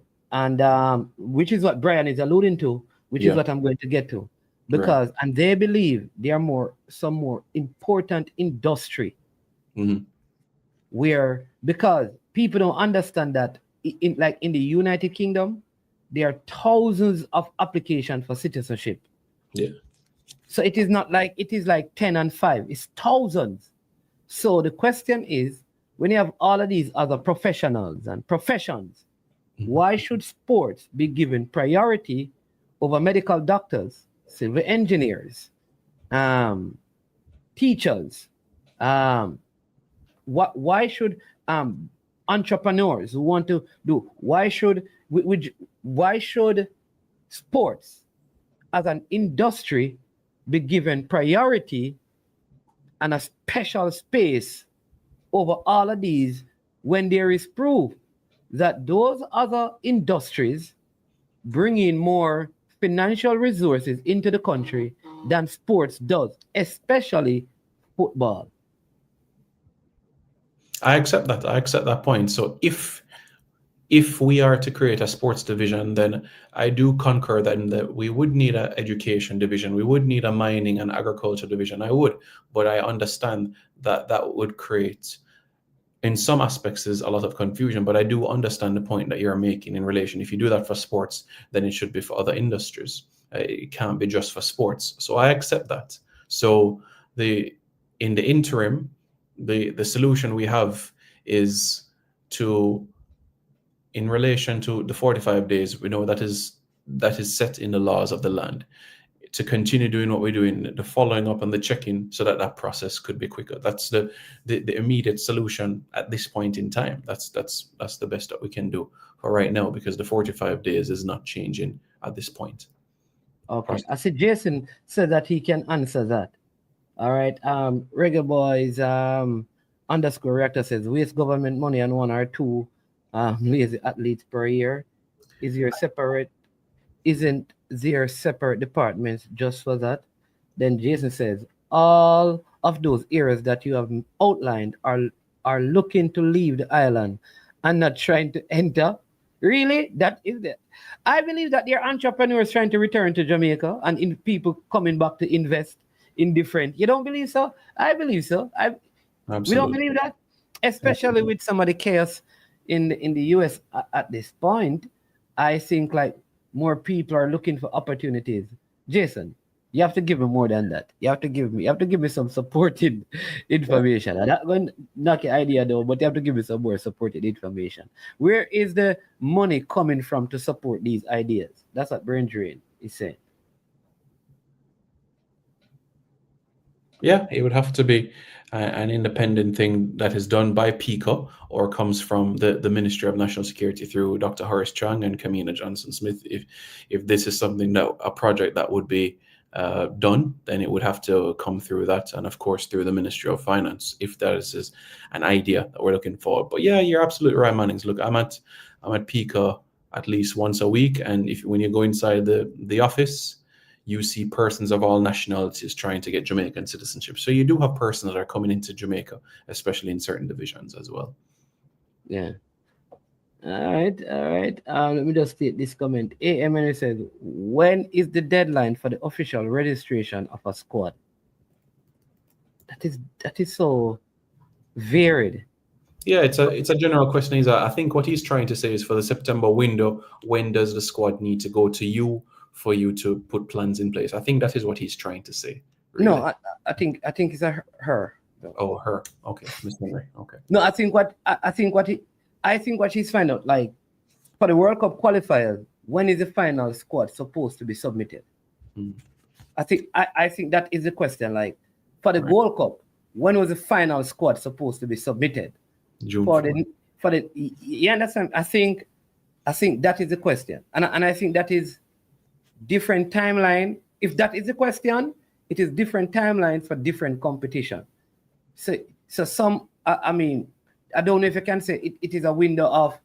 which is what Brian is alluding to, which is what I'm going to get to, because and they believe there are some more important industry where, because people don't understand that in the United Kingdom there are thousands of applications for citizenship. So it is not like it is like 10 and 5, it's thousands. So the question is, when you have all of these other professionals and professions, why should sports be given priority over medical doctors, civil engineers, teachers? Why should entrepreneurs who want to do? Why should sports as an industry be given priority and a special space over all of these, when there is proof that those other industries bring in more financial resources into the country than sports does, especially football? I accept that. I accept that point. So if we are to create a sports division, then I do concur that we would need an education division. We would need a mining and agriculture division. I would, but I understand that would create, in some aspects, is a lot of confusion. But I do understand the point that you're making in relation. If you do that for sports, then it should be for other industries. It can't be just for sports. So I accept that. So in the interim, the solution we have is to, in relation to the 45 days, we know that is set in the laws of the land, to continue doing what we're doing, the following up and the checking, so that process could be quicker. That's the immediate solution at this point in time. That's the best that we can do for right now, because the 45 days is not changing at this point. Okay, I see Jason said that he can answer that. All right. Reggae Boys underscore reactor says, waste government money on 1 or 2 lazy athletes per year. Isn't there separate departments just for that? Then Jason says, all of those areas that you have outlined are looking to leave the island and not trying to enter. Really? That is it. I believe that there are entrepreneurs trying to return to Jamaica and in people coming back to invest in different. You don't believe so? I believe so. We don't believe that, especially with some of the chaos in the US at this point. I think like more people are looking for opportunities. Jason, you have to give me more than that. You have to give me some supported information. I'm not going to knock your idea though, but you have to give me some more supported information. Where is the money coming from to support these ideas? That's what Brain Drain is saying. Yeah, it would have to be an independent thing that is done by PICO or comes from the Ministry of National Security through Dr. Horace Chang and Kamina Johnson-Smith. If this is something a project that would be done, then it would have to come through that, and of course through the Ministry of Finance, if that is an idea that we're looking for. But yeah, you're absolutely right, Mannings. Look, I'm at PICO at least once a week, and when you go inside the office, you see persons of all nationalities trying to get Jamaican citizenship. So you do have persons that are coming into Jamaica, especially in certain divisions as well. Yeah. All right. Let me just state this comment. AMN says, when is the deadline for the official registration of a squad? That is so varied. Yeah, it's a general question. I think what he's trying to say is, for the September window, when does the squad need to go to you for you to put plans in place? I think that is what he's trying to say. Really. No, I think it's a her. Oh, her. Okay, Miss Henry. Okay. No, I think what she's finding out, like, for the World Cup qualifiers, when is the final squad supposed to be submitted? I think that is the question. Like, for the World Cup, when was the final squad supposed to be submitted? June. For the you understand? I think that is the question, and I think that is different timeline. If that is the question, it is different timeline for different competition. So some, I mean, I don't know if you can say it is a window of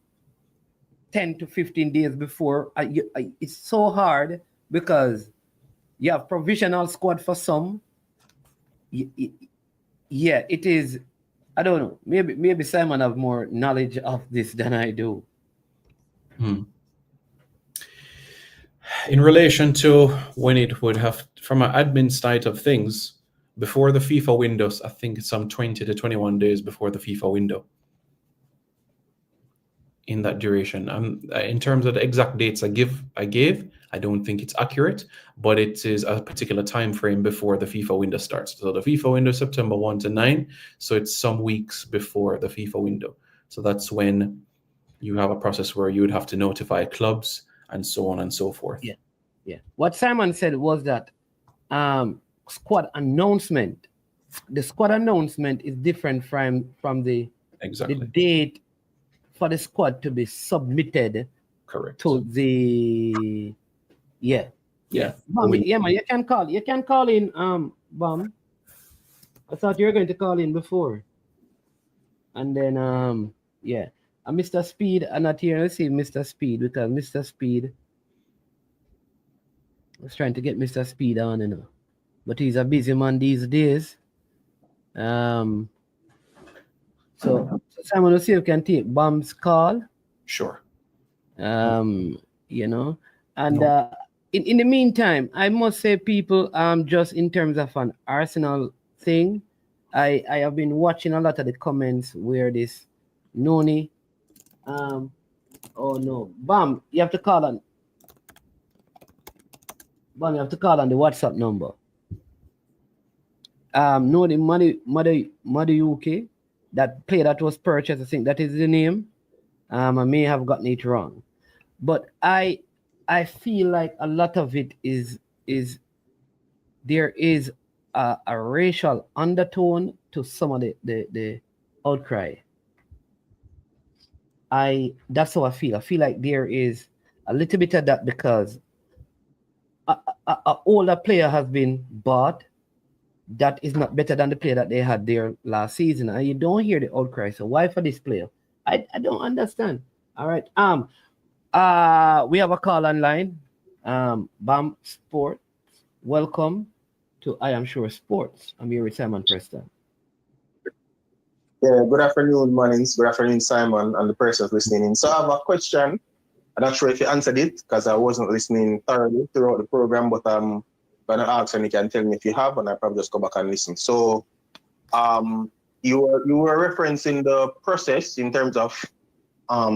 10 to 15 days before. It's so hard because you have provisional squad for some. Yeah, it is. I don't know. Maybe Simon have more knowledge of this than I do. In relation to when it would have, from an admin side of things, before the FIFA windows, I think it's some 20 to 21 days before the FIFA window. In that duration, in terms of the exact dates I gave, I don't think it's accurate, but it is a particular time frame before the FIFA window starts. So the FIFA window is September 1 to 9, so it's some weeks before the FIFA window. So that's when you have a process where you would have to notify clubs and so on and so forth. Yeah. What Simon said was that squad announcement. The squad announcement is different from the date for the squad to be submitted. Correct. To the yeah. Bam, yeah, man, you can call in, Bam. I thought you were going to call in before. And then yeah. And Mr. Speed, I'm not here to see Mr. Speed because Mr. Speed, I was trying to get Mr. Speed on, you know. But he's a busy man these days. So Simon, we'll see if you can take Bam's call. Sure. You know, and in the meantime, I must say, people, just in terms of an Arsenal thing, I have been watching a lot of the comments where this Noni, oh no, Bam, you have to call on. Bam, you have to call on the WhatsApp number. No, the Mother UK, that player that was purchased, I think that is the name. I may have gotten it wrong, but I feel like a lot of it is there is a racial undertone to some of the outcry. That's how I feel. I feel like there is a little bit of that because a older player has been bought that is not better than the player that they had there last season, and you don't hear the outcry. So why for this player? I don't understand. All right. We have a call online. Bam Sports. Welcome to I Am Sure Sports. I'm here with Simon Preston. Yeah, good afternoon, Mannings. Good afternoon, Simon, and the persons listening. So I have a question. I'm not sure if you answered it because I wasn't listening thoroughly throughout the program, but I'm gonna ask and you can tell me if you have, and I probably just go back and listen. So you were referencing the process in terms of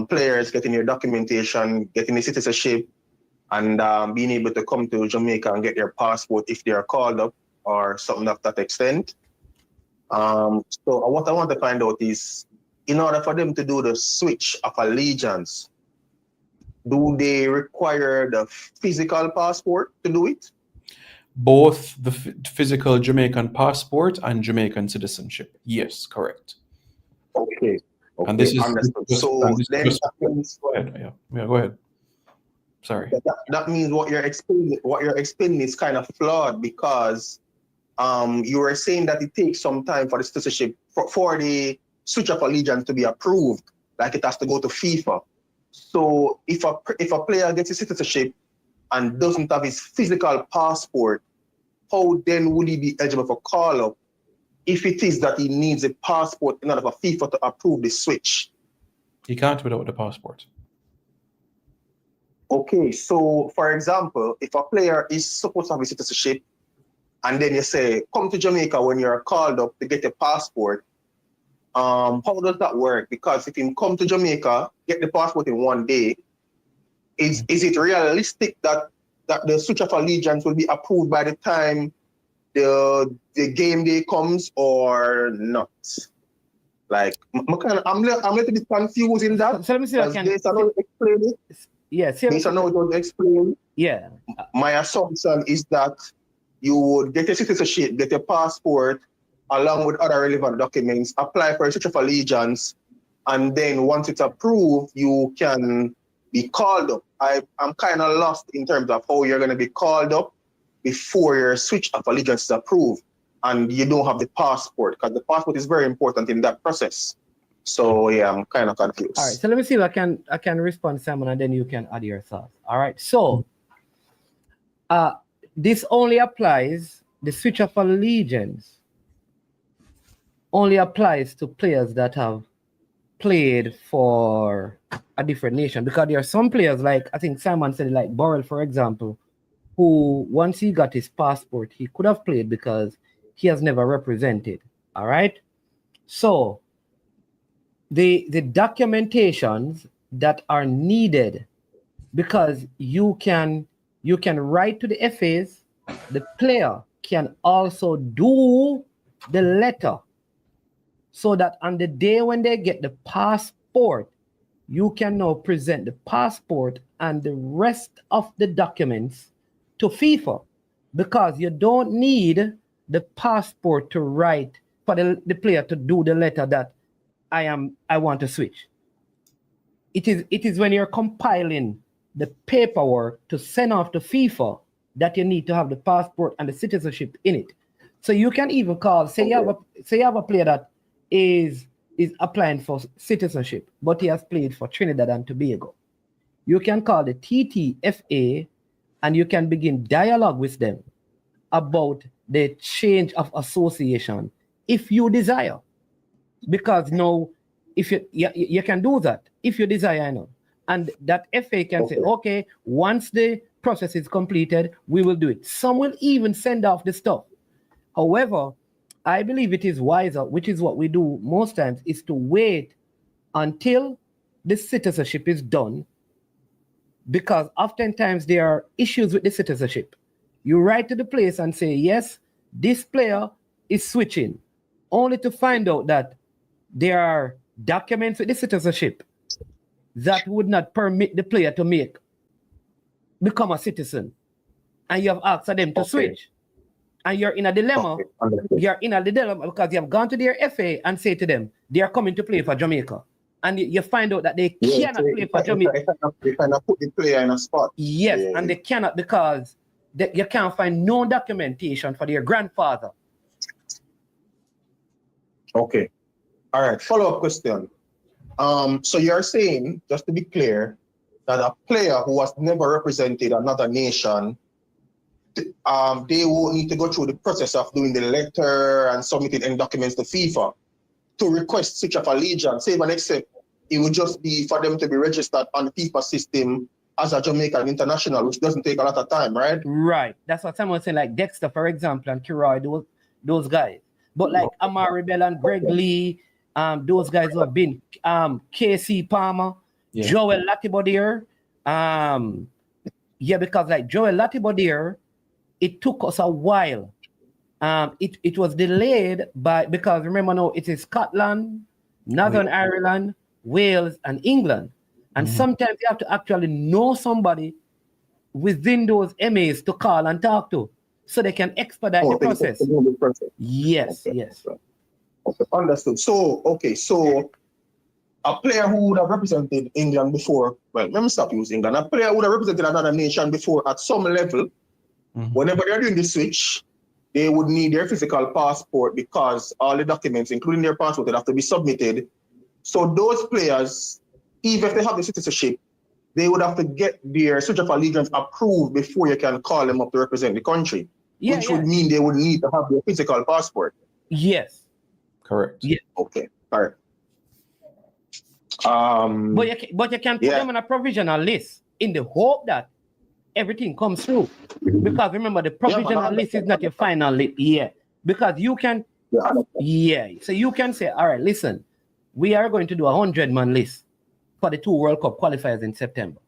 players getting their documentation, getting the citizenship, and being able to come to Jamaica and get their passport if they are called up or something of that extent. So what I want to find out is, in order for them to do the switch of allegiance, do they require the physical passport to do it? Both the physical Jamaican passport and Jamaican citizenship. Yes, correct. Okay. And this is understood. Go ahead. Yeah, go ahead. Sorry. That means what you're explaining is kind of flawed because you were saying that it takes some time for the citizenship for the switch of allegiance to be approved, like it has to go to FIFA. So if a player gets his citizenship and doesn't have his physical passport, how then would he be eligible for call-up if it is that he needs a passport in order for FIFA to approve the switch? He can't without the passport. Okay, so for example, if a player is supposed to have a citizenship and then you say, come to Jamaica when you're called up to get a passport, how does that work? Because if you come to Jamaica, get the passport in one day, is it realistic that the switch of allegiance will be approved by the time the game day comes or not? Like, I'm a little bit confused in that. So let me see if I can explain it. Yeah, based on how it was explained. Yeah. My assumption is that you would get a citizenship, get a passport, along with other relevant documents, apply for a switch of allegiance, and then once it's approved, you can be called up. I'm kind of lost in terms of how you're going to be called up before your switch of allegiance is approved, and you don't have the passport, because the passport is very important in that process. So yeah, I'm kind of confused. All right, so let me see if I can respond, Simon, and then you can add your thoughts. All right, so this only applies the switch of allegiance only applies to players that have played for a different nation, because there are some players, like I think Simon said, like Burrell, for example, who once he got his passport, he could have played because he has never represented. All right. So the documentations that are needed, because you can write to the FAs, the player can also do the letter, so that on the day when they get the passport, you can now present the passport and the rest of the documents to FIFA, because you don't need the passport to write for the player to do the letter that I want to switch. It is when you're compiling the paperwork to send off to FIFA that you need to have the passport and the citizenship in it. So you can even call, say you have a player that is applying for citizenship, but he has played for Trinidad and Tobago. You can call the TTFA and you can begin dialogue with them about the change of association if you desire. Because now, if you can do that if you desire, you know, and that FA can say, okay, once the process is completed, we will do it. Some will even send off the stuff. However, I believe it is wiser, which is what we do most times, is to wait until the citizenship is done, because oftentimes there are issues with the citizenship. You write to the place and say, yes, this player is switching, only to find out that there are documents with the citizenship that would not permit the player to become a citizen. And you have asked them to switch. And you're in a dilemma. You're in a dilemma because you have gone to their FA and say to them, they are coming to play for Jamaica. And you find out that they cannot play for Jamaica. They cannot put the player in a spot. Yes, and they cannot, because you can't find no documentation for their grandfather. Okay. All right. Follow-up question. So you're saying, just to be clear, that a player who has never represented another nation, they will need to go through the process of doing the letter and submitting any documents to FIFA to request switch of allegiance. Say, except it would just be for them to be registered on the FIFA system as a Jamaican international, which doesn't take a lot of time, right? Right. That's what someone saying, like Dexter, for example, and Kiroy, those guys. But like Amari Bell and Greg Lee, those guys who have been KC Palmer, Joel Latibodier. Because like Joel Latibodier, it took us a while. It was delayed because remember now it is Scotland, Northern Ireland, Wales, and England. And sometimes you have to actually know somebody within those MAs to call and talk to, so they can expedite the process. Yes, okay. Yes. Okay, understood. So a player who would have represented England before, well, let me stop using England. A player who would have represented another nation before at some level, whenever they're doing the switch, they would need their physical passport, because all the documents, including their passport, would have to be submitted. So those players, even if they have the citizenship, they would have to get their switch of allegiance approved before you can call them up to represent the country, which would mean they would need to have their physical passport. Yes. Correct. Yeah. Okay. All right. But you can put them on a provisional list in the hope that everything comes through. Because remember, the provisional list is not your final list. Yeah. Because you can, so you can say, all right, listen, we are going to do a 100-man list for the 2 World Cup qualifiers in September.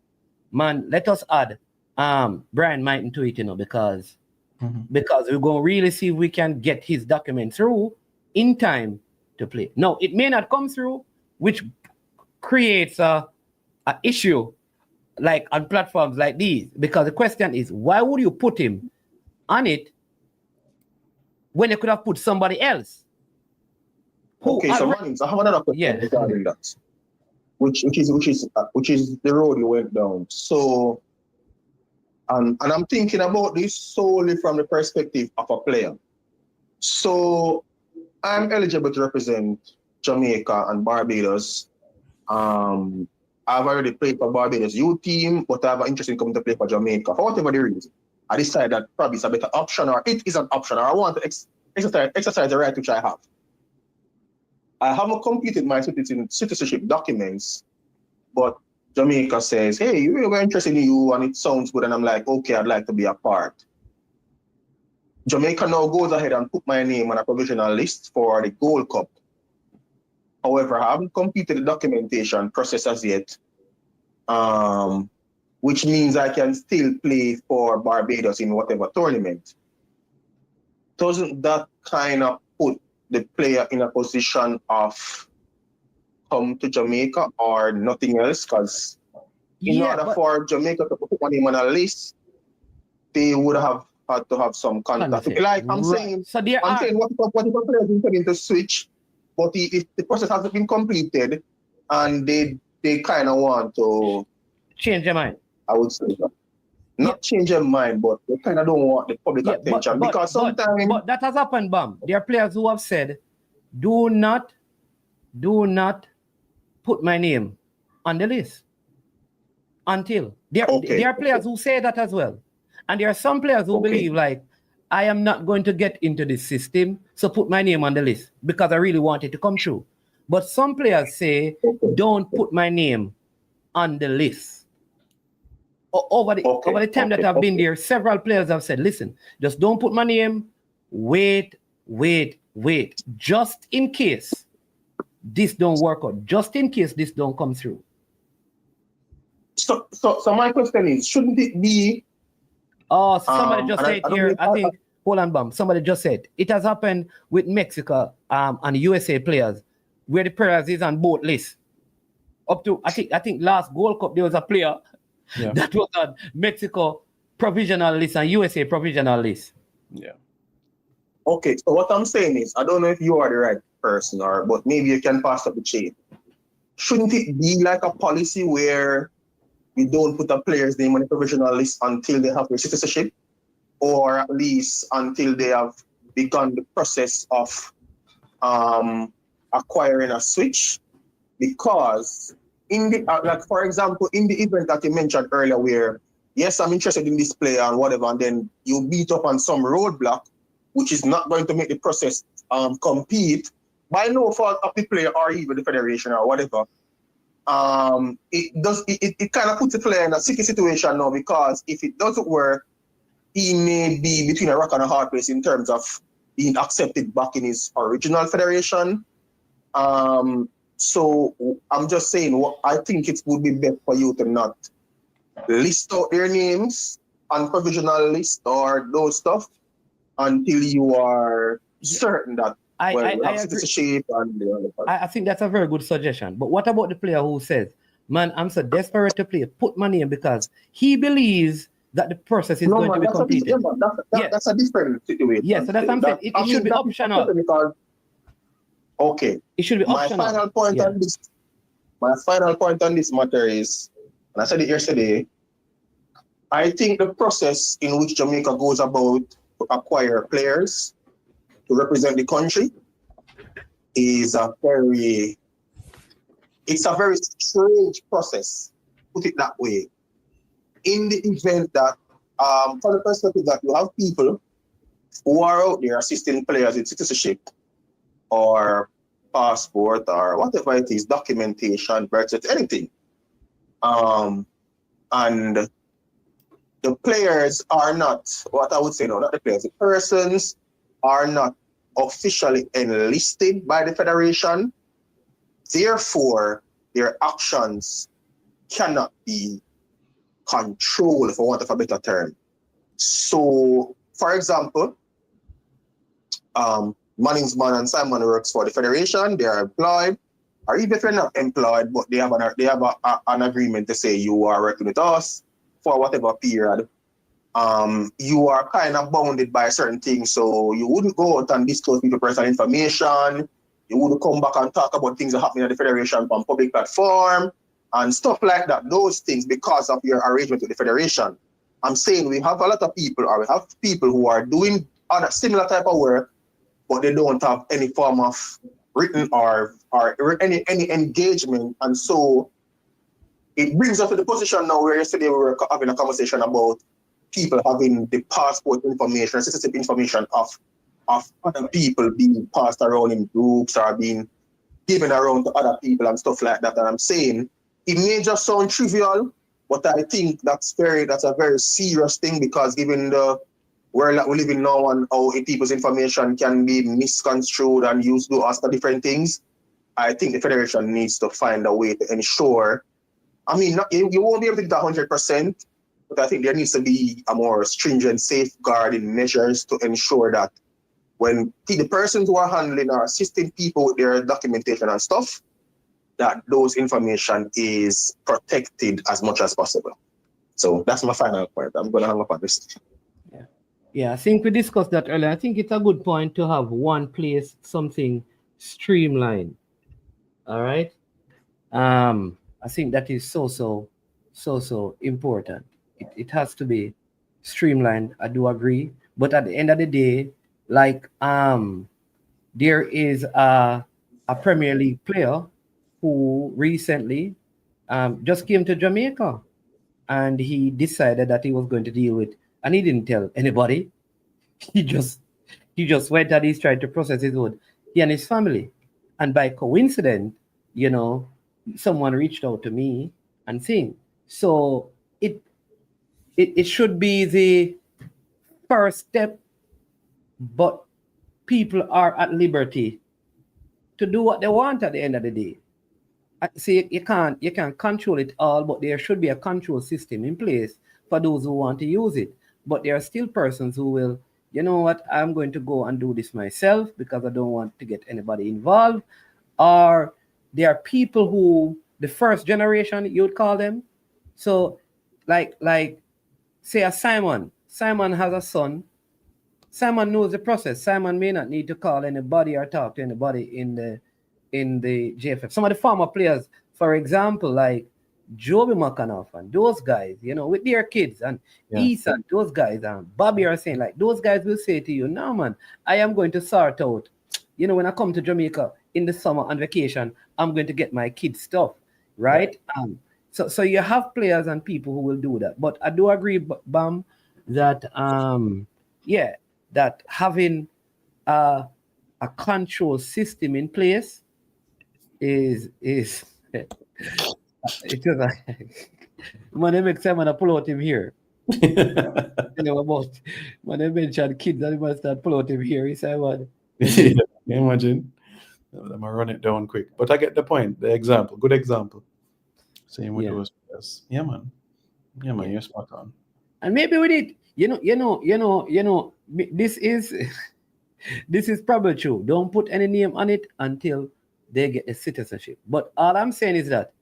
Man, let us add Brian Mighton to it, because we're going to really see if we can get his document through in time to play. No, it may not come through, which creates a issue like on platforms like these, because the question is, why would you put him on it when you could have put somebody else? Okay, so Mannings, I have another question regarding that, which is the road you went down. So, and I'm thinking about this solely from the perspective of a player. So, I'm eligible to represent Jamaica and Barbados. I've already played for Barbados youth team, but I have an interest in coming to play for Jamaica. For whatever the reason, I decided that probably it's a better option, or it is an option, or I want to exercise the right which I have. I haven't completed my citizenship documents, but Jamaica says, hey, we're interested in you and it sounds good. And I'm like, okay, I'd like to be a part. Jamaica now goes ahead and put my name on a provisional list for the Gold Cup. However, I haven't completed the documentation process as yet, which means I can still play for Barbados in whatever tournament. Doesn't that kind of put the player in a position of come to Jamaica or nothing else? Because in order for Jamaica to put my name on a list, they would have had to have some contact. Like I'm saying, what if a player is intending to switch, but if the process hasn't been completed and they kind of want to change their mind, I would say that. Not change their mind, but they kind of don't want the public attention because sometimes. But that has happened, Bam. There are players who have said, "Do not put my name on the list until." There are players who say that as well, and there are some players who believe like, "I am not going to get into this system, so put my name on the list because I really want it to come true." But some players say, "Don't put my name on the list." Over the time that I've been there, several players have said, listen, just don't put my name, wait, just in case this don't work out, just in case this don't come through. So my question is, shouldn't it be... somebody just said here, I think, hold on, Bam, somebody just said, it has happened with Mexico and USA players, where the players is on both lists. Up to, I think last Gold Cup, there was a player that was on Mexico provisional list and USA provisional list. Yeah. Okay, so what I'm saying is, I don't know if you are the right person, but maybe you can pass up the chain. Shouldn't it be like a policy where we don't put a player's name on the provisional list until they have their citizenship, or at least until they have begun the process of acquiring a switch? Because in the like, for example, in the event that you mentioned earlier, where yes, I'm interested in this player and whatever, and then you beat up on some roadblock, which is not going to make the process compete by no fault of the player or even the federation or whatever. It kind of puts the player in a sticky situation now, because if it doesn't work, he may be between a rock and a hard place in terms of being accepted back in his original federation. So I'm just saying, I think it would be better for you to not list out their names on provisional list or those stuff until you are certain that citizenship and the other part. I think that's a very good suggestion. But what about the player who says, man, I'm so desperate to play, put money in because he believes that the process is going to be completed? That's a different situation. Yeah, so that's what I'm saying. It should be optional. Okay. It should be optional. My final point on this matter is, and I said it yesterday, I think the process in which Jamaica goes about to acquire players to represent the country is a very strange process, put it that way. In the event that, for the perspective that you have people who are out there assisting players in citizenship or passport or whatever it is, documentation, birth certificate, anything. And the players are not, what I would say, no, not the players, the persons are not officially enlisted by the federation. Therefore, their actions cannot be controlled, for want of a better term. So, for example, Mannings and Simon works for the federation, they are employed, or even if they're not employed, but they have an agreement to say you are working with us for whatever period. You are kind of bounded by certain things, so you wouldn't go out and disclose people's personal information. You wouldn't come back and talk about things that happen at the federation on public platform and stuff like that. Those things because of your arrangement with the federation. I'm saying we have a lot of people, or we have people who are doing other similar type of work, but they don't have any form of written or any engagement. And so it brings us to the position now where yesterday we were having a conversation about people having the passport information, citizenship information of other people being passed around in groups or being giving around to other people and stuff like that. And I'm saying it may just sound trivial, but I think that's a very serious thing, because given the world that we live in now and how people's information can be misconstrued and used to ask for different things, I think the Federation needs to find a way to ensure. I mean, you won't be able to do that 100%, but I think there needs to be a more stringent safeguarding measures to ensure that when the persons who are handling or assisting people with their documentation and stuff, that those information is protected as much as possible. So that's my final point. I'm going to hang up on this. Yeah, I think we discussed that earlier. I think it's a good point to have one place, something streamlined. All right. I think that is so important. It has to be streamlined. I do agree. But at the end of the day, like there is a Premier League player who recently just came to Jamaica, and he decided that he was going to deal with, and he didn't tell anybody. He just went and he's trying to process his own, he and his family. And by coincidence, you know, someone reached out to me and saying, so it should be the first step, but people are at liberty to do what they want at the end of the day. See, you can't control it all, but there should be a control system in place for those who want to use it. But there are still persons who will, you know what, I'm going to go and do this myself because I don't want to get anybody involved. Or there are people who, the first generation, you would call them. So like say a Simon has a son. Simon knows the process. Simon may not need to call anybody or talk to anybody in the JFF. Some of the former players, for example, like Joby McAnuff and those guys, you know, with their kids, and Ethan, those guys, and Bobby are saying, like, those guys will say to you, no, man, I am going to sort out, you know, when I come to Jamaica in the summer on vacation, I'm going to get my kids stuff, right? So you have players and people who will do that. But I do agree, Bam, that, that having a control system in place is it just like when they make someone pull out him here. You know about when they mention kids and they start pull out him here. He said, "What?" Can you imagine? I'm gonna run it down quick, but I get the point. The example, good example. Same with those players. Yeah, man. You're spot on. And maybe with it, you know, this is probably true. Don't put any name on it until they get the citizenship. But all I'm saying is that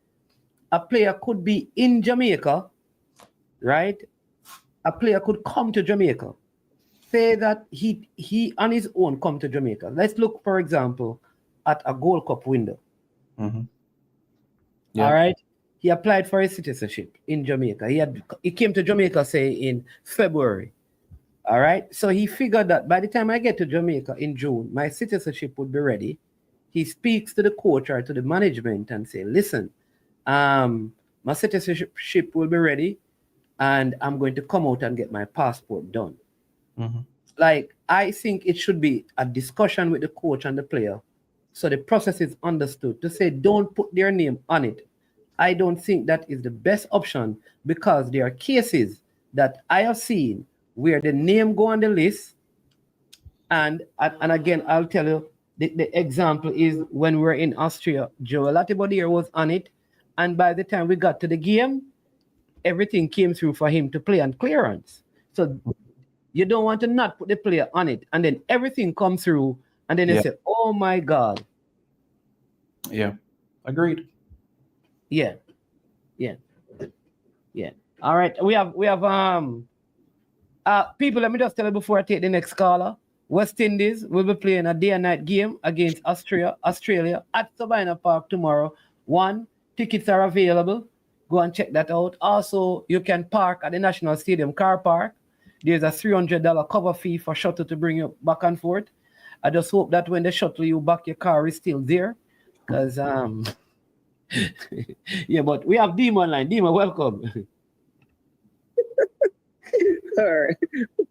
a player could be in Jamaica, right? A player could come to Jamaica, say that he on his own come to Jamaica. Let's look, for example, at a Gold Cup window. Mm-hmm. All right. He applied for his citizenship in Jamaica. He came to Jamaica, say, in February. All right. So he figured that by the time I get to Jamaica in June, my citizenship would be ready. He speaks to the coach or to the management and say, listen, my citizenship will be ready and I'm going to come out and get my passport done. Mm-hmm. Like, I think it should be a discussion with the coach and the player so the process is understood to say, don't put their name on it. I don't think that is the best option because there are cases that I have seen where the name go on the list. And again, I'll tell you, the example is when we were in Austria, Joel Latibodier was on it. And by the time we got to the game, everything came through for him to play on clearance. So you don't want to not put the player on it. And then everything comes through. And then they say, oh my God. Yeah. Agreed. Yeah. All right. We have people, let me just tell you before I take the next caller. West Indies will be playing a day and night game against Australia at Sabina Park tomorrow. Tickets are available. Go and check that out. Also, you can park at the National Stadium car park. There's a $300 cover fee for shuttle to bring you back and forth. I just hope that when they shuttle you back, your car is still there. Because, but we have Dima online. Dima, welcome. All right.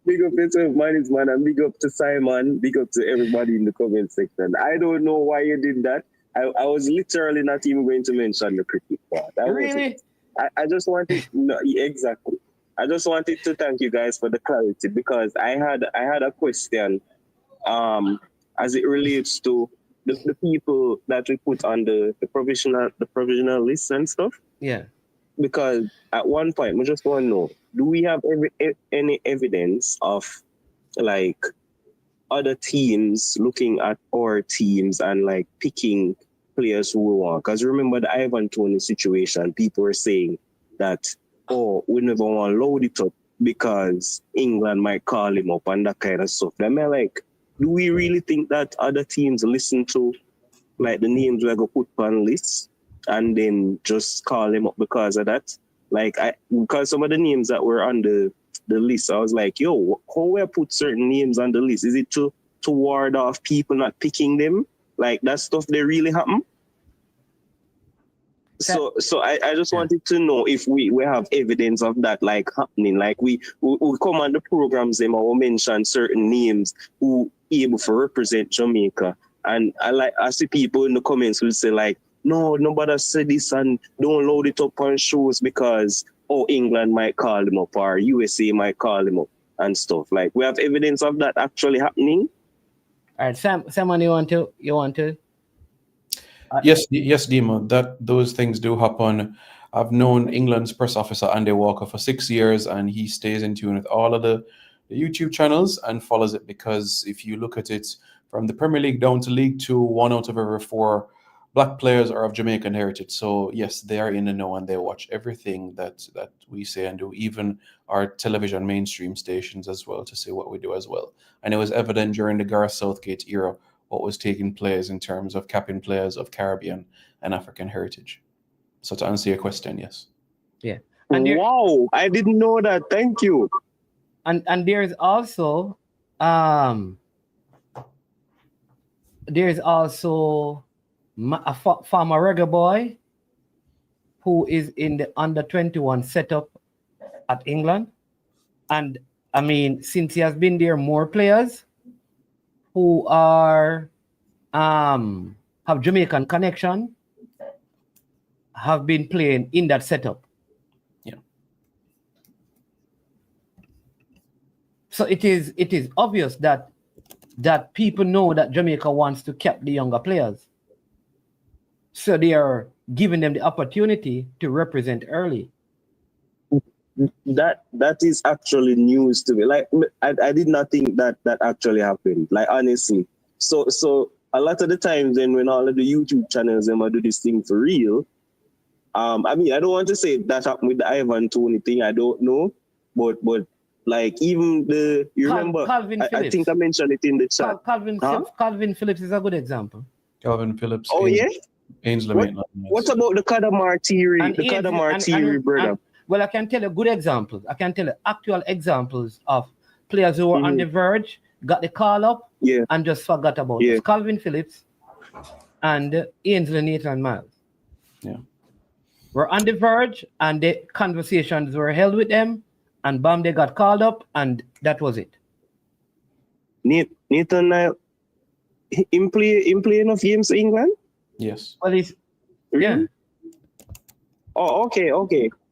Big up to Mannings, man, and big up to Simon. Big up to everybody in the comment section. I don't know why you did that, I was literally not even going to mention the cricket part. Really? I just wanted no, exactly. I just wanted to thank you guys for the clarity because I had a question as it relates to the people that we put on the provisional list and stuff. Yeah. Because at one point we just want to know, do we have any evidence of like other teams looking at our teams and like picking players who we want? Because remember the Ivan Toney situation, people were saying that, oh, we never want to load it up because England might call him up and that kind of stuff. I mean, like, do we really think that other teams listen to like the names we're going to put on lists and then just call him up because of that? Like, because some of the names that were on the list, I was like, yo, how we put certain names on the list? Is it to ward off people not picking them? Like, that stuff, they really happen? So I just wanted to know if we have evidence of that like happening. Like we come on the programs and we mention certain names who able to represent Jamaica. And I see people in the comments will say like, no, nobody said this and don't load it up on shows because England might call them up or USA might call them up and stuff. Like we have evidence of that actually happening. All right, Simon, you want to? Yes, Dima, those things do happen. I've known England's press officer, Andy Walker, for 6 years, and he stays in tune with all of the YouTube channels and follows it because if you look at it from the Premier League down to League 2, 1 out of every 4 Black players are of Jamaican heritage. So, yes, they are in the know and they watch everything that we say and do, even our television mainstream stations as well, to see what we do as well. And it was evident during the Gareth Southgate era what was taking place in terms of capping players of Caribbean and African heritage. So to answer your question, yes. Yeah. And wow, I didn't know that. Thank you. And there's also a former reggae boy who is in the under-21 setup at England. And I mean, since he has been there, more players who are have Jamaican connection have been playing in that setup. Yeah. So it is obvious that people know that Jamaica wants to cap the younger players. So they are giving them the opportunity to represent early. That is actually news to me. Like I did not think that actually happened. Like honestly. So a lot of the times then when all of the YouTube channels them do this thing for real, I mean I don't want to say that happened with the Ivan Toney thing, I don't know. But like even remember Calvin I think I mentioned it in the chat. Calvin Phillips is a good example. Calvin Phillips. Oh yeah? Ainsley what about the Kadamar Thierry? The Kadamar Thierry brother? Well, I can tell you good examples. I can tell you actual examples of players who were on the verge, got the call up, and just forgot about it. Calvin Phillips and Ainsley Nathan Miles. Yeah. Were on the verge, and the conversations were held with them, and bam, they got called up, and that was it. Nathan Miles, him play enough games for England? Yes. Well, yeah. Oh, okay.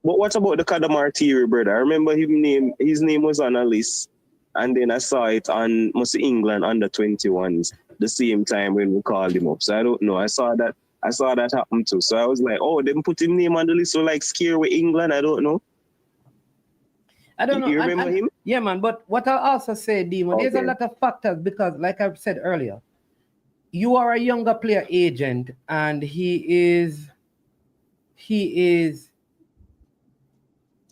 But what about the Kadamar Thierry brother? I remember his name was on a list, and then I saw it on England under 21s the same time when we called him up. So I don't know. I saw that happen too. So I was like, oh, them put his name on the list, so like scare with England. I don't know. You remember him? Yeah, man. But what I also say, Dimo, there's a lot of factors because, like I've said earlier, you are a younger player agent, and he is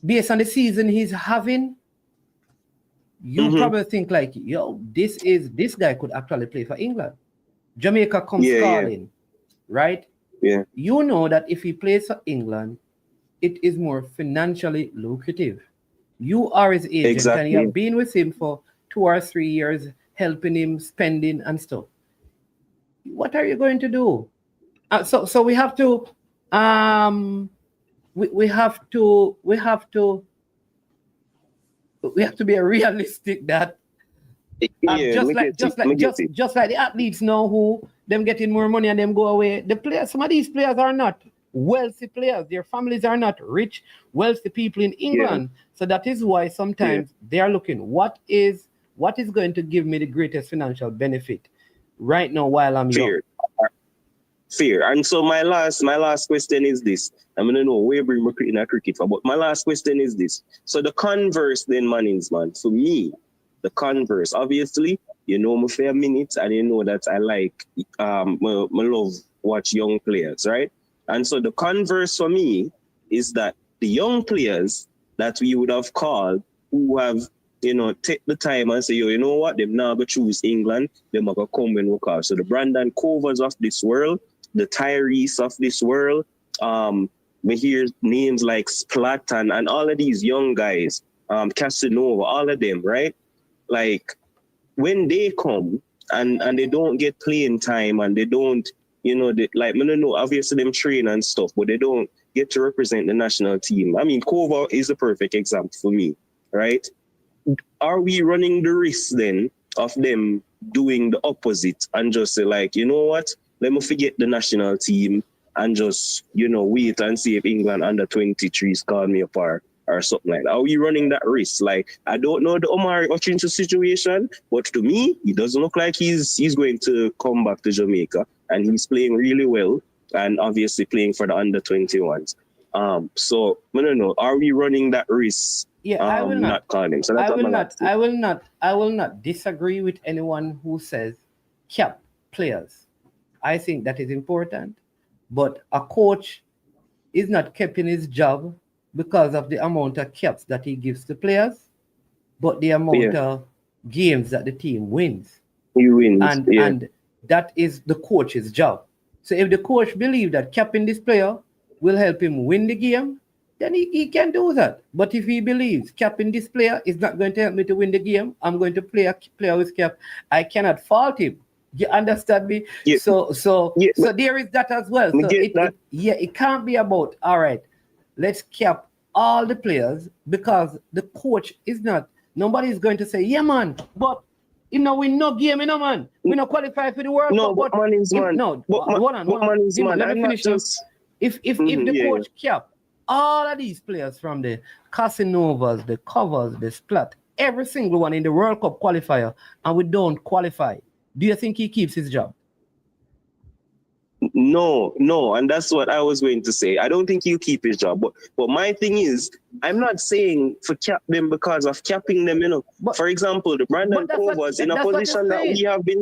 based on the season he's having. You probably think like, yo, this guy could actually play for England. Jamaica comes calling, right? Yeah. You know that if he plays for England, it is more financially lucrative. You are his agent, and you have been with him for 2 or 3 years, helping him, spending and stuff. What are you going to do? So we have to we have to be realistic that just like the athletes know who them getting more money and them go away. The players, some of these players are not wealthy players. Their families are not rich, wealthy people in England. So that is why sometimes they are looking, what is going to give me the greatest financial benefit right now while I'm young? Fair. And so my last question is this. I'm gonna know where bring recruiting a cricket for, but my last question is this. So the converse then, Mannings, man. For me, the converse, obviously, you know me for a minute, and you know that I like my love watch young players, right? And so the converse for me is that the young players that we would have called who have, you know, take the time and say, yo, you know what, them now go choose England, them are gonna come when we call. So the Brandon Covers of this world, the Tyrese of this world, we hear names like Splat and all of these young guys, Casanova, all of them, right? Like when they come and they don't get playing time and they don't, you know, they, like, I don't know, obviously them train and stuff, but they don't get to represent the national team. I mean, Kova is the perfect example for me, right? Are we running the risk then of them doing the opposite and just say like, you know what, let me forget the national team and just, you know, wait and see if England under 23s call me apart or something like that? Are we running that risk? Like, I don't know the Omari Hutchinson situation, but to me, it doesn't look like he's going to come back to Jamaica, and he's playing really well and obviously playing for the under 21s. So I don't know, are we running that risk? Yeah, I will not call him. So that's I will not disagree with anyone who says cap players. I think that is important, but a coach is not kept in his job because of the amount of caps that he gives to players, but the amount of games that the team wins. He wins, and that is the coach's job. So if the coach believes that capping this player will help him win the game, then he can do that. But if he believes capping this player is not going to help me to win the game, I'm going to play a player with cap, I cannot fault him. You understand me? Yeah. So there is that as well. So it can't be about, all right, let's cap all the players, because the coach is not, nobody's going to say, yeah, man, but you know, we no game, you know, man. We not qualify for the World Cup. But Mannings, man. No, hold on. Let me finish this. If the coach cap all of these players from the Casanovas, the Covers, the Splat, every single one in the World Cup qualifier, and we don't qualify, do you think he keeps his job? No, and that's what I was going to say. I don't think he'll keep his job. But my thing is, I'm not saying for cap them because of capping them, you know. But, for example, the Brandon Covers in a position that we have been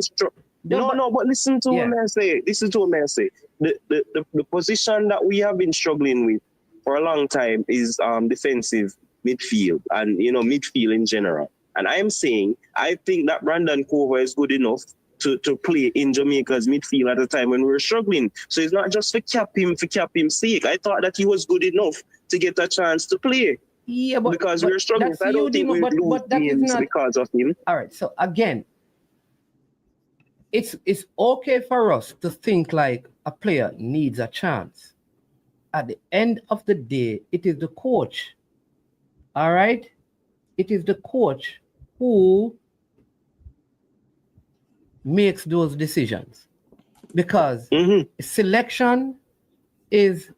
but listen to what I say. Listen to what I say. The position that we have been struggling with for a long time is defensive midfield and, you know, midfield in general. And I'm saying, I think that Brandon Cover is good enough to play in Jamaica's midfield at a time when we were struggling. So it's not just for cap him's sake. I thought that he was good enough to get a chance to play. Yeah, but because we were struggling. So I don't think we lose games because of him. All right. So again, it's okay for us to think like a player needs a chance. At the end of the day, it is the coach. All right? It is the coach who makes those decisions, because selection is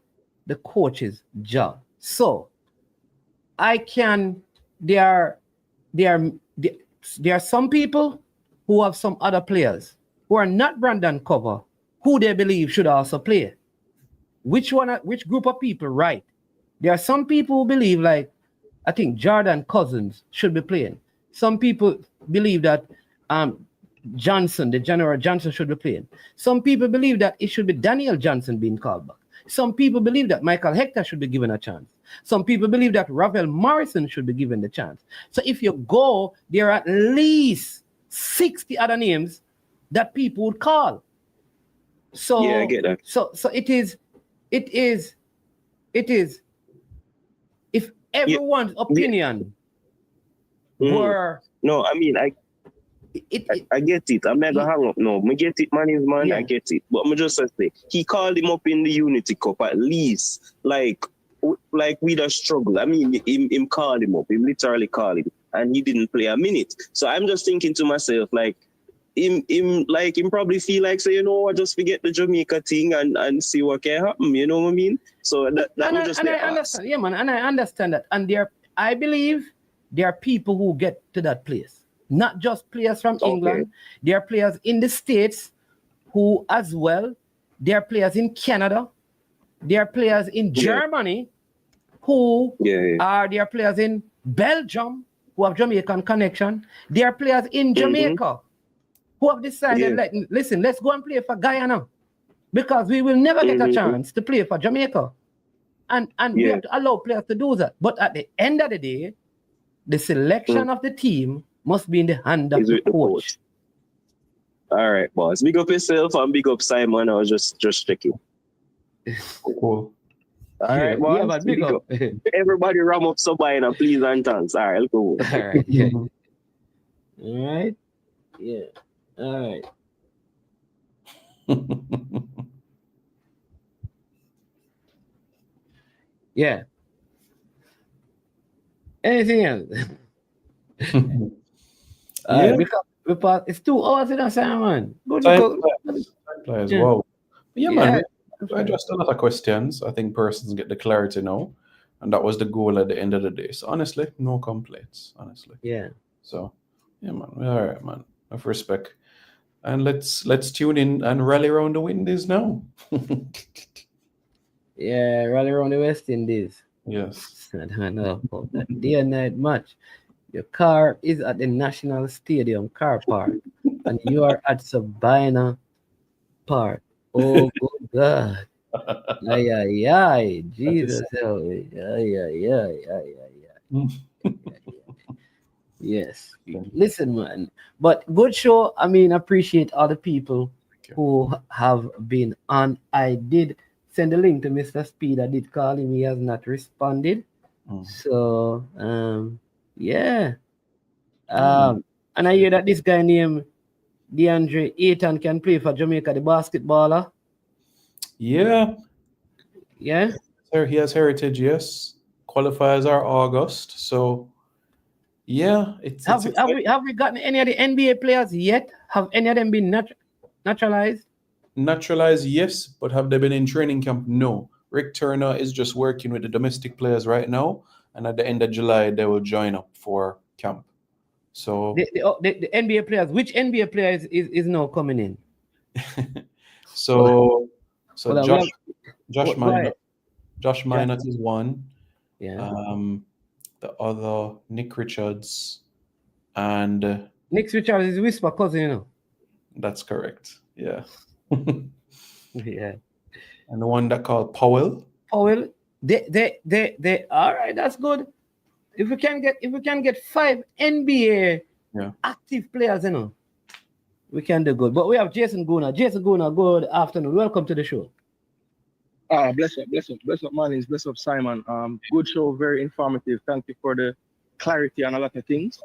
the coach's job. So there are some people who have some other players who are not Brandon Cover, who they believe should also play. Which group of people, right? There are some people who believe, like, I think Jordan Cousins should be playing. Some people believe that Johnson, the General Johnson, should be playing. Some people believe that it should be Daniel Johnson being called back. Some people believe that Michael Hector should be given a chance. Some people believe that Ravel Morrison should be given the chance. So if you go, there are at least 60 other names that people would call. So yeah, I get that. So it is. If everyone's opinion were no, I mean I get it. I'm not gonna hang up. No, I get it, man. I get it. But I'm just say he called him up in the Unity Cup at least. Like we just struggle. I mean, him called him up. Him literally called him, and he didn't play a minute. So I'm just thinking to myself, like, him probably feel like, say, you know, I just forget the Jamaica thing and see what can happen. You know what I mean? So that would just be I understand. Yeah, man, and I understand that. And I believe there are people who get to that place. Not just players from England. There are players in the States who as well. There are players in Canada. There are players in Germany who are there are players in Belgium who have Jamaican connection. There are players in Jamaica who have decided, like, listen, let's go and play for Guyana because we will never get a chance to play for Jamaica. And we have to allow players to do that. But at the end of the day, the selection of the team must be in the hand of the coach. All right, boss. Big up yourself and big up Simon. I was just checking. Cool. All right, boss. Yeah, but big up. Everybody ram up somebody and please and thanks. All right, let's go. All right, yeah. All right. Yeah. All right. Yeah. Anything else? Because it's 2 hours in a sermon. Good. Players, wow. Yeah, man. I addressed a lot of questions. I think persons get the clarity now. And that was the goal at the end of the day. So honestly, no complaints. Honestly. Yeah. So yeah, man. All right, man. Enough respect. And let's tune in and rally around the Windies now. Yeah, rally around the West Indies. Yes. I don't know about that day and night match. Your car is at the National Stadium car park, and you are at Sabina Park. Oh, good God. Ay, Jesus. Yes. Listen, man. But good show. I mean, appreciate all the people who have been on. I did send a link to Mr. Speed. I did call him. He has not responded. So, yeah. And I hear that this guy named DeAndre Ayton can play for Jamaica, the basketballer. Yeah. Yeah. Sir, he has heritage, yes. Qualifiers are August. So yeah, have we gotten any of the NBA players yet? Have any of them been naturalized? Naturalized, yes, but have they been in training camp? No. Rick Turner is just working with the domestic players right now, and at the end of July they will join up for camp. So the NBA players, which NBA players is now coming in? so Josh Minot is one. Yeah. The other Nick Richards and Nick Richards is Whisper cousin, you know. That's correct. Yeah. Yeah. And the one that called Powell. They all right, that's good. If we can get 5 NBA active players, you know, we can do good. But we have Jason Guna. Jason Guna, good afternoon. Welcome to the show. Bless up, Mannings, bless up, Simon. Good show, very informative. Thank you for the clarity on a lot of things.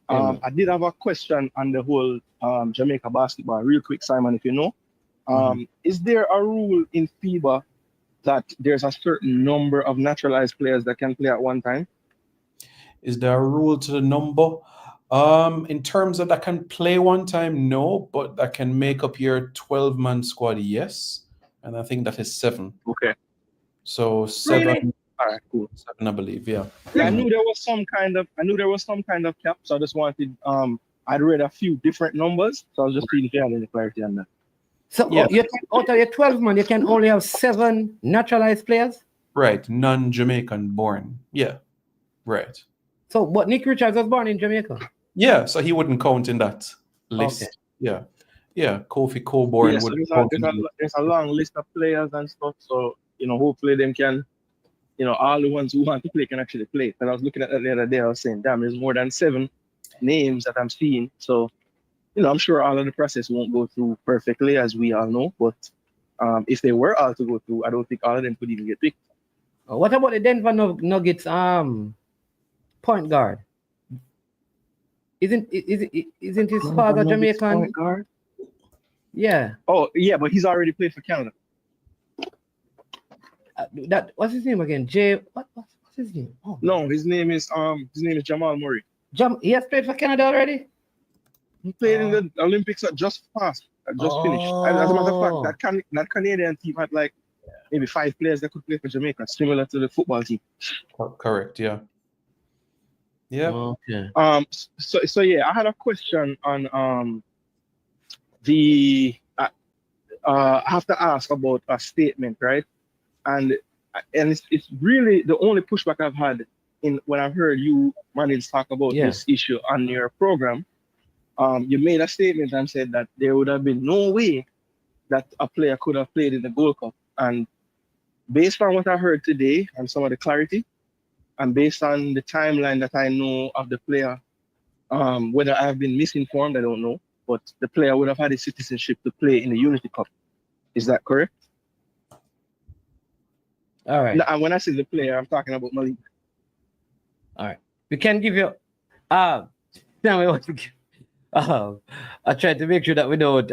I did have a question on the whole Jamaica basketball, real quick, Simon, if you know. Is there a rule in FIBA that there's a certain number of naturalized players that can play at one time? Is there a rule to the number? In terms of that can play one time, no, but that can make up your 12-man squad, yes. And I think that is 7. Okay. So 7. Really? All right, cool. 7, I believe, yeah. I knew there was some kind of cap, so I just wanted I'd read a few different numbers, so I was just seeing if you had any clarity on that. So out of your 12 man, you can only have 7 naturalized players? Right, non-Jamaican born. Yeah. Right. So but Nick Richards was born in Jamaica. Yeah, so he wouldn't count in that list. Okay. Yeah. Yeah, Kofi Coburn Yeah, so there's a long list of players and stuff. So, you know, hopefully them can, you know, all the ones who want to play can actually play. And I was looking at that the other day, I was saying, damn, there's more than 7 names that I'm seeing. So, you know, I'm sure all of the process won't go through perfectly, as we all know. But if they were all to go through, I don't think all of them could even get picked. What about the Denver Nuggets point guard? Isn't his father Jamaican? Point guard? Yeah. Oh, yeah, but he's already played for Canada. What's his name again? What's his name? Oh, no, his name is Jamal Murray. He has played for Canada already? He played in the Olympics that just passed, that just finished. And as a matter of fact, that Canadian team had like maybe 5 players that could play for Jamaica, similar to the football team. Correct. Yeah. Yeah. Okay. So yeah, I had a question on I have to ask about a statement, right? And it's really the only pushback I've had when I've heard you, Mannings, talk about this issue on your program. You made a statement and said that there would have been no way that a player could have played in the Gold Cup. And based on what I heard today and some of the clarity, and based on the timeline that I know of the player, whether I have been misinformed, I don't know, but the player would have had a citizenship to play in the Unity Cup. Is that correct? All right. And when I say the player, I'm talking about Malik. All right. We can give you I tried to make sure that we don't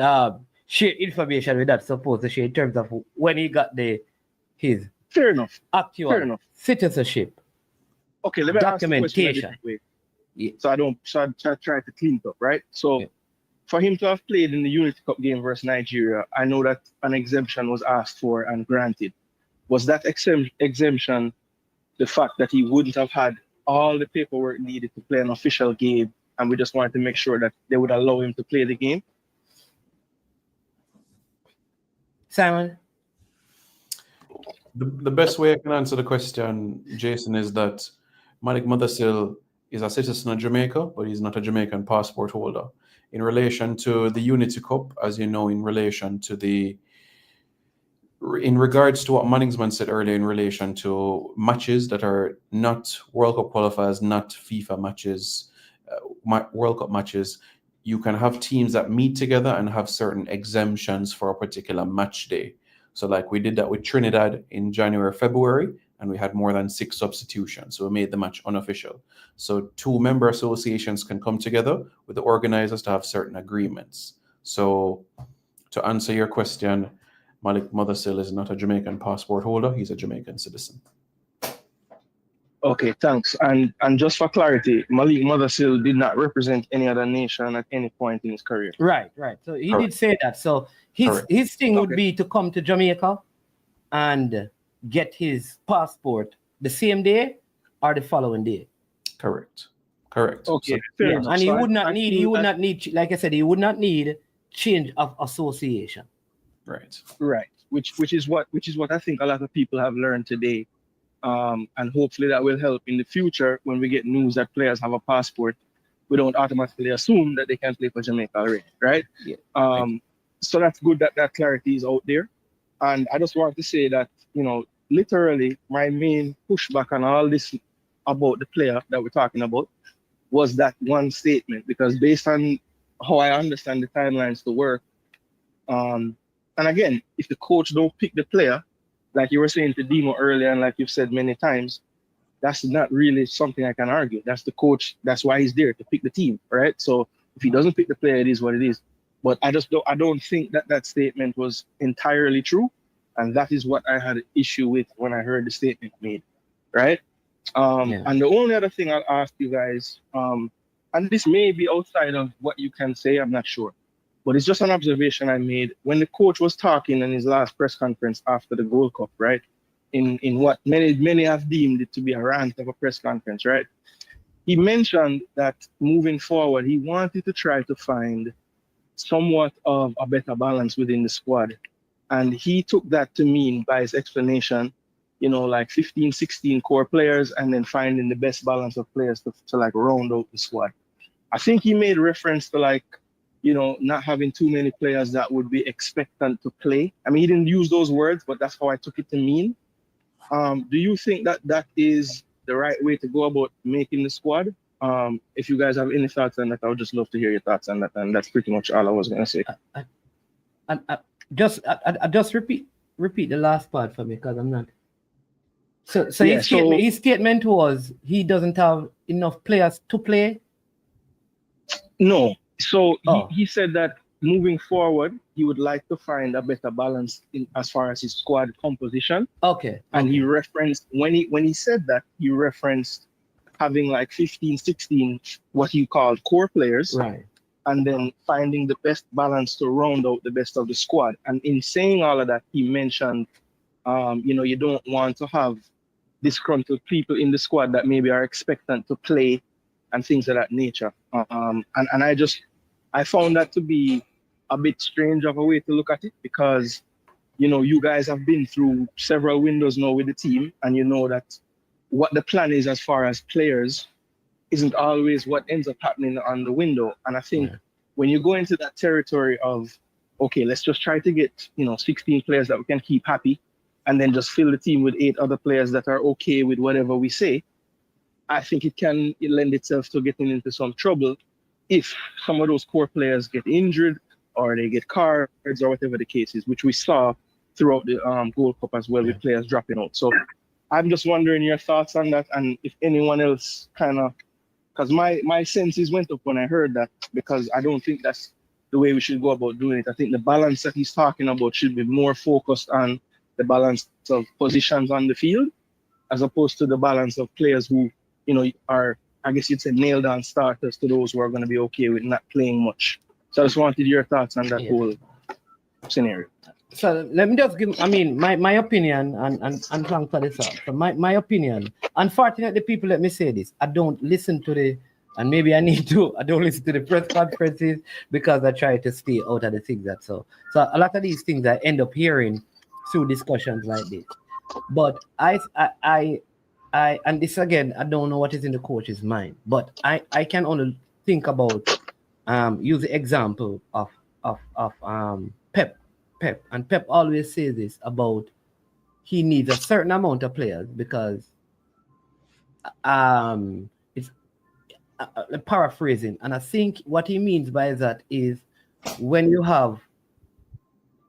share information we're not supposed to share in terms of when he got his fair enough actual citizenship. Okay, let me documentation. Ask the question a different way. So I try to clean it up, right? So for him to have played in the Unity Cup game versus Nigeria, I know that an exemption was asked for and granted. Was that exemption the fact that he wouldn't have had all the paperwork needed to play an official game, and we just wanted to make sure that they would allow him to play the game? Simon? The best way I can answer the question, Jason, is that Malik Mothersill is a citizen of Jamaica, but he's not a Jamaican passport holder. In relation to the Unity Cup, as you know, in regards to what Manningsman said earlier in relation to matches that are not World Cup qualifiers, not FIFA matches, World Cup matches, you can have teams that meet together and have certain exemptions for a particular match day. So like we did that with Trinidad in January, February, and we had more than 6 substitutions. So we made the match unofficial. So 2 member associations can come together with the organizers to have certain agreements. So to answer your question, Malik Mothersill is not a Jamaican passport holder. He's a Jamaican citizen. Okay, thanks. And just for clarity, Malik Mothersill did not represent any other nation at any point in his career. Right. So he did say that. So his thing would be to come to Jamaica and get his passport the same day or the following day. Correct. Okay. So, and he would not need, like I said, he would not need change of association. Right. Which is what I think a lot of people have learned today. And hopefully that will help in the future when we get news that players have a passport. We don't automatically assume that they can play for Jamaica already, right? Yeah. So that's good that clarity is out there. And I just want to say that, literally my main pushback on all this about the player that we're talking about was that one statement, because based on how I understand the timelines to work, and again, if the coach don't pick the player, like you were saying to Demo earlier, and like you've said many times, that's not really something I can argue. That's the coach. That's why he's there, to pick the team, right? So if he doesn't pick the player, it is what it is. But I don't think that statement was entirely true. And that is what I had an issue with when I heard the statement made, right? And the only other thing I'll ask you guys, and this may be outside of what you can say, I'm not sure, but it's just an observation I made when the coach was talking in his last press conference after the Gold Cup, right? In what many have deemed it to be a rant of a press conference, right? He mentioned that moving forward, he wanted to try to find somewhat of a better balance within the squad. And he took that to mean, by his explanation, like 15, 16 core players, and then finding the best balance of players to like round out the squad. I think he made reference to not having too many players that would be expectant to play. I mean, he didn't use those words, but that's how I took it to mean. Do you think that is the right way to go about making the squad? If you guys have any thoughts on that, I would just love to hear your thoughts on that. And that's pretty much all I was going to say. Just repeat the last part for me, because I'm not. So his statement was he doesn't have enough players to play. No. So he said that moving forward, he would like to find a better balance as far as his squad composition. Okay. And he referenced when he said that, he referenced having like 15, 16 what he called core players. Right. and then finding the best balance to round out the best of the squad. And in saying all of that, he mentioned, you don't want to have disgruntled people in the squad that maybe are expectant to play and things of that nature. And I found that to be a bit strange of a way to look at it, because, you guys have been through several windows now with the team, and you know that what the plan is as far as players isn't always what ends up happening on the window. And I think when you go into that territory of, okay, let's just try to get, 16 players that we can keep happy, and then just fill the team with 8 other players that are okay with whatever we say, I think it can lend itself to getting into some trouble if some of those core players get injured or they get cards or whatever the case is, which we saw throughout the Gold Cup as well, with players dropping out. So I'm just wondering your thoughts on that, and if anyone else kind of, because my senses went up when I heard that, because I don't think that's the way we should go about doing it. I think the balance that he's talking about should be more focused on the balance of positions on the field, as opposed to the balance of players who, are, I guess you'd say, nailed on starters to those who are going to be okay with not playing much. So I just wanted your thoughts on that whole scenario. So let me just give, my opinion, and thanks for this. So my opinion, unfortunately, people, let me say this, I don't listen to I don't listen to the press conferences, because I try to stay out of the things that so a lot of these things I end up hearing through discussions like this. But I and this again, I don't know what is in the coach's mind, but I can only think about use the example of Pep. And Pep always says this about he needs a certain amount of players, because it's paraphrasing, and I think what he means by that is when you have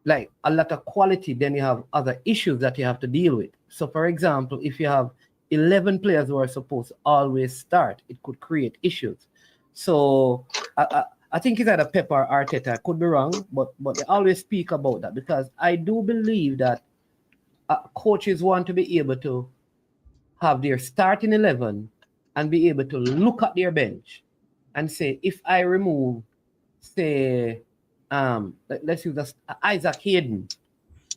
like a lot of quality, then you have other issues that you have to deal with. So for example, if you have 11 players who are supposed to always start, it could create issues. So I think it's either Pep or Arteta. I could be wrong, but they always speak about that, because I do believe that coaches want to be able to have their starting 11 and be able to look at their bench and say, if I remove, say, let's use Isaac Hayden,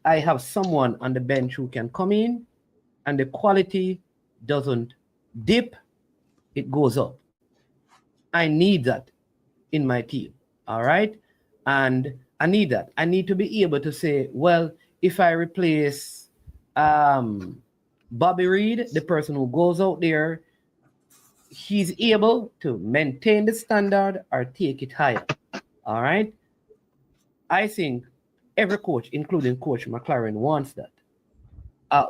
I have someone on the bench who can come in and the quality doesn't dip, it goes up. I need that in my team, all right? And I need that. I need to be able to say, well, if I replace Bobby Reed, the person who goes out there, he's able to maintain the standard or take it higher, all right? I think every coach, including Coach McLaren, wants that.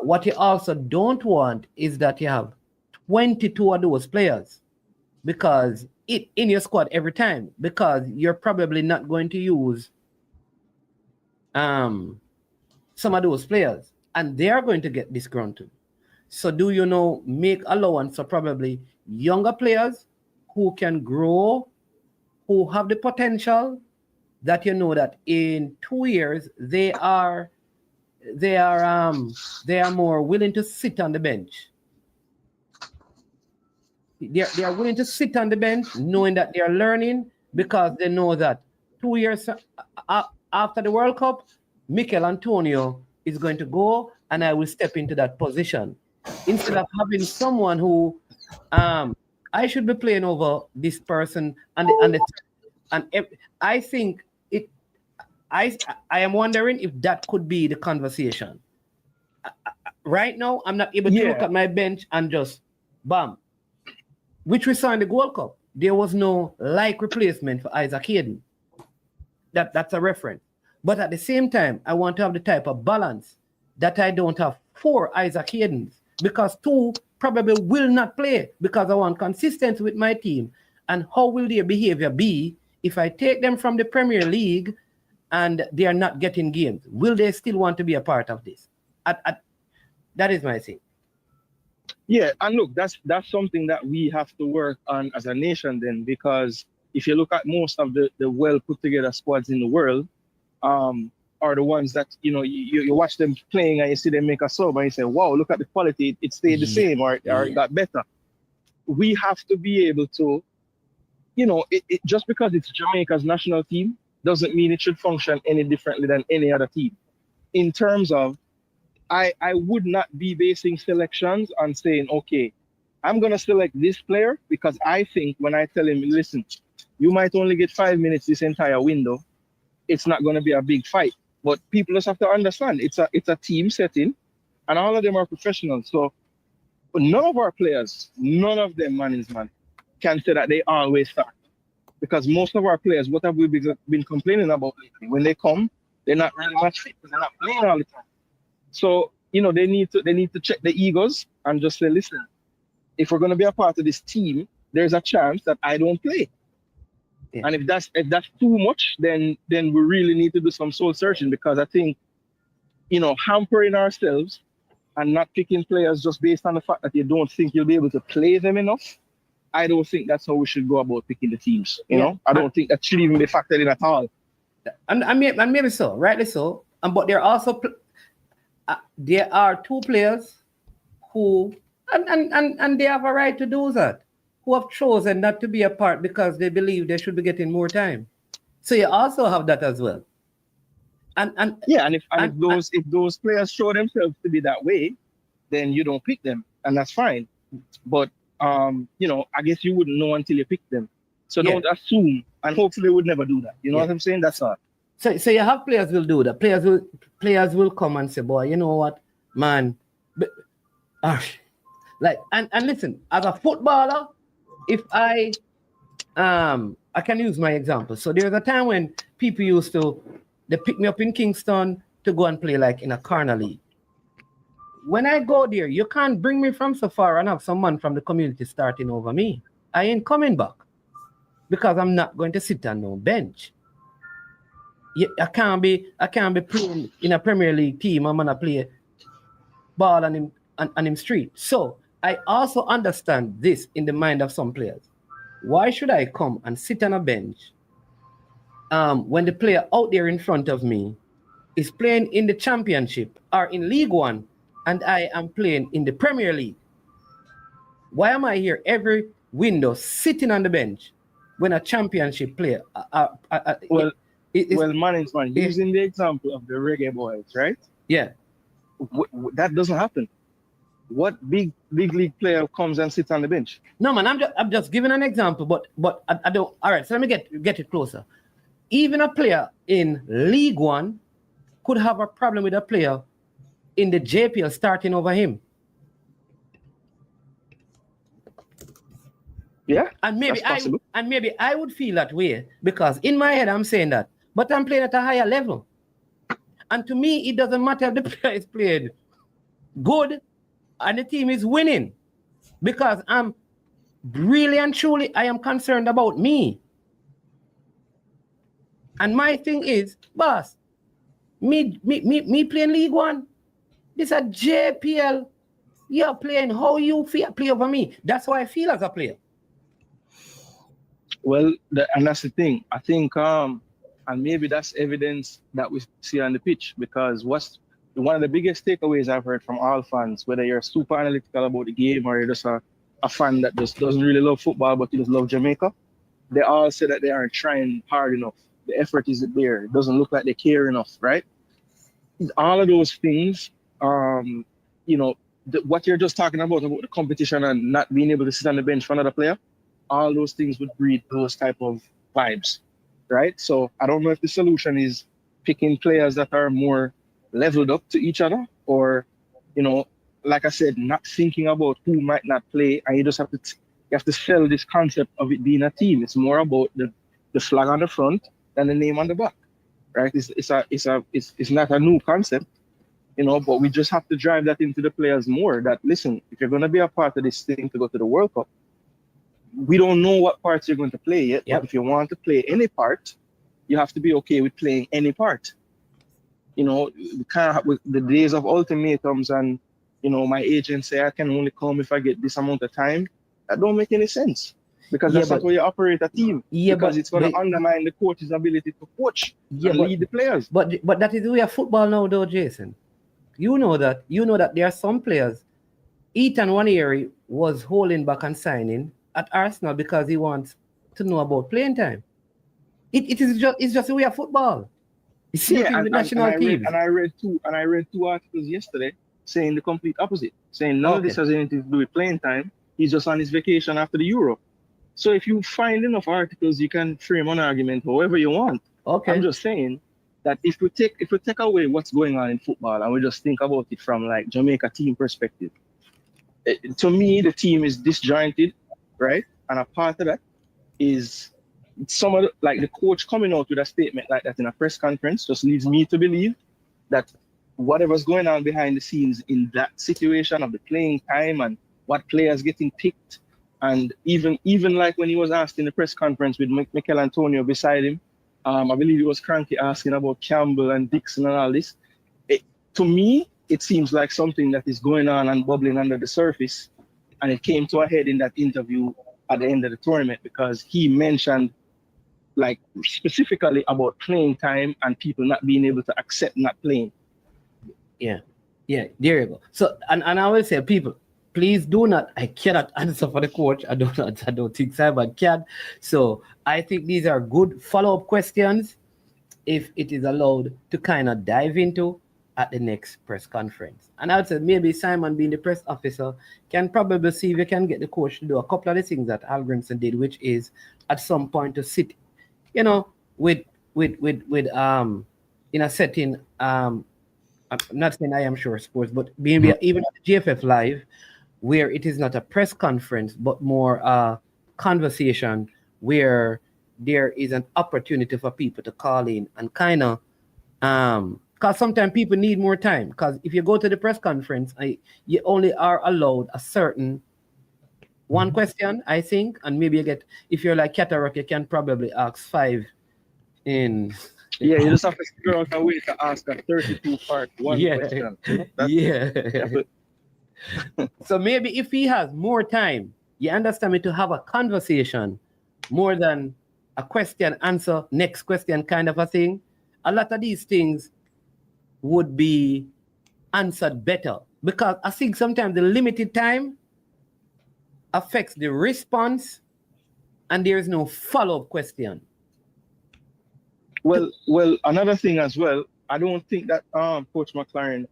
What you also don't want is that you have 22 of those players, because in your squad every time, because you're probably not going to use some of those players, and they are going to get disgruntled. So do make allowance for probably younger players who can grow, who have the potential, that that in 2 years they are more willing to sit on the bench. They are willing to sit on the bench knowing that they are learning, because they know that 2 years after the World Cup, Mikel Antonio is going to go and I will step into that position. Instead of having someone who I should be playing over this person and I think I am wondering if that could be the conversation. Right now, I'm not able to look at my bench and just bam. Which we saw in the Gold Cup. There was no replacement for Isaac Hayden. That's a reference. But at the same time, I want to have the type of balance that I don't have 4 Isaac Haydens, because 2 probably will not play, because I want consistency with my team. And how will their behavior be if I take them from the Premier League and they are not getting games? Will they still want to be a part of this? That is my thing. Yeah, and look, that's something that we have to work on as a nation then, because if you look at most of the well put together squads in the world, are the ones that you watch them playing and you see them make a sub and you say, wow, look at the quality, it stayed the same or it got better. We have to be able to just because it's Jamaica's national team doesn't mean it should function any differently than any other team. In terms of, I would not be basing selections on saying, okay, I'm going to select this player because I think when I tell him, listen, you might only get 5 minutes this entire window, it's not going to be a big fight. But people just have to understand it's a team setting, and all of them are professionals. So none of our players, none of them, man, can say that they always start. Because most of our players, what have we been complaining about lately? When they come, they're not really much fit because they're not playing all the time. So, they need to check the egos and just say, listen, if we're going to be a part of this team, there's a chance that I don't play. Yeah. And if that's too much, then we really need to do some soul searching, because I think, hampering ourselves and not picking players just based on the fact that you don't think you'll be able to play them enough, I don't think that's how we should go about picking the teams. You know, I don't think that should even be factored in at all. And maybe so, rightly so. But there are also there are two players who and they have a right to do that, who have chosen not to be a part because they believe they should be getting more time. So you also have that as well. And if those players show themselves to be that way, then you don't pick them, and that's fine. But I guess you wouldn't know until you pick them. So don't assume, and hopefully would never do that. You know what I'm saying? That's all. So you have players will do that. Players will come and say, boy, you know what, man, and listen, as a footballer, if I can use my example. So there's a time when people they pick me up in Kingston to go and play like in a corner league. When I go there, you can't bring me from so far and have someone from the community starting over me. I ain't coming back because I'm not going to sit on no bench. I can't be playing in a Premier League team. I'm gonna play ball on him street. So I also understand this in the mind of some players. Why should I come and sit on a bench when the player out there in front of me is playing in the Championship or in League One and I am playing in the Premier League? Why am I here every window sitting on the bench when a Championship player? Mannings, using the example of the reggae boys, right? Yeah. That doesn't happen. What big league player comes and sits on the bench? No, man, I'm just giving an example, but I don't. All right, so let me get it closer. Even a player in League One could have a problem with a player in the JPL starting over him. Yeah, and maybe I would feel that way because in my head I'm saying that, but I'm playing at a higher level, and to me it doesn't matter if the player is playing good and the team is winning, because I'm really and truly I am concerned about me. And my thing is, boss, me playing League One, this a JPL. You're playing how you feel play over me. That's how I feel as a player. Well, and that's the thing. I think, and maybe that's evidence that we see on the pitch, because one of the biggest takeaways I've heard from all fans, whether you're super analytical about the game or you're just a fan that just doesn't really love football but you just love Jamaica, they all say that they aren't trying hard enough. The effort isn't there. It doesn't look like they care enough, right? All of those things, what you're just talking about the competition and not being able to sit on the bench for another player, all those things would breed those type of vibes, right? So I don't know if the solution is picking players that are more leveled up to each other, or, like I said, not thinking about who might not play, and you just have to sell this concept of it being a team. It's more about the flag on the front than the name on the back, right? It's not a new concept, but we just have to drive that into the players more. That listen, if you're going to be a part of this thing to go to the World Cup, we don't know what parts you're going to play yet. Yep. But if you want to play any part, you have to be okay with playing any part. Kind of with the days of ultimatums and, my agent say I can only come if I get this amount of time. That don't make any sense, because that's not how you operate a team. Because it's going to undermine the coach's ability to coach and lead the players. But that is the way of football now, though, Jason. You know that there are some players. Ethan Waneri was holding back and signing at Arsenal because he wants to know about playing time. It's just a way of football. It's same thing with national teams. And I read two articles yesterday saying the complete opposite, saying none of this has anything to do with playing time. He's just on his vacation after the Euro. So if you find enough articles, you can frame an argument however you want. Okay. I'm just saying that if we take away what's going on in football and we just think about it from like Jamaica team perspective, to me the team is disjointed, right? And a part of that is some of the coach coming out with a statement like that in a press conference just leads me to believe that whatever's going on behind the scenes in that situation of the playing time and what players getting picked, and even like when he was asked in the press conference with Mikel Antonio beside him, I believe it was Cranky asking about Campbell and Dixon and all this. To me, it seems like something that is going on and bubbling under the surface, and it came to a head in that interview at the end of the tournament because he mentioned like specifically about playing time and people not being able to accept not playing. Yeah, there you go. So, and I will say, people, please do not, I cannot answer for the coach. I don't think Simon can. So I think these are good follow-up questions if it is allowed to kind of dive into at the next press conference. And I would say maybe Simon, being the press officer, can probably see if you can get the coach to do a couple of the things that Al Grimson did, which is at some point to sit, with in a setting, I'm not saying I am sure sports, but maybe even at the GFF Live, where it is not a press conference, but more a conversation where there is an opportunity for people to call in and kind of, because sometimes people need more time. Because if you go to the press conference, you only are allowed a certain one question, I think, and maybe you get, if you're like Cataract, you can probably ask 5 in. Yeah, you just have to figure out a way to ask a 32-part question. So maybe if he has more time, you understand me, to have a conversation more than a question, answer, next question kind of a thing, a lot of these things would be answered better. Because I think sometimes the limited time affects the response and there is no follow-up question. Well, another thing as well, I don't think that Coach McLaren.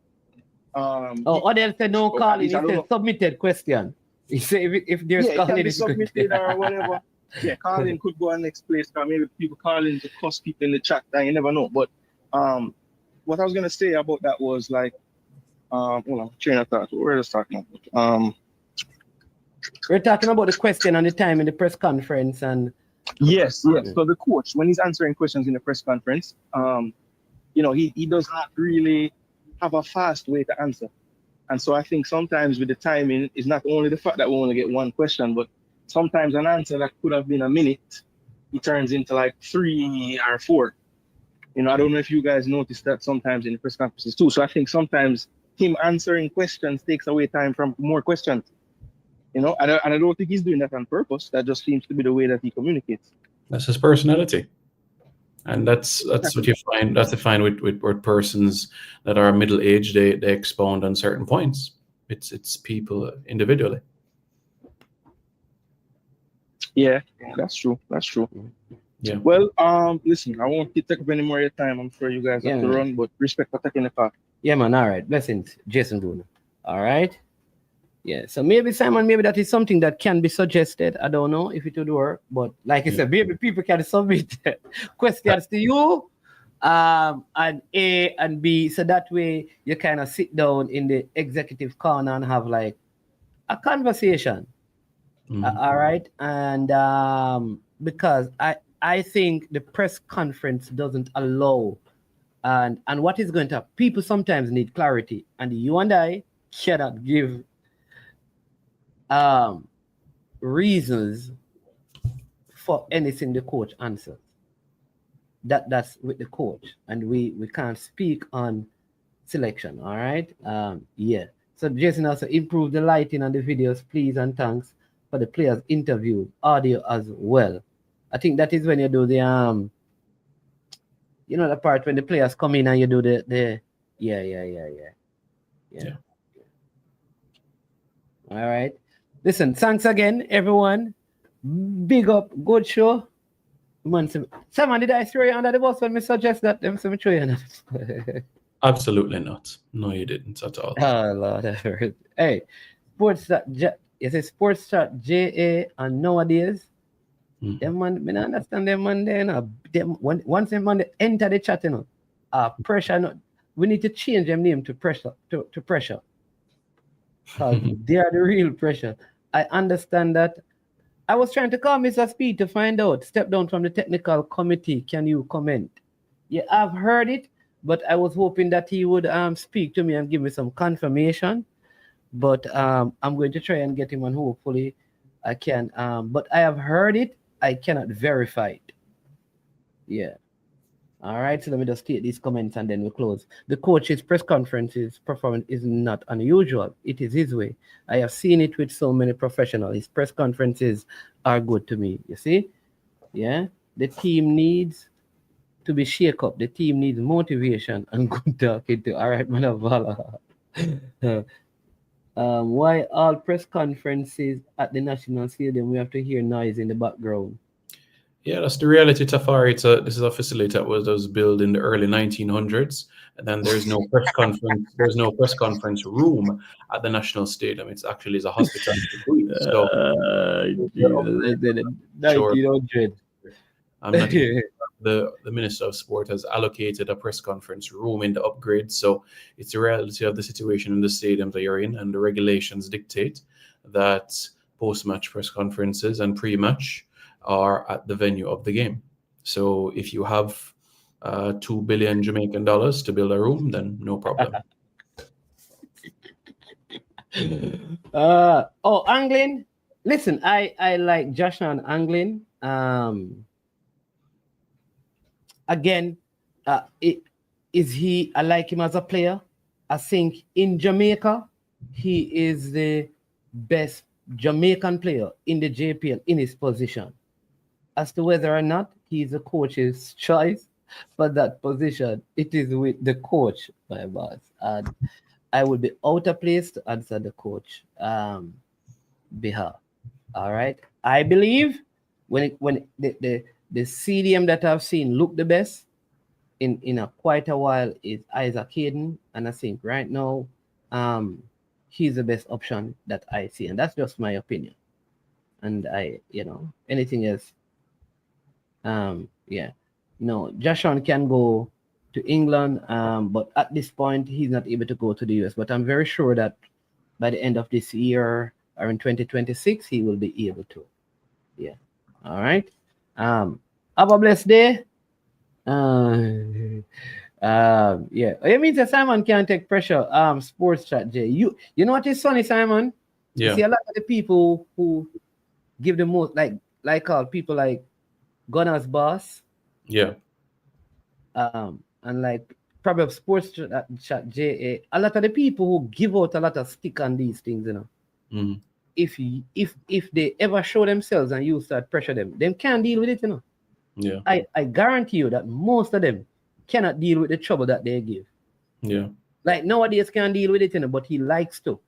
Odell said no calling. He said submitted question. He said if there's calling, it can be submitted or whatever. Yeah, calling could go on next place. Because maybe people calling to cuss people in the chat. That you never know. But what I was gonna say about that was like, hold on, train of thought. We're just talking about. We're talking about the question and the time in the press conference and. Yes. So the coach, when he's answering questions in the press conference, he does not really have a fast way to answer. And so I think sometimes with the timing, it's not only the fact that we only get one question, but sometimes an answer that could have been a minute, it turns into like 3 or 4. I don't know if you guys notice that sometimes in the press conferences too. So I think sometimes him answering questions takes away time from more questions. And I don't think he's doing that on purpose. That just seems to be the way that he communicates. That's his personality. And that's what you find. That's what you find with persons that are middle-aged. They expound on certain points. It's people individually. Yeah, that's true. Yeah. Well, listen, I won't take up any more of your time. I'm sure you guys have to run, but respect for taking the part. Yeah, man. All right. Blessings, Jason Bruno. All right. Yeah, so maybe Simon, maybe that is something that can be suggested. I don't know if it would work, but like I said, maybe people can submit questions to you, and A and B, so that way you kind of sit down in the executive corner and have like a conversation. All right, and because I think the press conference doesn't allow, and what is going to happen, people sometimes need clarity, and you and I cannot give reasons for anything the coach answers. That's with the coach, and we can't speak on selection. All right. So Jason also improve the lighting on the videos, please, and thanks for the players interview audio as well. I think that is when you do the the part when the players come in and you do the All right. Listen, thanks again, everyone. Big up, good show. Man, Simon, did I throw you under the bus when me suggest that them some throw you under the Absolutely not. No, you didn't at all. Oh Lord, that hurt. Hey, sports chat, is it sports chat JA and nowadays? Them man, me not understand them man there. Them once them man they enter the chat, pressure. No, we need to change them name to pressure to pressure. Because they are the real pressure. I understand that. I was trying to call Mr. Speed to find out. Step down from the technical committee. Can you comment? Yeah, I've heard it, but I was hoping that he would speak to me and give me some confirmation. But I'm going to try and get him, and hopefully I can. But I have heard it. I cannot verify it. Yeah. All right. So let me just take these comments and then we close. The coach's press conferences performance is not unusual. It is his way. I have seen it with so many professionals. His press conferences are good to me. You see? Yeah. The team needs to be shake up. The team needs motivation and good talking to. All right, Manavala. Why all press conferences at the National Stadium we have to hear noise in the background? Yeah, that's the reality, Tafari. This is a facility that was built in the early 1900s, and then there's no press conference. There's no press conference room at the National Stadium. It's actually a hospital. So, 1900. I'm not the Minister of Sport has allocated a press conference room in the upgrade. So it's the reality of the situation in the stadium that you're in, and the regulations dictate that post-match press conferences and pre-match are at the venue of the game. So if you have $2 billion Jamaican dollars to build a room, then no problem. Anglin. Listen, I like Joshua and Anglin. Again, I like him as a player. I think in Jamaica, he is the best Jamaican player in the JPL in his position. As to whether or not he's the coach's choice for that position, it is with the coach, my boss. And I would be out of place to answer the coach behalf. All right. I believe when the CDM that I've seen look the best in a quite a while is Isaac Hayden, and I think right now he's the best option that I see, and that's just my opinion. And anything else. Joshua can go to England, but at this point he's not able to go to the US. But I'm very sure that by the end of this year or in 2026 he will be able to. Yeah. All right. Have a blessed day. It means that Simon can't take pressure. Sports chat, Jay. You know what is funny, Simon? Yeah. You see a lot of the people who give the most, like people like Gunner's boss. Yeah. And like probably sports chat JA, a lot of the people who give out a lot of stick on these things, Mm-hmm. If they ever show themselves and you start pressure them can't deal with it, Yeah. I guarantee you that most of them cannot deal with the trouble that they give. Yeah. Like nowadays can't deal with it, but he likes to.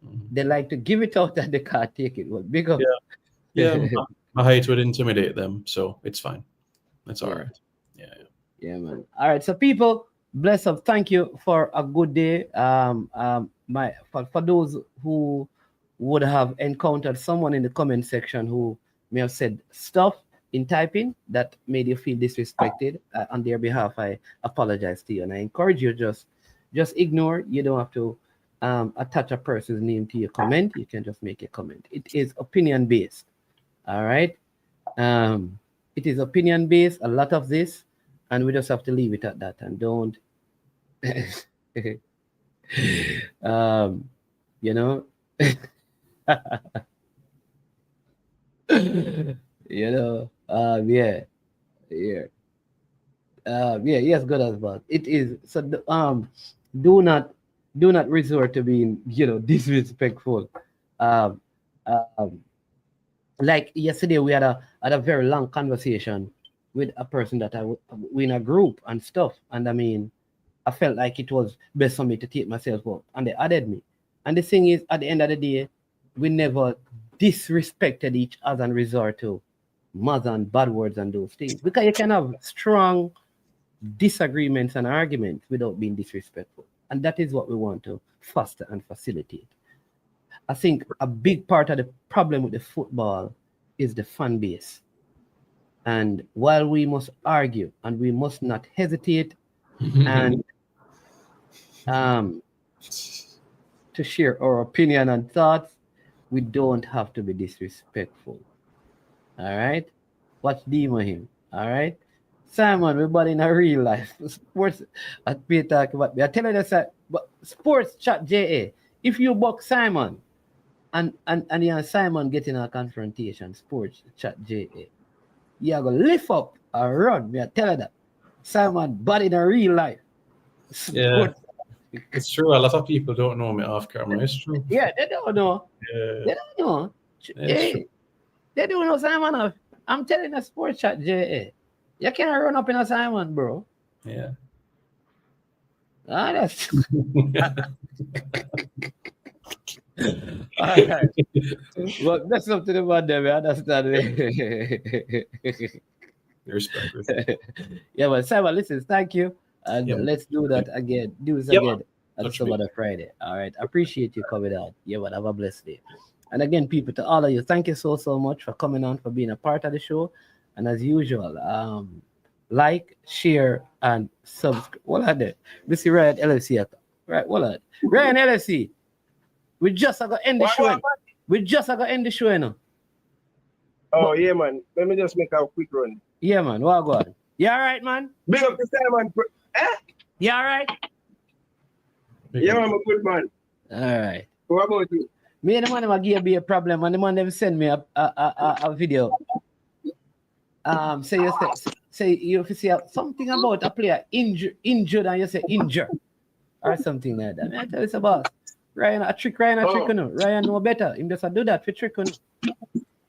Mm-hmm. They like to give it out and they can't take it. Well, big up. Yeah. My height would intimidate them, so it's fine. That's all right. Yeah, man. All right. So people, bless up. Thank you for a good day. For those who would have encountered someone in the comment section who may have said stuff in typing that made you feel disrespected, on their behalf, I apologize to you, and I encourage you just ignore. You don't have to attach a person's name to your comment. You can just make a comment. It is opinion based. All right. It is opinion based, a lot of this, and we just have to leave it at that and don't yes, good as bad. It is so. Do not resort to being disrespectful. Like yesterday, we had a very long conversation with a person that we in a group and stuff, and I mean, I felt like it was best for me to take myself out, and they added me. And the thing is, at the end of the day, we never disrespected each other and resort to mother and bad words and those things. Because you can have strong disagreements and arguments without being disrespectful. And that is what we want to foster and facilitate. I think a big part of the problem with the football is the fan base. And while we must argue and we must not hesitate and to share our opinion and thoughts, we don't have to be disrespectful. All right? Watch Demo him. All right? Simon, we're about in a real life. Sports, I be talking about me. I tell you this, but sports chat JA. If you box Simon and you and Simon getting a confrontation, sports chat JA, you're going to lift up and run. Me, I tell you that. Simon, but in a real life. Yeah. It's true. A lot of people don't know me off camera. It's true. Yeah, they don't know. Yeah. They don't know. Hey, they don't know Simon. I'm telling a sports chat JA. You can't run up in a Simon, bro. Yeah. Ah, that's all right. But that's up to the man there, we understand. Respect. Yeah, but Simon, listen, thank you. And let's do that again. Do this again on some other Friday. All right. I appreciate you coming out. Yeah, but have a blessed day. And again, people, to all of you, thank you so much for coming on, for being a part of the show. And as usual, like, share, and subscribe. What are they? This is Ryan LFC. Right, what are they? Ryan LFC. We just got to end the show. We just got to end the show, you know. Oh, yeah, man. Let me just make a quick run. Yeah, man. What go on? You all right, man? Big up the Simon. You all right? Yeah, I'm a good man. All right. What about you? Me and the man them give me a problem, and the man them send me a video. Say you see something about a player injured, and you say injure or something like that. I tell you about Ryan a trick, you know. Ryan know better. Him just do that for trick, you know.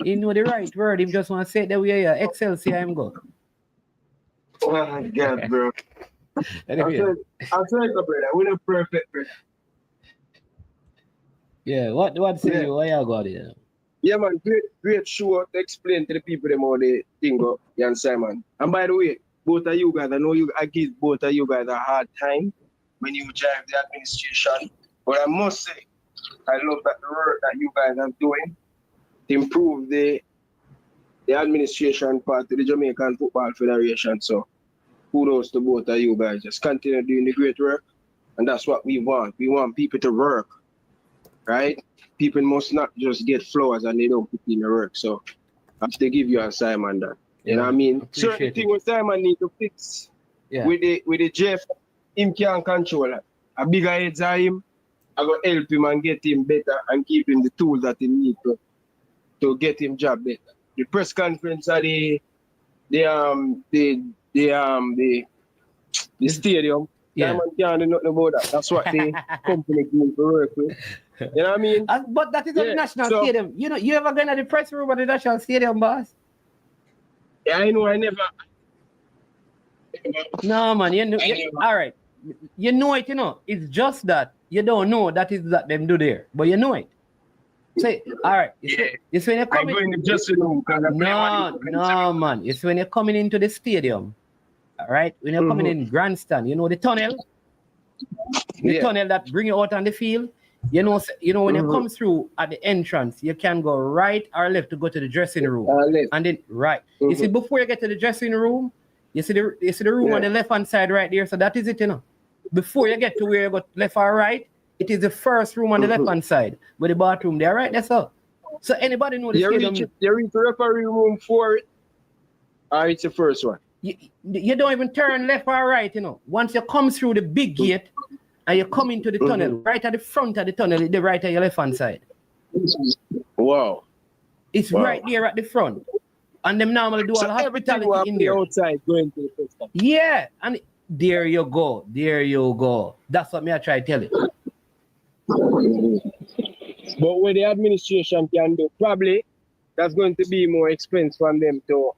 He know the right word. Him just want to say it the way Excel see him go. Oh my God, bro. Anyway. I'm sorry, brother. We're not perfect, bro. Yeah, what say you? What you got here? Yeah, man, great show to explain to the people them how they think of Jan Simon. And by the way, both of you guys, I give both of you guys a hard time when you drive the administration. But I must say, I love that the work that you guys are doing to improve the administration part of the Jamaican Football Federation. So kudos to both of you guys. Just continue doing the great work. And that's what we want. We want people to work, right? People must not just get flowers and they don't put in the work. So I have to give you a Simon that. You know what I mean? Certain thing what Simon need to fix with the Jeff, him can't control it. A bigger heads on him, I go help him and get him better and keep him the tools that he need to get him job better. The press conference at the stadium. Yeah. Simon can't do nothing about that. That's what the company need to work with. You know what I mean? But that is a national stadium. You know, you ever been at the press room at the national stadium, boss? Yeah, I know. I never. No, man. All right. You know it. You know. It's just that you don't know that is that them do there, but you know it. Say, all right. It's when you're coming. I'm going to just No, man. It's when you're coming into the stadium. All right. When you're coming in grandstand, you know the tunnel. The tunnel that bring you out on the field. You know when you come through at the entrance, you can go right or left to go to the dressing room, and then right. You see, before you get to the dressing room, you see the room on the left hand side right there. So that is it, you know. Before you get to where you go left or right, it is the first room on the left hand side with the bathroom there, right? That's all. So anybody know the stadium? You reach the referee room for it, or it's the first one. You don't even turn left or right, you know. Once you come through the big gate. And you come into the tunnel, right at the front of the tunnel, the right at your left hand side. Wow. It's right there at the front. And them normally do all hospitality in there. Outside going to the first. Yeah. And there you go. There you go. That's what me I try to tell you. But what the administration can do, probably that's going to be more expense from them to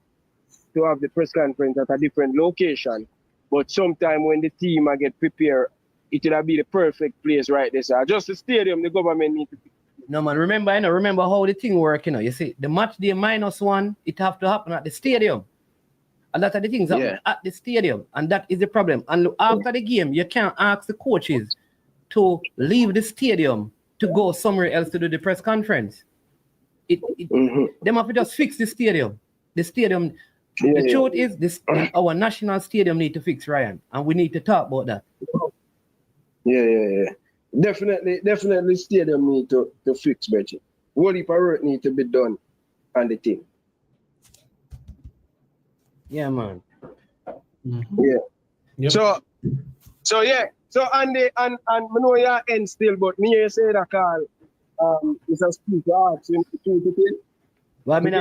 have the press conference at a different location. But sometime when the team get prepared, it will be the perfect place right there. So just the stadium, the government need to No man, remember how the thing work, You see, the match day -1, it have to happen at the stadium. A lot of the things happen at the stadium, and that is the problem. And after the game, you can't ask the coaches to leave the stadium to go somewhere else to do the press conference. Them have to just fix the stadium. The stadium. The truth is, our national stadium need to fix, Ryan, and we need to talk about that. Yeah. Definitely stadium need to fix, Betty. What if work need to be done on the thing? Yeah, man. Yeah. Yep. So yeah. So and I know you end still, but me you say that call Mr. Speaker ask him to take. Well, I mean,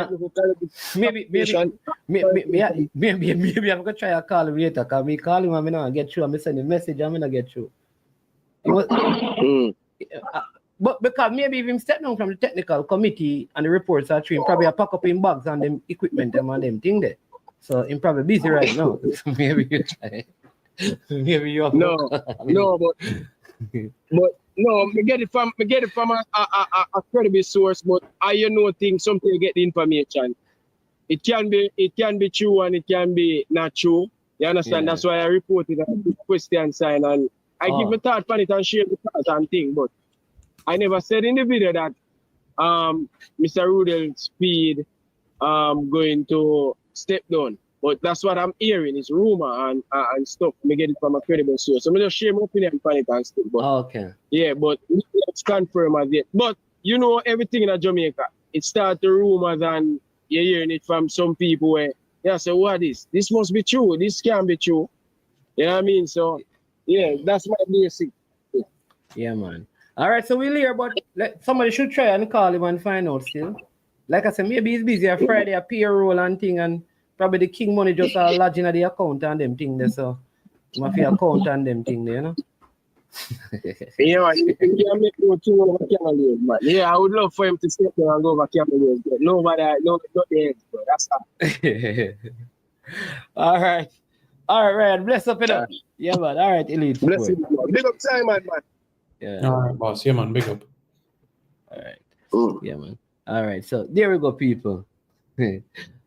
maybe I'm gonna try to call him later. Cause me call him, I'm gonna get through. I'm send a message, I'm gonna get through. But because maybe if him step down from the technical committee and the reports are true, probably I pack up in bags and them equipment them and them thing there. So him probably busy right now. Maybe you try. Maybe you no, but no, me get it from a credible source, but I think something you get the information. It can be true and it can be not true. You understand? That's why I reported a question sign and I give my thought on it and share the thought and thing, but I never said in the video that Mr. Rudel Speed going to step down. But that's what I'm hearing. It's rumor and stuff. Me get it from a credible source. So I'm just share my opinion on it and stuff. But okay. Yeah, but let's confirm as yet. But everything in Jamaica, it starts the rumors and you're hearing it from some people where say, what is? This must be true. This can't be true. You know what I mean? So yeah, that's my basic. Yeah, man. All right, so we'll hear, but somebody should try and call him and find out still. Like I said, maybe he's busy on Friday, a payroll and thing, and probably the king money just lodging at the account and them thing there, so mafia account and them thing there, Yeah, man, you can make no too over Camel, man. Yeah, I would love for him to step there and go over Camel, but nobody, not the end, bro. That's all right. All right, Ryan, bless up enough. Yeah, man. All right, Elite. Bless you, man. Big up Simon, man. Yeah. All right, boss. Yeah, man. Big up. All right. Yeah, man. All right. So there we go, people.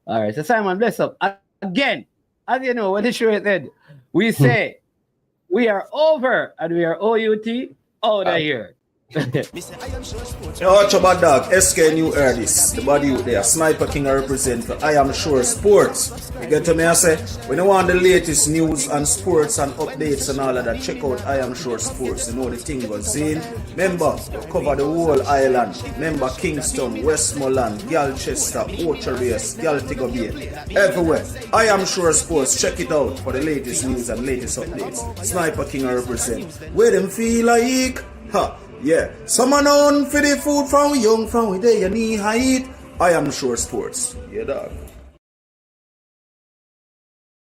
All right. So Simon, bless up. Again, as you know, when the show is end, we say we are over and we are OUT out of here. Yo, watch your bad dog, SK New heard this. The body out there, Sniper King I represent for I Am Sure Sports. You get to me, I say, when you want the latest news and sports and updates and all of that, check out I Am Sure Sports. You know the thing goes in. Remember, cover the whole island. Remember Kingston, Westmoreland, Galchester, Ocho-Race, Galtigo Bay. Everywhere. I Am Sure Sports. Check it out for the latest news and latest updates. Sniper King I represent. Where them feel like? Ha! Yeah, someone on for the food from young, from where they knee height. I Am Sure Sports. Yeah, dog.